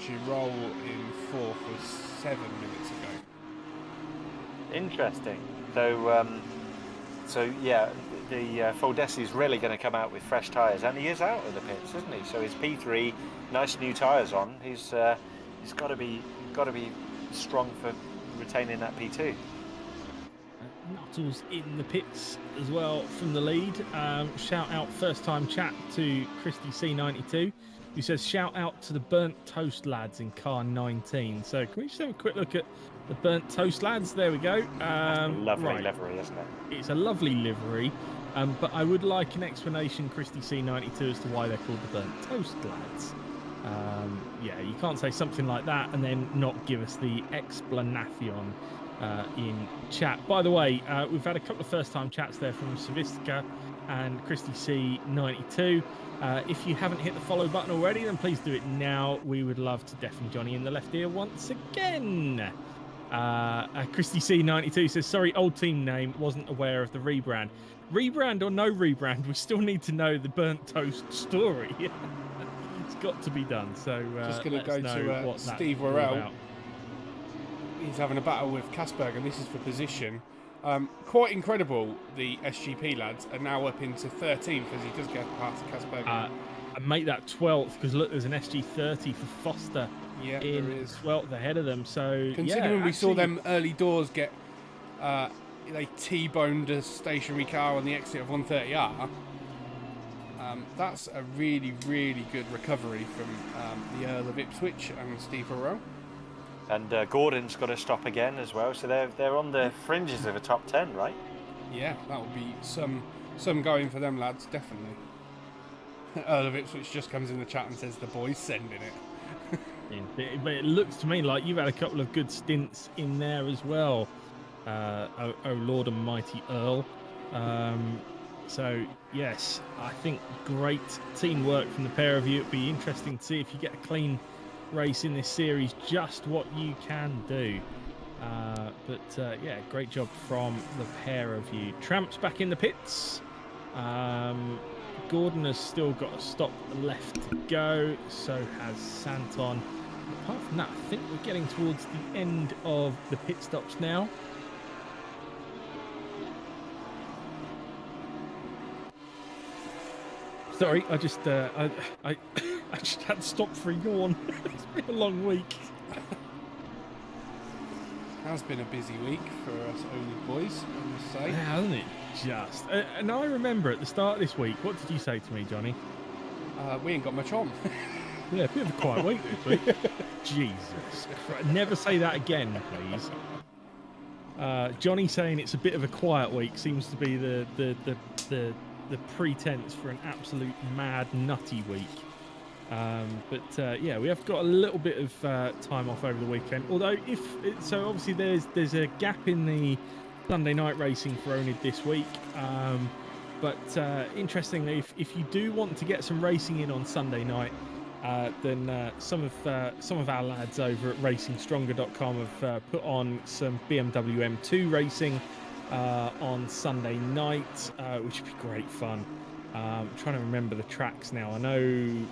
Girol in 4th was 7 minutes ago. Interesting. So yeah, the Faldesi's really going to come out with fresh tyres, and he is out of the pits, isn't he? So his P3, nice new tyres on. He's got to be strong for retaining that P2. Nuttall's in the pits as well from the lead. Shout out first time chat to Christy C92, who says shout out to the burnt toast lads in car 19. So can we just have a quick look at the burnt toast lads? There we go. Lovely livery, isn't it? It's a lovely livery, but I would like an explanation, Christy C92, as to why they're called the burnt toast lads. Yeah, you can't say something like that and then not give us the explanation in chat. By the way, we've had a couple of first-time chats there from Savistica and Christy C92. If you haven't hit the follow button already, then please do it now. We would love to deafen Johnny in the left ear once again. Christy C92 says, sorry, old team name, wasn't aware of the rebrand. Rebrand or no rebrand, we still need to know the burnt toast story. It's got to be done. So just going to go to Steve Worrell. He's having a battle with Kasperg, and this is for position. Quite incredible, the SGP lads are now up into 13th as he does get past Kasperg. And make that 12th, because look, there's an SG30 for Foster in 12th ahead of them. So considering we saw them early doors get they T-boned a stationary car on the exit of 130R. That's a really, really good recovery from the Earl of Ipswich and Steve Worrell. And Gordon's got to stop again as well, so they're on the fringes of a top 10, right? Yeah, that would be some going for them lads, definitely. Earl of Ipswich just comes in the chat and says the boys sending it. But it looks to me like you've had a couple of good stints in there as well. Oh Lord Almighty Earl. So yes, I think great teamwork from the pair of you. It'd be interesting to see if you get a clean race in this series, just what you can do. Yeah, great job from the pair of you. Tramp's back in the pits. Gordon has still got a stop left to go. So has Santon. Apart from that, I think we're getting towards the end of the pit stops now. Sorry, I just I just had to stop for a yawn. It's been a long week. Has been a busy week for us oNiD boys, I must say. Hasn't it? Just. And I remember at the start of this week, what did you say to me, Johnny? We ain't got much on. Yeah, a bit of a quiet week this week. Jesus Christ. Never say that again, please. Johnny saying it's a bit of a quiet week seems to be the pretense for an absolute mad nutty week. Yeah, we have got a little bit of time off over the weekend. Although, so obviously there's a gap in the Sunday night racing for oNiD this week. Interestingly, if you do want to get some racing in on Sunday night, then some of our lads over at RacingStronger.com have put on some BMW M2 racing on Sunday night, which would be great fun. I'm trying to remember the tracks now. I know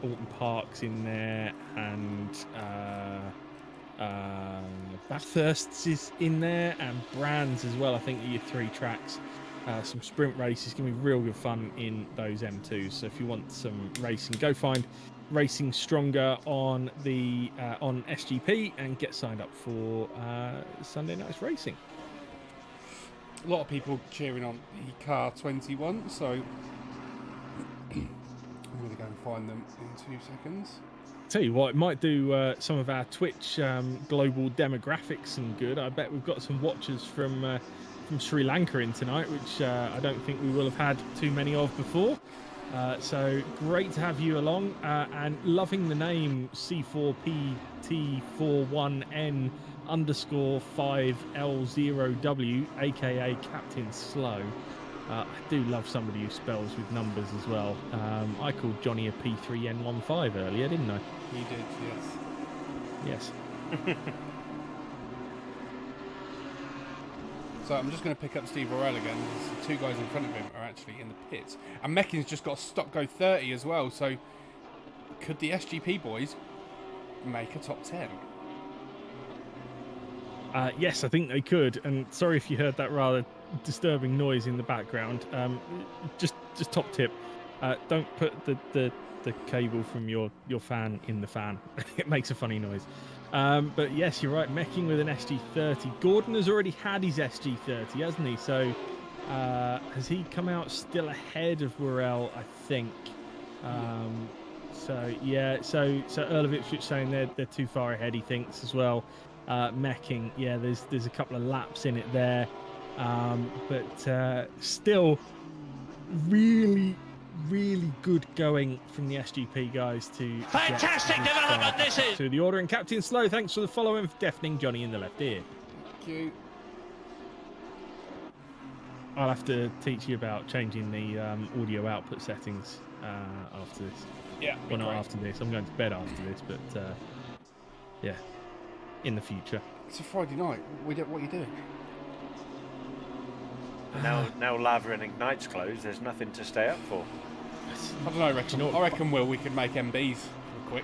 Alton Park's in there, and Bathurst is in there, and Brands as well. I think are your three tracks. Some sprint races can be real good fun in those M2s. So if you want some racing, go find Racing Stronger on the on SGP and get signed up for Sunday night's racing. A lot of people cheering on the car 21, so I'm going to go and find them in 2 seconds. Tell you what, it might do some of our Twitch global demographics some good. I bet we've got some watchers from Sri Lanka in tonight, which I don't think we will have had too many of before. So great to have you along, and loving the name C4PT41N _5L0W, aka Captain Slow. I do love somebody who spells with numbers as well. I called Johnny a P3N15 earlier, didn't I? You did, yes. Yes. So I'm just going to pick up Steve Orell again. The two guys in front of him are actually in the pits. And Meckin's just got a stop-go 30 as well. So could the SGP boys make a top 10? Yes, I think they could. And sorry if you heard that rather disturbing noise in the background. Just top tip: don't put the cable from your fan in the fan. It makes a funny noise. But yes, you're right. Mecking with an SG30. Gordon has already had his SG30, hasn't he? So has he come out still ahead of Worrell? I think. So Earl of Ipswich saying they're too far ahead. He thinks as well. Mecking, yeah, there's a couple of laps in it there, but still really good going from the SGP guys to Fantastic development this is. To the order. And Captain Slow, thanks for the follow and for deafening Johnny in the left ear. Thank you. I'll have to teach you about changing the audio output settings after this. Yeah. Well, not after this. I'm going to bed after this, but yeah, in the future. It's a Friday night. What are you doing? Now Lava and Ignite's closed. There's nothing to stay up for. I don't know. I reckon we could make MBs real quick.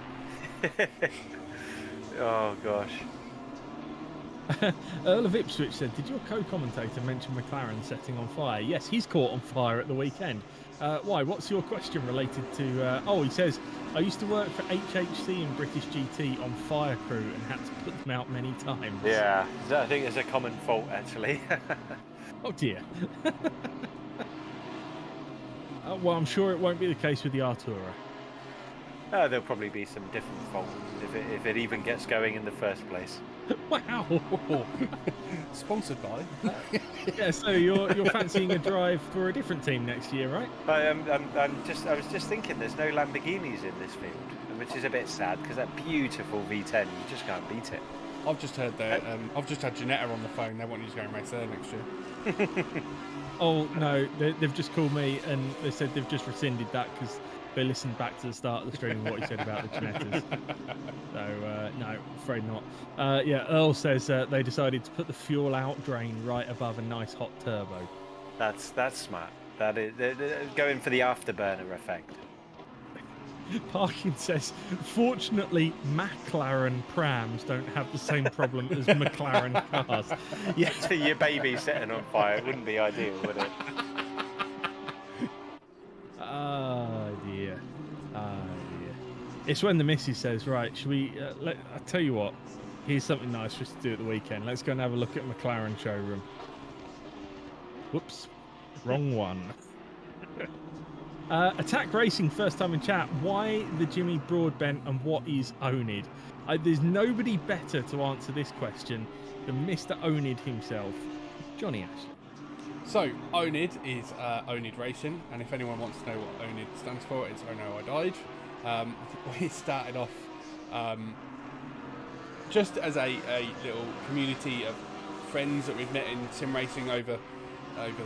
Oh gosh. Earl of Ipswich said, did your co-commentator mention McLaren setting on fire? Yes, he's caught on fire at the weekend. Why? What's your question related to... he says, I used to work for HHC and British GT on fire crew and had to put them out many times. Yeah, I think it's a common fault actually. Oh dear. Well, I'm sure it won't be the case with the Artura. There'll probably be some different fault if it even gets going in the first place. Wow. Sponsored by. Yeah, so you're fancying a drive for a different team next year, right? I was just thinking, there's no Lamborghinis in this field, which is a bit sad because that beautiful V10, you just can't beat it. I've just heard that. I've just had Janetta on the phone. They want you to go and race there next year. Oh no, they've just called me and they said they've just rescinded that because they listened back to the start of the stream and what he said about the Janettas. So, no, afraid not. Yeah, Earl says they decided to put the fuel out drain right above a nice hot turbo. That's smart. That is they're going for the afterburner effect. Parkin says, fortunately, McLaren prams don't have the same problem as McLaren cars. Yeah. So your baby setting on fire, it wouldn't be ideal, would it? Oh, dear. Oh, dear. It's when the missus says, right, should we... I'll tell you what. Here's something nice for us to do at the weekend. Let's go and have a look at McLaren showroom. Whoops. Wrong one. Attack Racing, first time in chat. Why the Jimmy Broadbent and what is oNiD? There's nobody better to answer this question than Mr. oNiD himself, Johnny Ashley. So, oNiD is oNiD Racing, and if anyone wants to know what oNiD stands for, it's Oh No I Died. We started off just as a little community of friends that we've met in sim racing over the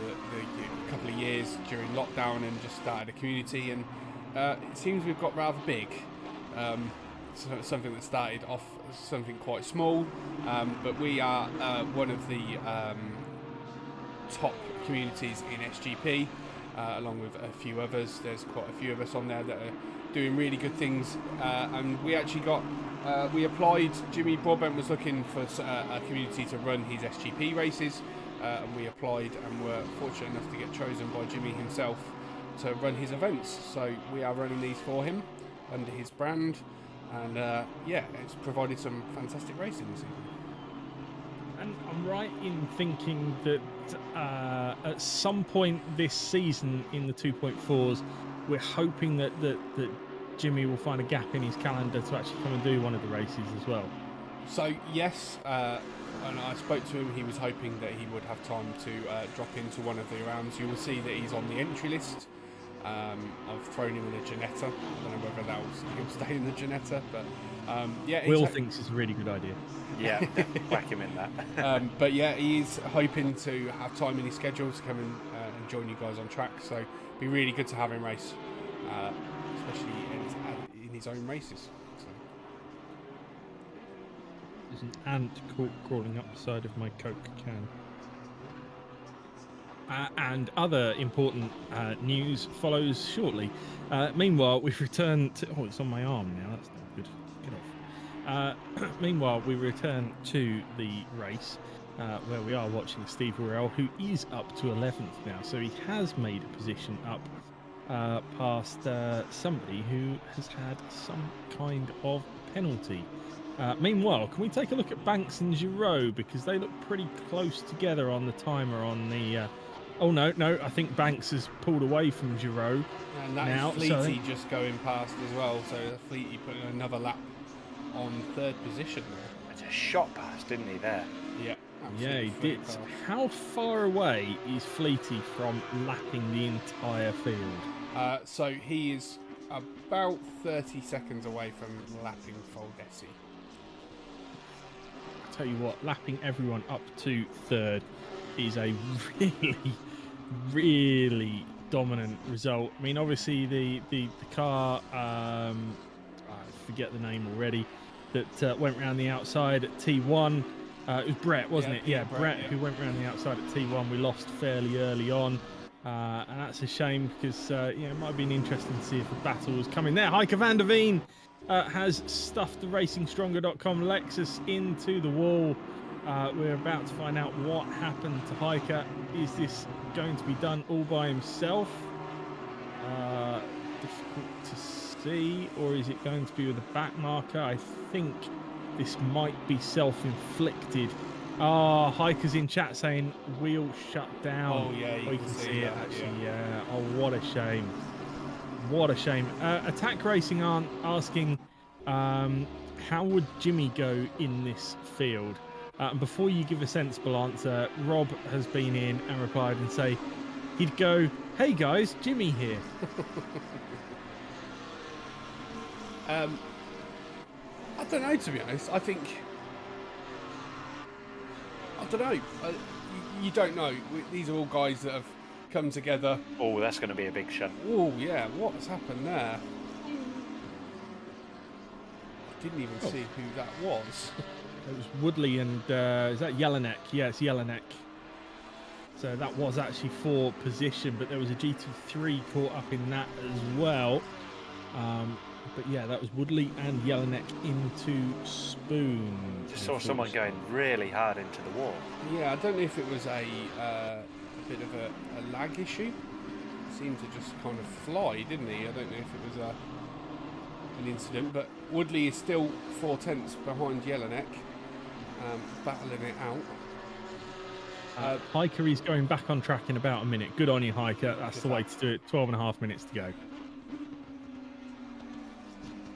couple of years during lockdown, and just started a community, and it seems we've got rather big. So something that started off as something quite small, but we are one of the top communities in SGP, along with a few others. There's quite a few of us on there that are doing really good things, and we actually got we applied. Jimmy Broadbent was looking for a community to run his SGP races, and we applied and were fortunate enough to get chosen by Jimmy himself to run his events. So we are running these for him under his brand, and yeah, it's provided some fantastic racing this evening. And I'm right in thinking that at some point this season in the 2.4s, we're hoping that Jimmy will find a gap in his calendar to actually come and do one of the races as well. So yes, and I spoke to him. He was hoping that he would have time to drop into one of the rounds. You will see that he's on the entry list. I've thrown him in a Janetta. I don't know whether he'll stay in the Janetta, but yeah. Will thinks it's a really good idea. Yeah, whack him in that. But yeah, he's hoping to have time in his schedule to come and join you guys on track. So it'd be really good to have him race, especially in his own races. So. There's an ant crawling up the side of my Coke can. And other important news follows shortly. Meanwhile, we've returned to... Oh, it's on my arm now. That's not good. Get off. Meanwhile, we return to the race where we are watching Steve Worrell, who is up to 11th now. So he has made a position up past somebody who has had some kind of penalty. Meanwhile, can we take a look at Banks and Giraud, because they look pretty close together on the timer on the... Oh, no, I think Banks has pulled away from Giraud. And that now, is Fleety just going past as well, so Fleety putting another lap on third position there. It's a shot past, didn't he, there? Yeah, yeah, he did. Past. How far away is Fleety from lapping the entire field? So he is about 30 seconds away from lapping Foldesi. I'll tell you what, lapping everyone up to third is a really dominant result. I mean, obviously the car, I forget the name already, that went round the outside at T1. It was Brett, wasn't it? Yeah, Brett, who went round the outside at T1. We lost fairly early on, and that's a shame because it might have been interesting to see if a battle was coming there. Heike van der Veen has stuffed the RacingStronger.com Lexus into the wall. We're about to find out what happened to Heike. Is this going to be done all by himself? Difficult to see. Or is it going to be with a back marker? I think this might be self-inflicted. Heike's in chat saying wheel shut down. Oh, yeah, you can see it that, actually. Yeah. Oh, what a shame. What a shame. Attack Racing aren't asking how would Jimmy go in this field? And before you give a sensible answer, Rob has been in and replied and say he'd go, "Hey guys, Jimmy here." I don't know, to be honest. I don't know. You don't know. These are all guys that have come together. Oh, that's going to be a big shunt. Oh, yeah, what's happened there? I didn't even see who that was. It was Woodley and is that Jelinek? Yeah, it's Jelinek. So that was actually for position, but there was a GT3 caught up in that as well. But yeah, that was Woodley and Jelinek into Spoon. Just saw someone going really hard into the wall. Yeah, I don't know if it was a bit of a lag issue. Seemed to just kind of fly, didn't he? I don't know if it was an incident, but Woodley is still 4/10 behind Jelinek, battling it out. Hiker is going back on track in about a minute. Good on you, Hiker. That's the way to do it. 12.5 minutes to go.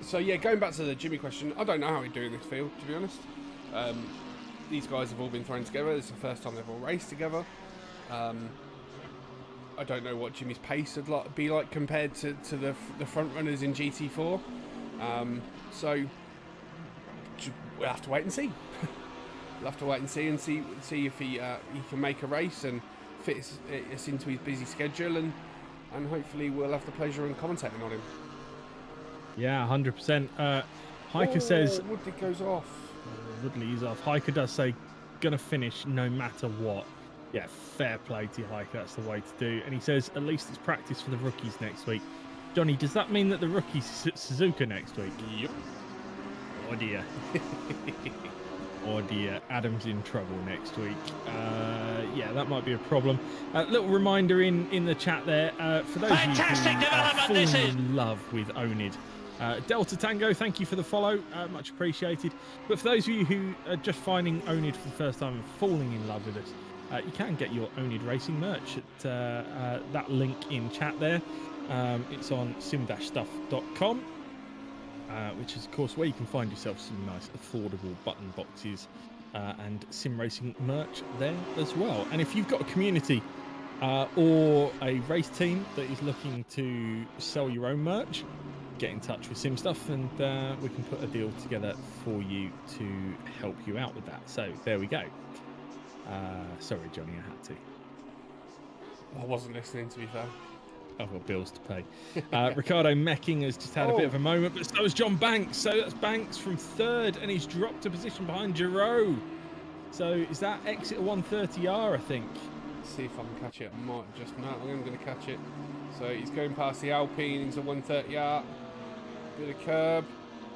So yeah, going back to the Jimmy question, I don't know how we do in this field, to be honest. These guys have all been thrown together. It's the first time they've all raced together. I don't know what Jimmy's pace would be like compared to the front runners in GT4. So we'll have to wait and see. We'll have to wait and see if he can make a race and fit us into his busy schedule, and hopefully we'll have the pleasure in commentating on him. Yeah, 100%. Hiker says Woodley goes off. Woodley is off. Hiker does say gonna finish no matter what. Yeah, fair play to Hiker. That's the way to do. And he says at least it's practice for the rookies next week. Johnny, does that mean that the rookies Suzuka next week? Yep. Oh dear. Oh dear, Adam's in trouble next week. Yeah, that might be a problem. Little reminder in the chat there for those Fantastic of you who are development this falling is. in love with oNiD. Delta Tango, thank you for the follow, much appreciated. But for those of you who are just finding oNiD for the first time and falling in love with us, you can get your oNiD racing merch at that link in chat there. It's on sim-stuff.com. Which is, of course, where you can find yourself some nice, affordable button boxes and sim racing merch there as well. And if you've got a community or a race team that is looking to sell your own merch, get in touch with Sim Stuff and we can put a deal together for you to help you out with that. So there we go. Sorry, Johnny, I had to. I wasn't listening, to be fair. I've got bills to pay. Ricardo Mecking has just had a bit of a moment, but so has John Banks. So that's Banks from third, and he's dropped a position behind Giroux. So is that exit 130R, I think? Let's see if I can catch it. I might just no, I'm going to catch it. So he's going past the Alpine into 130R. Bit of curb,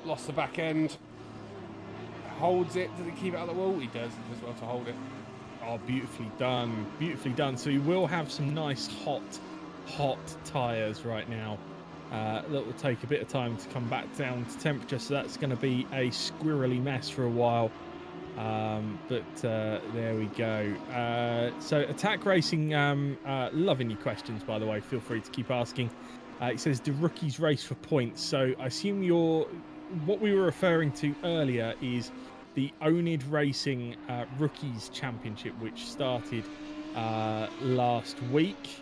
lost the back end. Holds it. Does he keep it out of the wall? He does. He does well to hold it. Oh, beautifully done. Beautifully done. So he will have some nice hot tyres right now. That will take a bit of time to come back down to temperature, so that's going to be a squirrely mess for a while. But there we go. So Attack Racing, loving your questions, by the way. Feel free to keep asking. It says, do rookies race for points? So I assume what we were referring to earlier is the oNiD Racing Rookies Championship, which started last week.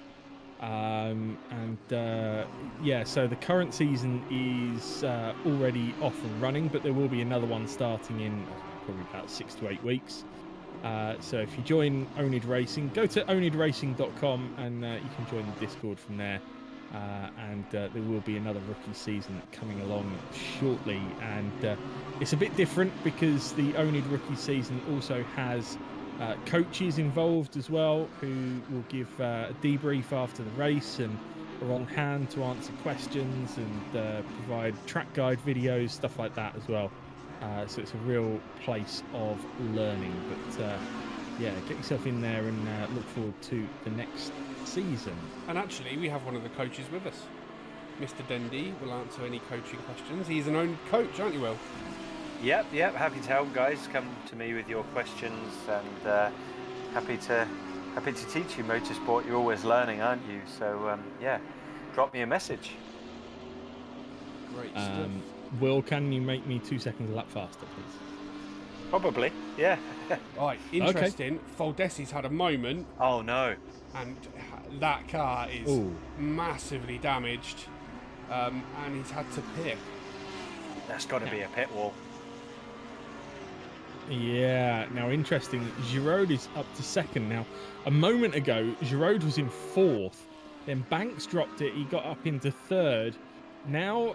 Yeah, so the current season is already off and running, but there will be another one starting in probably about 6 to 8 weeks. So if you join oNiD Racing, go to onidracing.com and you can join the Discord from there. And there will be another rookie season coming along shortly, and it's a bit different because the oNiD rookie season also has coaches involved as well, who will give a debrief after the race and are on hand to answer questions and provide track guide videos, stuff like that as well. So it's a real place of learning. But yeah, get yourself in there and look forward to the next season. And actually, we have one of the coaches with us. Mr. Dendy will answer any coaching questions. He's an own coach, aren't you, Will? Yep. Happy to help, guys. Come to me with your questions, and happy to teach you motorsport. You're always learning, aren't you? So yeah, drop me a message. Great stuff. Will, can you make me 2 seconds a lap faster, please? Probably, yeah. Right, interesting. Okay. Foldesi's had a moment. Oh no! And that car is massively damaged, and he's had to pit. That's got to be a pit wall. Yeah. Now, interesting. Giroud is up to second now. A moment ago, Giroud was in fourth. Then Banks dropped it. He got up into third. Now,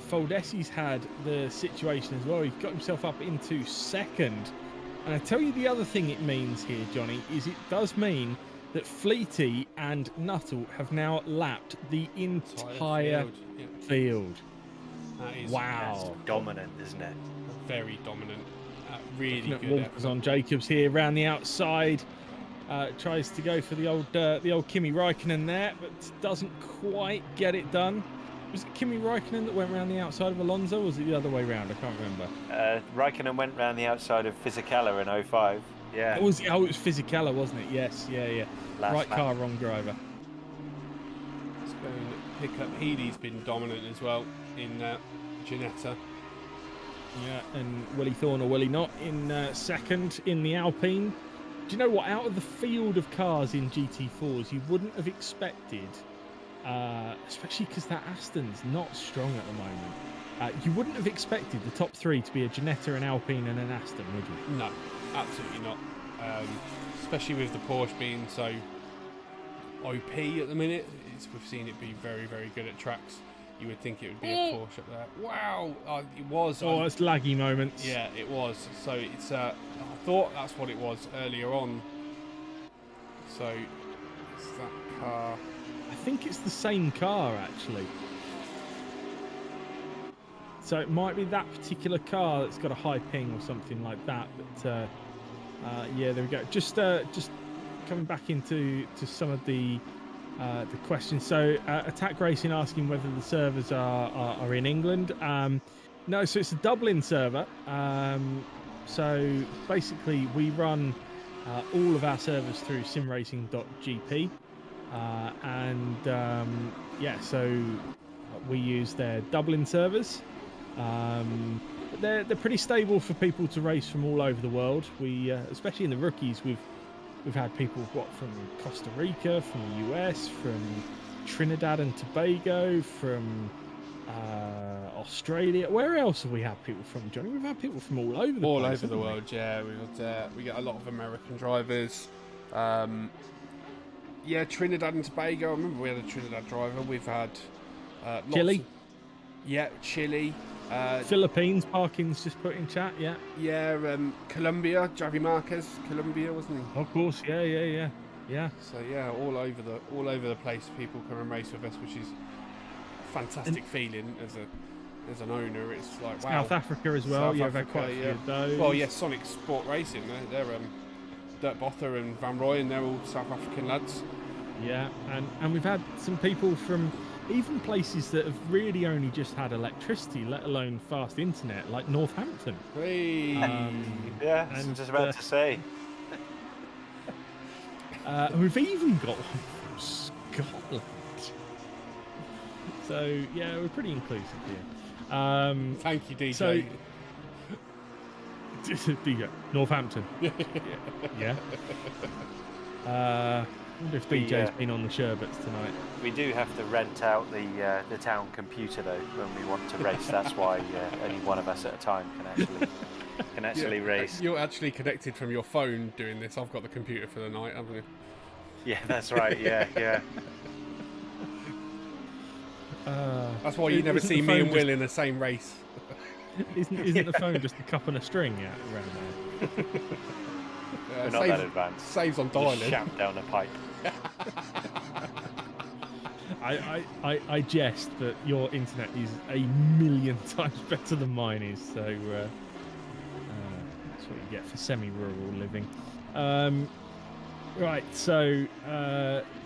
Foldesi's had the situation as well. He's got himself up into second. And I tell you the other thing it means here, Johnny, is it does mean that Fleety and Nuttall have now lapped the entire field. That is Wow. Dominant, isn't it? very dominant. Really Looking at good Walters effort. on Jacobs here around the outside. Tries to go for the old Kimi Räikkönen there, but doesn't quite get it done. Was it Kimi Räikkönen that went around the outside of Alonso, or was it the other way round? I can't remember. Raikkonen went round the outside of Fisichella in 05. Yeah. It was Fisichella, wasn't it? Yes, yeah. Last Right lap. car, wrong driver. Let's go and pick up. Healy's been dominant as well in Ginetta. Yeah, and Willie Thorne or Willie not in second in the Alpine. Do you know what? Out of the field of cars in GT4s, you wouldn't have expected, especially because that Aston's not strong at the moment. You wouldn't have expected the top three to be a Ginetta, an Alpine, and an Aston, would you? No, absolutely not. Especially with the Porsche being so OP at the minute. We've seen it be very, very good at tracks. You would think it would be a Porsche up there. Wow, it was. Oh, it's laggy moments. Yeah, it was. So it's. I thought that's what it was earlier on. So it's that car. I think it's the same car, actually. So it might be that particular car that's got a high ping or something like that. But yeah, there we go. Just coming back into some of the questions. So Attack Racing asking whether the servers are in England. No, so it's a Dublin server. So basically, we run all of our servers through simracing.gp, and yeah, so we use their Dublin servers. They're pretty stable for people to race from all over the world. We especially in the rookies, we've had people from Costa Rica, from the US, from Trinidad and Tobago, from Australia. Where else have we had people from, Johnny? We've had people from all over the place. All over the world, yeah. We get a lot of American drivers. Yeah, Trinidad and Tobago. I remember we had a Trinidad driver. We've had lots Chile. Yeah, Chile. Philippines, Parkins just put in chat, yeah. Yeah, Colombia, Javi Marquez, Colombia, wasn't he? Of course, yeah. So yeah, all over the place, people come and race with us, which is a fantastic feeling as an owner. It's like wow. South Africa as well. South Yeah, I've had Africa, quite a few of those. Well, yeah, Sonic Sport Racing. They're Dirk Botha and Van Rooyen. They're all South African lads. Yeah, and we've had some people from even places that have really only just had electricity, let alone fast internet, like Northampton. Hey. Yeah, I was just about to say. We've even got one from Scotland. So yeah, we're pretty inclusive here. Thank you, DJ. So, DJ, Northampton. Yeah. I wonder if DJ's been on the sherbets tonight. We do have to rent out the town computer though when we want to race. That's why only one of us at a time can actually race. You're actually connected from your phone doing this. I've got the computer for the night, haven't you? Yeah, that's right. Yeah. That's why you never see me and Will in the same race. Isn't the phone just a cup and a string around there? We're not that advanced. Saves on dialing. Just shout down a pipe. I jest, but your internet is a million times better than mine is, so that's what you get for semi-rural living. Right, so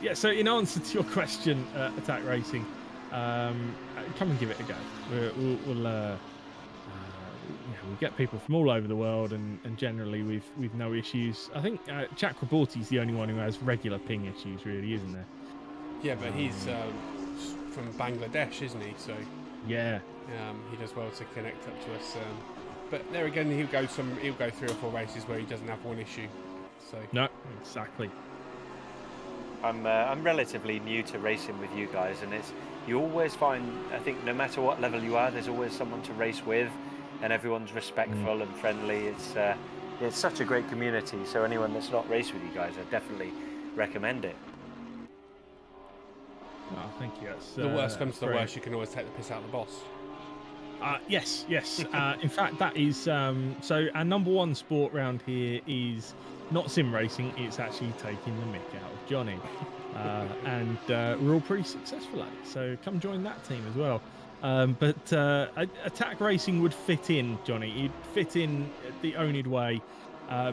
yeah, so in answer to your question, Attack Racing, come and give it a go. We get people from all over the world, and generally we've no issues. I think Chakraborty's the only one who has regular ping issues, really, isn't there? Yeah, but he's from Bangladesh, isn't he? So yeah, he does well to connect up to us. But there again, he'll go 3 or 4 races where he doesn't have one issue. So no, exactly. I'm relatively new to racing with you guys, and you always find, I think, no matter what level you are, there's always someone to race with. And everyone's respectful and friendly. It's such a great community, so anyone that's not raced with you guys, I definitely recommend it. Oh, thank you. That's, The worst comes to the great. worst, you can always take the piss out of the boss. Yes. In fact, that is so. Our number one sport round here is not sim racing. It's actually taking the mick out of Johnny, and we're all pretty successful at it. So come join that team as well. But attack racing would fit in, Johnny. It'd fit in the oNiD way.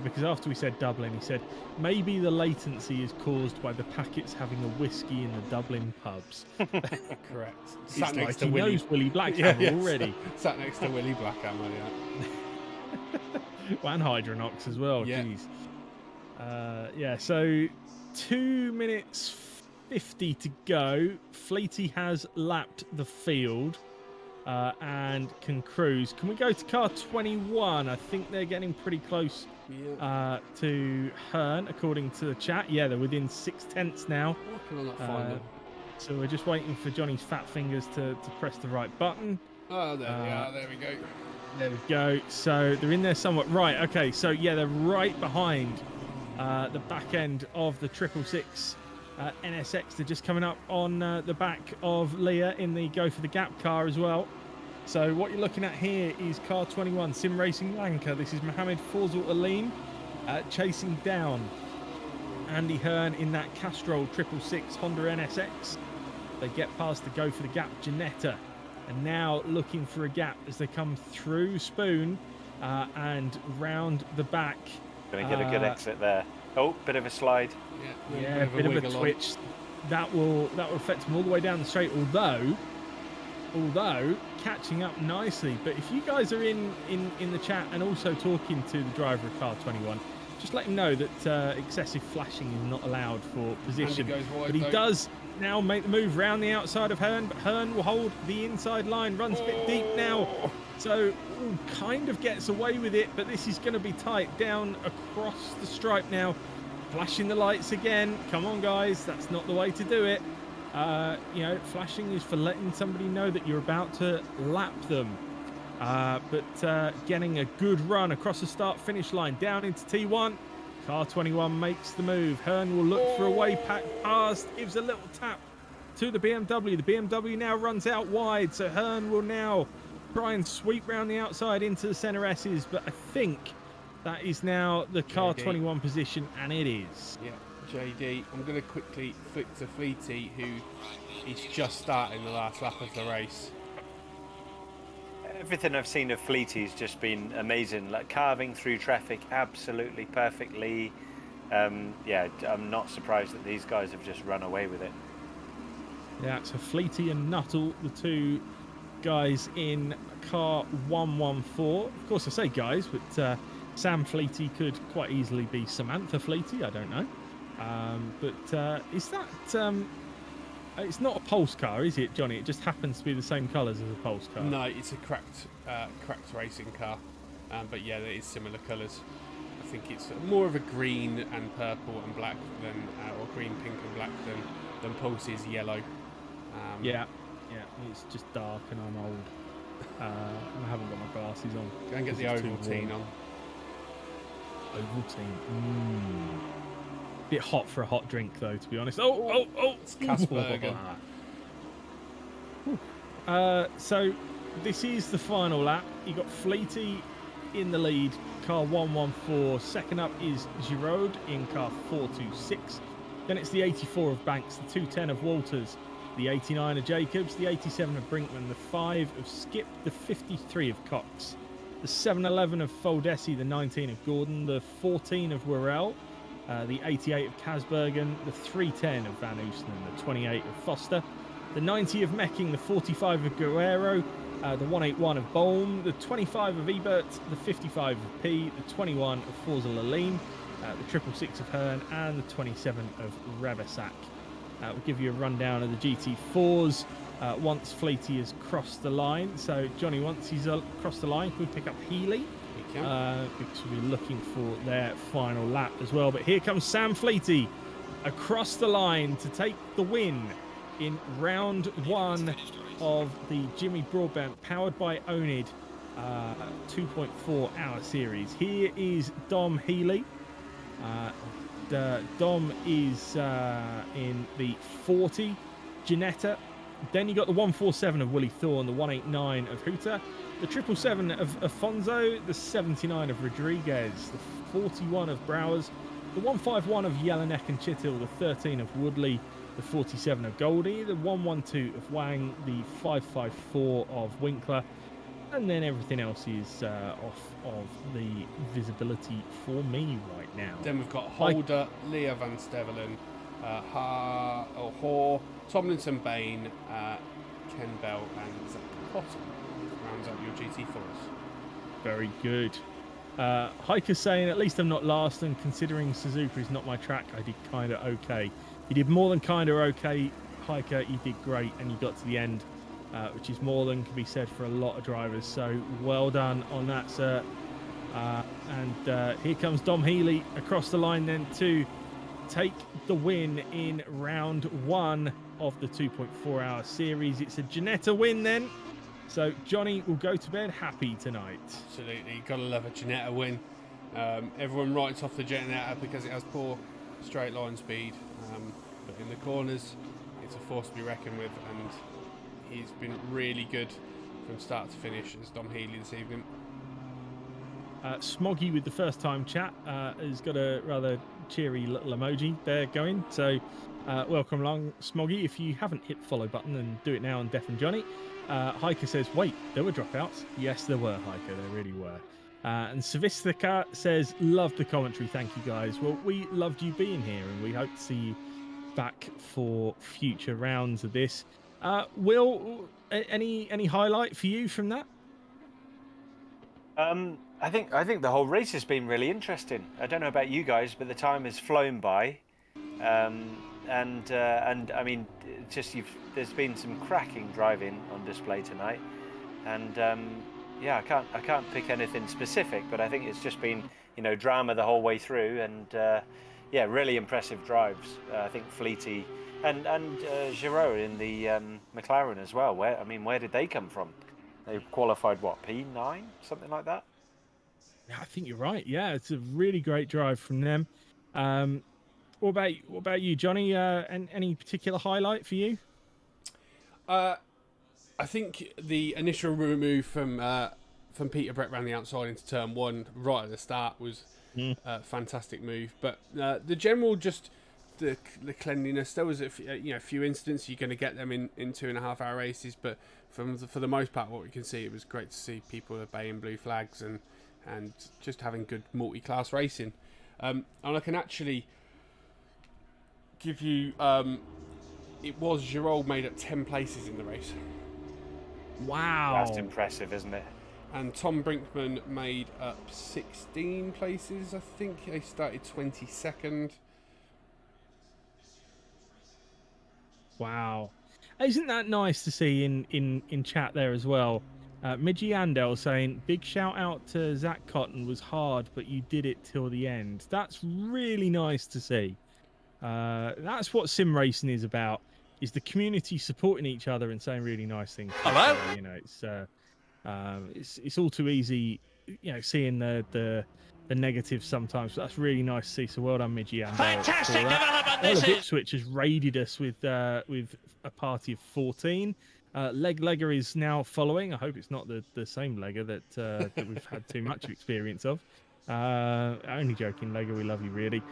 Because after we said Dublin, he said maybe the latency is caused by the packets having a whiskey in the Dublin pubs. Correct. It's like he knows Willie Blackhammer already. Sat next to Willie Blackhammer, yeah. And Hydronox as well. Yeah. Jeez. So 2 minutes 50 to go. Fleety has lapped the field and can cruise. Can we go to car 21? I think they're getting pretty close to Hearn, according to the chat. Yeah, they're within 6/10 now. So we're just waiting for Johnny's fat fingers to press the right button. Oh, there we are. There we go. There we go. So they're in there somewhat. Right, okay. So, yeah, they're right behind the back end of the 666 NSX. They're just coming up on the back of Leah in the Go for the Gap car as well. So what you're looking at here is car 21, Sim Racing Lanka. This is Mohammed Fawzul Alim chasing down Andy Hearn in that Castrol 666 Honda NSX. They get past the Go for the Gap Janetta, and now looking for a gap as they come through Spoon and round the back. Going to get a good exit there. Oh, bit of a slide. Yeah, a bit of a twitch. That will affect them all the way down the straight. Although catching up nicely. But if you guys are in the chat and also talking to the driver of car 21, just let him know that excessive flashing is not allowed for position. But he does now make the move round the outside of Hearn, but Hearn will hold the inside line, runs a bit deep now. So kind of gets away with it, but this is going to be tight down across the stripe now. Flashing the lights again. Come on, guys. That's not the way to do it. Flashing is for letting somebody know that you're about to lap them. But getting a good run across the start-finish line down into T1. Car 21 makes the move. Hearn will look for a way past. Gives a little tap to the BMW. The BMW now runs out wide. So Hearn will now try and sweep round the outside into the centre S's. But I think that is now the car 21 position, and it is. Yeah, JD. I'm going to quickly flick to Fleety, who is just starting the last lap of the race. Everything I've seen of Fleety's just been amazing. Like carving through traffic absolutely perfectly. I'm not surprised that these guys have just run away with it. Yeah, so Fleety and Nuttall, the two guys in car 114. Of course, I say guys, but Sam Fleety could quite easily be Samantha Fleety. I don't know. But is that... it's not a Pulse car, is it, Johnny? It just happens to be the same colours as a Pulse car. No, it's a cracked racing car. But yeah, it is similar colours. I think it's more of a green and purple and black than, or green, pink and black than Pulse's yellow. Yeah, it's just dark and I'm old. I haven't got my glasses on. Go and get the Ovaltine on. Ovaltine. Bit hot for a hot drink, though, to be honest. It's Kaspergen. So this is the final lap. You got Fleety in the lead, car 114. Second up is Giraud in car 426. Then it's the 84 of Banks, the 210 of Walters, the 89 of Jacobs, the 87 of Brinkman, the 5 of Skip, the 53 of Cox, the 711 of Foldesi, the 19 of Gordon, the 14 of Worrell, the 88 of Kasbergen, the 310 of Van Oosten, the 28 of Foster, the 90 of Mecking, the 45 of Guerrero, the 181 of Bolm, the 25 of Ebert, the 55 of P, the 21 of Fawzul Alim, the 666 of Hearn, and the 27 of Rebesak. We'll give you a rundown of the GT4s once Fleety has crossed the line. So, Johnny, once he's crossed the line, can we pick up Healy? Because we'll be looking for their final lap as well. But here comes Sam Fleety across the line to take the win in round one of the Jimmy Broadbent, powered by oNiD 2.4 hour series. Here is Dom Healy. Dom is in the 40 Ginetta. Then you got the 147 of Willie Thorne, the 189 of Hooter, the 777 of Afonso, the 79 of Rodriguez, the 41 of Browers, the 151 of Jelinek and Chittil, the 13 of Woodley, the 47 of Goldie, the 112 of Wang, the 554 of Winkler, and then everything else is off of the visibility for me right now. Then we've got Holder, Leah Van Stevelen, Hoare, Tomlinson Bain, Ken Bell, and Zach Cotton rounds out your GT4s. Very good. Hiker saying, at least I'm not last, and considering Suzuka is not my track, I did kind of okay. You did more than kind of okay, Hiker. You did great, and you got to the end, which is more than can be said for a lot of drivers. So well done on that, sir. And here comes Dom Healy across the line then to take the win in round 1 of the 2.4 hour series. It's a Ginetta win then. So Johnny will go to bed happy tonight. Absolutely, gotta love a Ginetta win. Everyone writes off the Ginetta because it has poor straight line speed, but in the corners it's a force to be reckoned with, and he's been really good from start to finish as Dom Healy this evening. Smoggy with the first time chat has got a rather cheery little emoji there going. So welcome along, Smoggy. If you haven't hit the follow button, then do it now on Def and Johnny. Hiker says, wait, there were dropouts? Yes, there were, Hiker. There really were. And Savistika says, love the commentary. Thank you, guys. Well, we loved you being here, and we hope to see you back for future rounds of this. Will, any highlight for you from that? I think the whole race has been really interesting. I don't know about you guys, but the time has flown by, and I mean, there's been some cracking driving on display tonight, and yeah, I can't pick anything specific, but I think it's just been drama the whole way through, and yeah, really impressive drives. I think Fleety and Giraud in the McLaren as well. Where did they come from? They qualified what, P9, something like that. Yeah, I think you're right. Yeah, it's a really great drive from them. What about you, Johnny? Any particular highlight for you? I think the initial move from Peter Brett around the outside into turn 1 right at the start was a fantastic move. But the general, just the cleanliness. There was a few incidents. You're going to get them in 2.5 hour races, but for the most part, what we can see, it was great to see people obeying blue flags and just having good multi-class racing. And I can actually give you. It was Giraud made up 10 places in the race. Wow, that's impressive, isn't it? And Tom Brinkman made up 16 places. I think they started 22nd. Wow, isn't that nice to see in chat there as well? Midgie Andel saying, big shout out to Zach Cotton, was hard, but you did it till the end. That's really nice to see. That's what sim racing is about, is the community supporting each other and saying really nice things. Hello? It's all too easy, seeing the negatives sometimes. But that's really nice to see. So well done, Midgie. And Fantastic development Earl this of is. Ipswich has raided us with a party of 14. Legger is now following. I hope it's not the same Legger that we've had too much experience of. Only joking, Legger. We love you, really.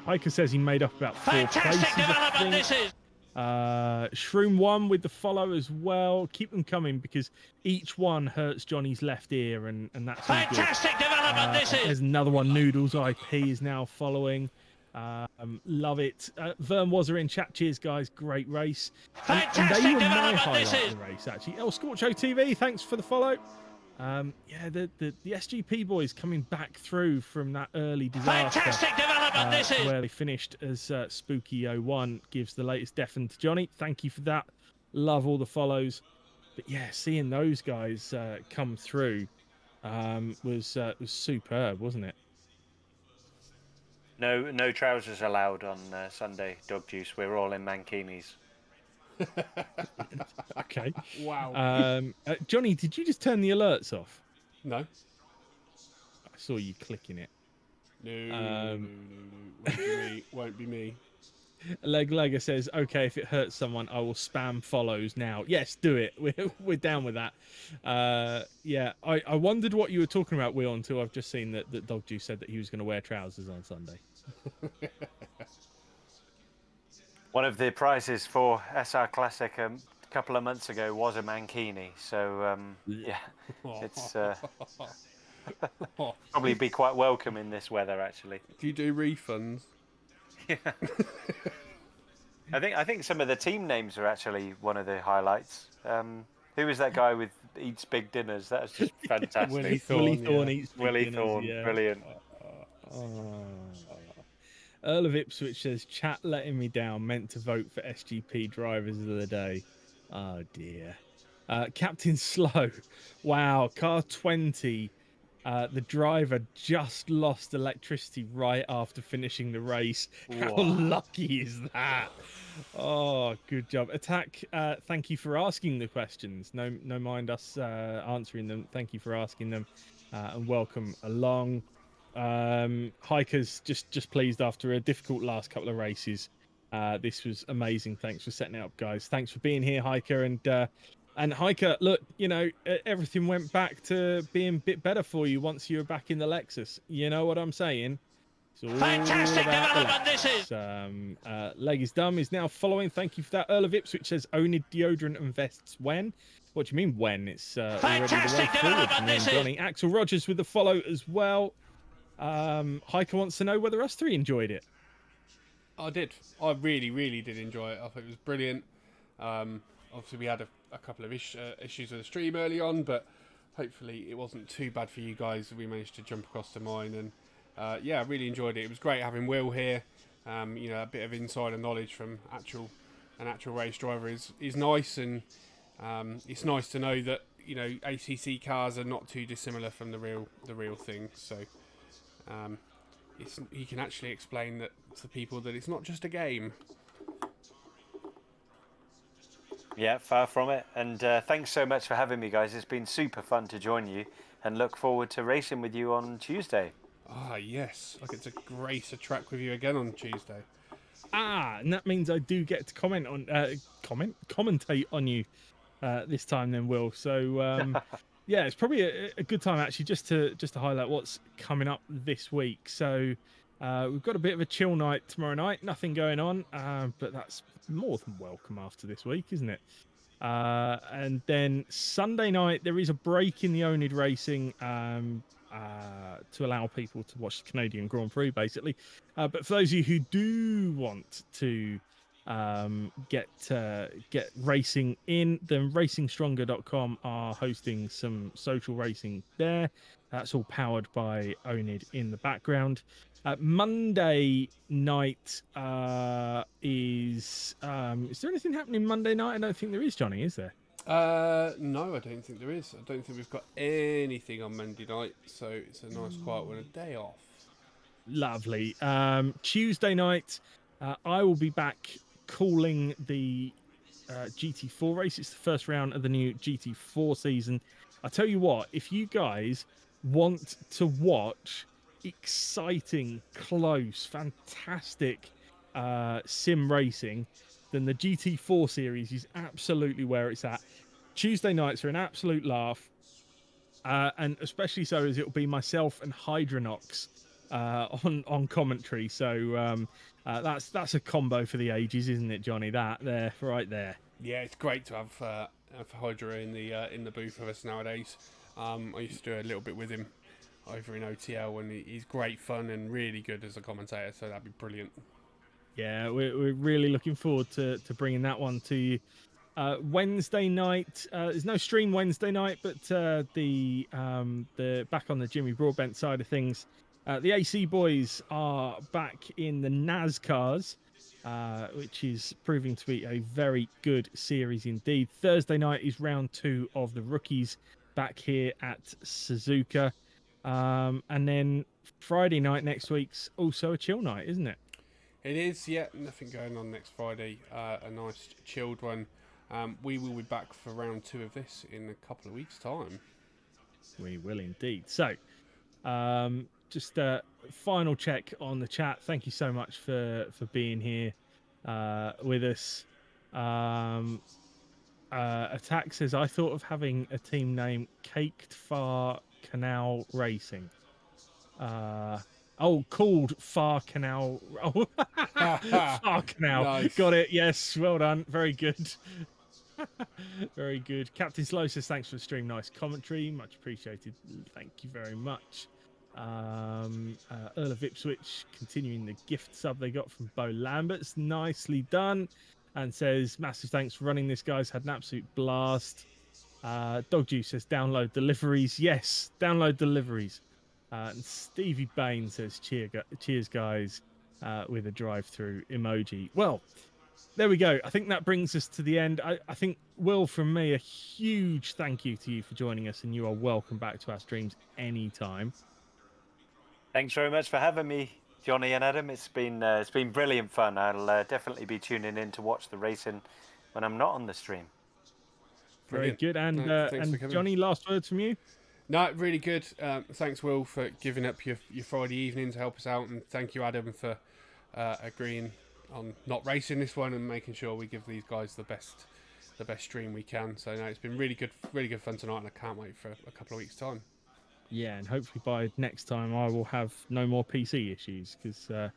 Hiker says he made up about 4 Fantastic places. development this is. Shroom 1 with the follow as well. Keep them coming, because each one hurts Johnny's left ear, and that's Fantastic development this is. There's another one. Noodles IP is now following. Love it. Vern was in chat. Cheers, guys. Great race. Fantastic and they were my development highlight this of is. the race, actually. El Scorcho TV, thanks for the follow. Yeah, the SGP boys coming back through from that early disaster. Fantastic development this is. Where they finished as Spooky 01 gives the latest deafen to Johnny. Thank you for that. Love all the follows. But yeah, seeing those guys come through was superb, wasn't it? No trousers allowed on Sunday, Dog Juice. We're all in mankinis. Okay. Wow. Johnny, did you just turn the alerts off? No. I saw you clicking it. No. Won't be me. Won't be me. Lega says, okay, if it hurts someone, I will spam follows now. Yes, do it. We're down with that. Yeah, I wondered what you were talking about, Will, until I've just seen that Dog Juice said that he was going to wear trousers on Sunday. One of the prizes for SR Classic a couple of months ago was a mankini. So, yeah, it's probably be quite welcome in this weather, actually. Do you do refunds? Yeah. I think some of the team names are actually one of the highlights. Who was that guy with eats big dinners? That was just fantastic. Willie Thorne. Willie Thorne eats big Willie dinners, Thorne, yeah. brilliant. Earl of Ipswich says, chat letting me down, meant to vote for SGP drivers of the day. Oh dear. Captain Slow, wow, car 20. The driver just lost electricity right after finishing the race. How Whoa. lucky is that? Oh, good job. Attack, thank you for asking the questions. No mind us answering them. Thank you for asking them, and welcome along. Hiker's just pleased after a difficult last couple of races. This was amazing. Thanks for setting it up, guys. Thanks for being here, Hiker. And Hiker, look, everything went back to being a bit better for you once you were back in the Lexus. You know what I'm saying? It's all Fantastic about the development this is. Leg is dumb is now following. Thank you for that. Earl of Ipswich says oNiD deodorant and vests when? What do you mean when? It's already the way Fantastic forward for development me and this is. Johnny. Axel Rogers with the follow as well. Hiker wants to know whether us three enjoyed it. I did. I really, really did enjoy it. I thought it was brilliant. Obviously, we had a couple of issues with the stream early on, but hopefully it wasn't too bad for you guys. We managed to jump across to mine, and yeah, I really enjoyed it. It was great having Will here. A bit of insider knowledge from an actual race driver is nice, and it's nice to know that ACC cars are not too dissimilar from the real thing. So he can actually explain that to people that it's not just a game. Yeah, far from it. And thanks so much for having me, guys. It's been super fun to join you, and look forward to racing with you on Tuesday. Ah, yes. I get to grace a track with you again on Tuesday. And that means I do get to commentate on you this time then, Will. So yeah, it's probably a good time actually just to highlight what's coming up this week. So we've got a bit of a chill night tomorrow night, nothing going on, but that's more than welcome after this week, isn't it? And then Sunday night there is a break in the oNiD racing to allow people to watch the Canadian Grand Prix, basically. But for those of you who do want to get racing in, then racingstronger.com are hosting some social racing there. That's all powered by oNiD in the background. Monday night is there anything happening Monday night? I don't think there is, Johnny, is there? No, I don't think there is. I don't think we've got anything on Monday night, so it's a nice quiet one, a day off. Lovely. Tuesday night, I will be back calling the GT4 race. It's the first round of the new GT4 season. I tell you what, if you guys want to watch exciting, close, fantastic sim racing, then the GT4 series is absolutely where it's at. Tuesday nights are an absolute laugh, and especially so as it'll be myself and Hydronox on commentary. So that's a combo for the ages, isn't it, Johnny? That there, right there. Yeah, it's great to have Hydra in the booth with us nowadays. I used to do a little bit with him over in OTL, and he's great fun and really good as a commentator. So that'd be brilliant. Yeah, we're really looking forward to bringing that one to you. Wednesday night, there's no stream Wednesday night, but the back on the Jimmy Broadbent side of things, the AC boys are back in the NASCARs, which is proving to be a very good series indeed. Thursday night is round 2 of the rookies back here at Suzuka, and then Friday night next week's also a chill night, isn't it? It is, yeah. Nothing going on next Friday. A nice chilled one. We will be back for round 2 of this in a couple of weeks' time. We will indeed. So, just a final check on the chat. Thank you so much for being here with us. Attack says, I thought of having a team name Caked Far Canal Racing. Called Far Canal. Oh, Far Canal. Nice. Got it. Yes, well done. Very good. Very good. Captain Slow says, thanks for the stream. Nice commentary. Much appreciated. Thank you very much. Earl of Ipswich continuing the gift sub they got from Bo Lamberts. Nicely done. And says, massive thanks for running this, guys. Had an absolute blast. Dog Juice says, download deliveries. Yes, download deliveries. And Stevie Bain says, cheers, guys, with a drive-through emoji. Well, there we go. I think that brings us to the end. I think, Will, from me, a huge thank you to you for joining us, and you are welcome back to our streams anytime. Thanks very much for having me, Johnny and Adam. It's been brilliant fun. I'll definitely be tuning in to watch the racing when I'm not on the stream. Very Brilliant. good. And, thanks for coming. Johnny, last words from you? No, really good. Thanks, Will, for giving up your Friday evening to help us out, and thank you, Adam, for agreeing on not racing this one and making sure we give these guys the best stream we can. So no, it's been really good fun tonight, and I can't wait for a couple of weeks' time. Yeah, and hopefully by next time I will have no more PC issues, because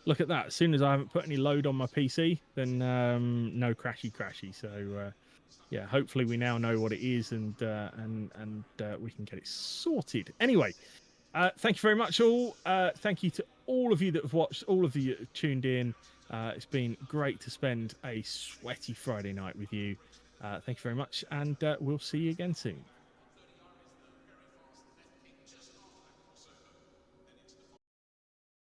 look at that. As soon as I haven't put any load on my PC, then no crashy. So yeah, hopefully we now know what it is, and we can get it sorted. Anyway, thank you very much, all. Thank you to all of you that have watched, all of you that have tuned in. It's been great to spend a sweaty Friday night with you. Thank you very much, and we'll see you again soon.